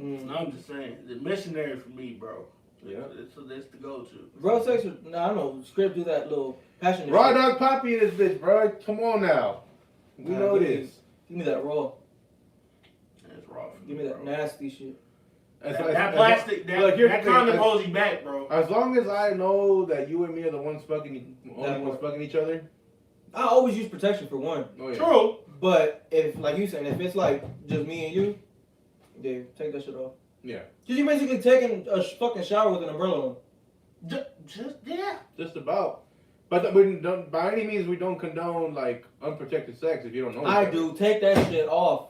Mm. I'm just saying, the missionary for me, bro. Yeah. It's the go-to. Bro, sex. Nah, I know. Script do that little passionate. Raw shit. dog poppy in this bitch, bro. Come on now. We know this. Give me that raw. That's raw. For Give me that nasty shit. That plastic, Look, here's that the thing. condom holds you back, bro. As long as I know that you and me are the ones fucking each other. I always use protection for one. Oh, yeah. True. But if, like you saying, if it's like just me and you, yeah, take that shit off. Yeah. Cause you basically taking a fucking shower with an umbrella on. Just about. But we don't, by any means, we don't condone like unprotected sex if you don't know. I do. Take that shit off.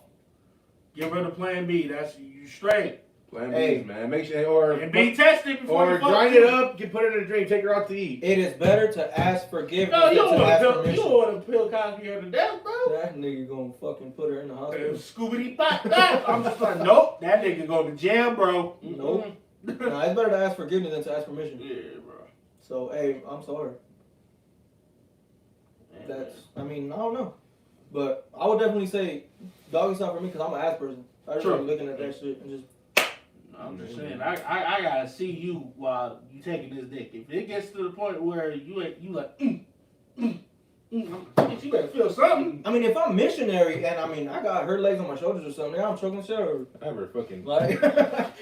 Get rid of Plan B. That's you straight. Plan Hey. B's, man. Make sure And be tested before or you fuck grind too. it up, put it in a drink, take her out to eat. It is better to ask forgiveness No, you than to ask don't permission. want to pill Cosby her to death, bro. That nigga gonna fucking put her in the hospital. Scoobity pop pop. I'm just like, nope. That nigga go to jail, bro. Nope. Nah, it's better to ask forgiveness than to ask permission. Yeah, bro. So, hey, I'm sorry. I mean, I don't know. But I would definitely say doggy style for me because I'm an ass person. I just True. be looking at that shit and just. I'm just saying, I gotta see you while you taking this dick. If it gets to the point where you like, bitch, you better feel something. I mean, if I'm missionary and I mean I got her legs on my shoulders or something, I'm choking shit over. Ever fucking. Like that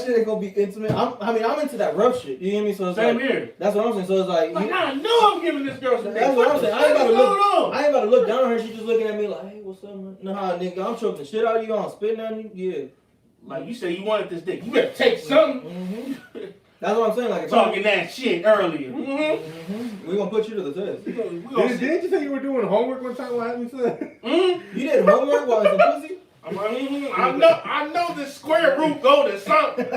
shit ain't gonna be intimate. I'm into that rough shit. You hear me? So it's Same like, here. that's what I'm saying. So it's like, Like, I know I'm giving this girl some dick. that's what I'm saying. I ain't What's about to going look. on? I ain't about to look down on her. She just looking at me like, hey, what's up, man? Nah, nigga, I'm choking the shit out of you. I'm spitting on you. Yeah. Like you said, you wanted this dick. You better take something. Mm-hmm. That's what I'm saying. Like, if Talking that shit earlier. we gonna put you to the test. Didn't you say you were doing homework one time? What happened to that? You did homework while it's a pussy? I know the square root go to something.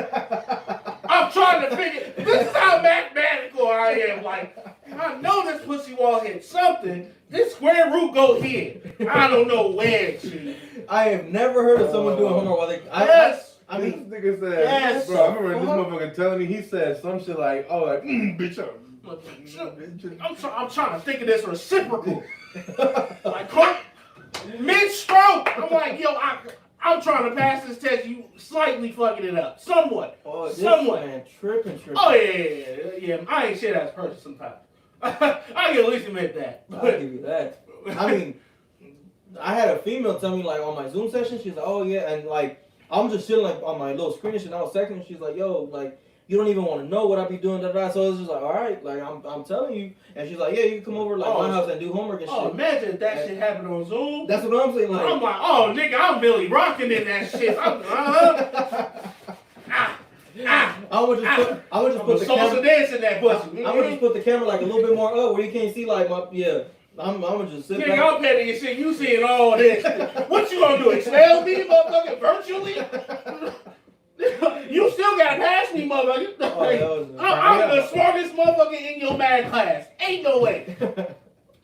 I'm trying to figure. This is how mathematical I am. Like, I know this pussy wall hit something. This square root go here. I don't know where to. I have never heard of someone doing homework while they. Yes. I mean, this nigga said, yes, bro, I remember this motherfucker telling me, he said some shit like, oh, like, bitch, I'm trying to think of this reciprocal. Like, mid-stroke. I'm like, yo, I'm trying to pass this test. You slightly fucking it up. Somewhat. oh, this Somewhat. man tripping. Oh, yeah. I ain't shit as a person sometimes. I can at least admit that. I'll give you that. I mean, I had a female tell me, like, on my Zoom session, she's like, oh, yeah, and, like, I'm just chilling, like, on my little screen and shit, and I was texting, and she's like, yo, like, you don't even want to know what I be doing, da da. So it's just like, all right, like, I'm telling you. And she's like, yeah, you can come over, like, my house and do homework and shit. Oh, imagine if that shit happened on Zoom. That's what I'm saying, like. I'm like, oh, nigga, I'm Billy rocking in that shit. I would just put the salsa camera. dance in that pussy. I would just put the camera like a little bit more up where you can't see like my I'm gonna just sit Nigga, back. I'm petting your shit. You seeing all this? What you gonna do? Expel me, motherfucker, virtually? You still gotta pass me, motherfucker. I'm the smartest motherfucker in your math class. Ain't no way.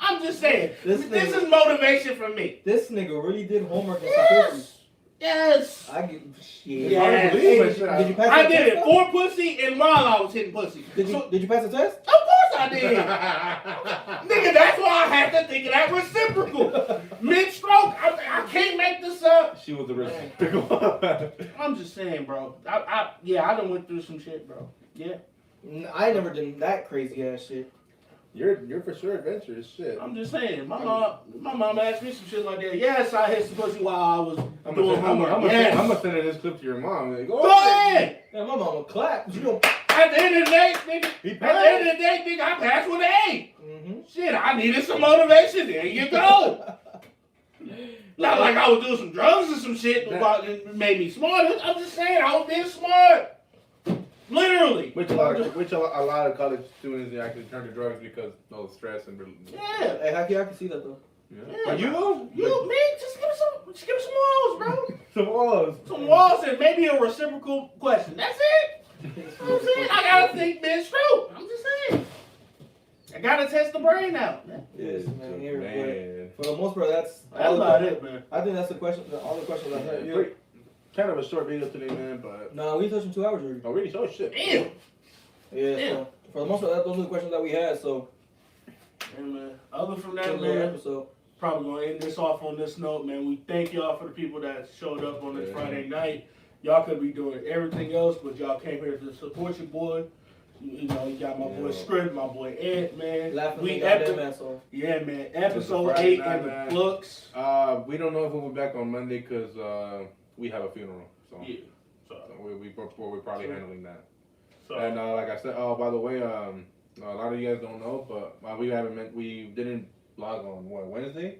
I'm just saying. This is motivation for me. This nigga really did homework in pussy. Yes. I get shit. Yes. Hey, did you pass I the did test? it for pussy and while I was hitting pussy. Did you pass the test? Of course I did. Nigga, that's why I had to think of that reciprocal. Mid-stroke, I can't make this up. She was the reciprocal. I'm just saying, bro. I done went through some shit, bro. Yeah. I ain't never done that crazy ass shit. You're for sure adventurous shit. I'm just saying, my mom asked me some shit like that. Yes, I hit some pussy while I was I'm doing homework. gonna send her this clip to your mom. Like, Go ahead. Yeah, my mama clap. You know. At the end of the day, nigga, I passed with an A. Mm-hmm. Shit, I needed some motivation. There you go. Not like I was doing some drugs or some shit that made me smart. I'm just saying, I was being smart. Literally. Which a lot of college students actually turn to drugs because of stress and. Yeah. Hey, I can see that though. Yeah. Yeah. You though? Me? Just give me some walls, bro. Some walls. Some walls and maybe a reciprocal question. That's it. You know what I'm saying? I gotta think this through. I'm just saying. I gotta test the brain out. Yes, man. Here, Man. for the most part, that's about it, man. I think that's the question. All the questions I had. Yeah. Kind of a short video today, man, but. No, we touched 2 hours already. Oh, really? So shit. Damn. Yeah. Damn. So for the most part, those are the questions that we had. So. And man, other from That that, little man, episode. probably gonna end this off on this note, man. We thank y'all for the people that showed up on this Friday night. Y'all could be doing everything else, but y'all came here to support your boy. You know, you got my boy Script, my boy Ed, man. Laughing We goddamn ass off. Yeah, man. Episode Friday 8 night, in the man. books. We don't know if we'll be back on Monday because we have a funeral. So, Yeah. So we're probably handling that. So And like I said, oh, by the way, a lot of you guys don't know, but we didn't vlog on Wednesday,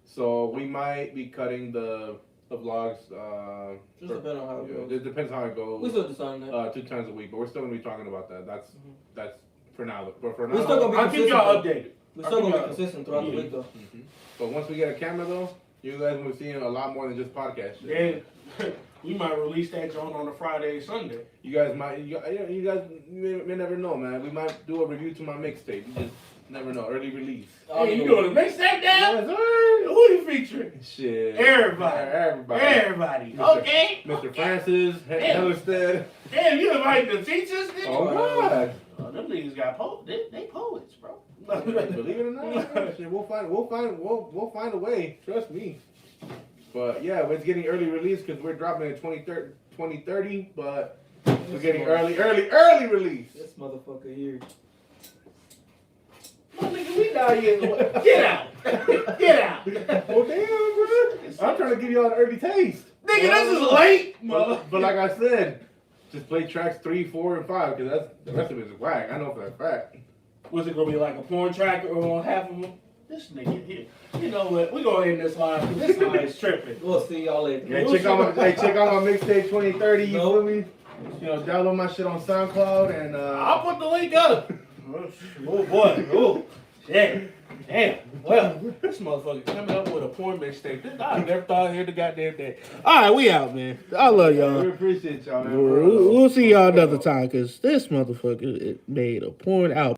so we might be cutting the vlogs. Just depending on how it goes. It depends how it goes. We still deciding that. 2 times a week, but we're still gonna be talking about that. That's for now. But for We now, still gonna be I'll keep y'all consistent. updated. We're still gonna be consistent throughout the week though. Mhm. But once we get a camera though, you guys will be seeing a lot more than just podcast shit. Then we might release that joint on a Friday, Sunday. You guys may never know, man. We might do a review to my mixtape. You just never know. Early release. Hey, you doing a mixtape now? Yes, sir. Who you featuring? Shit. Everybody. Everybody. Mr. Okay. Mr. Okay. Francis, Hellerstead. Damn, you invited the teachers, nigga? Oh, God. Oh, them niggas got they poets, bro. Believe it or not, shit, we'll find a way. Trust me. But yeah, it's getting early release because we're dropping it 2030, but we're getting early release. This motherfucker here. No, nigga, we down here. Get out. Get out. Oh damn, bro. I'm trying to give y'all an early taste. Nigga, this is late. But like I said, just play tracks 3, 4, and 5 because the rest of it is whack. I know for a fact. Was it gonna be like a porn track or on half of them? This nigga here. You know what? We gonna end this live because this line is tripping. We'll see y'all later. Hey, check out my mixtape 2030. You feel me? You know, download my shit on SoundCloud and I'll put the link up. Oh boy. Oh shit. Damn. Well, this motherfucker coming up with a porn mixtape. I never thought I'd hear the goddamn day. All right, we out, man. I love y'all. we appreciate y'all, man. We'll see y'all another time because this motherfucker made a porn out.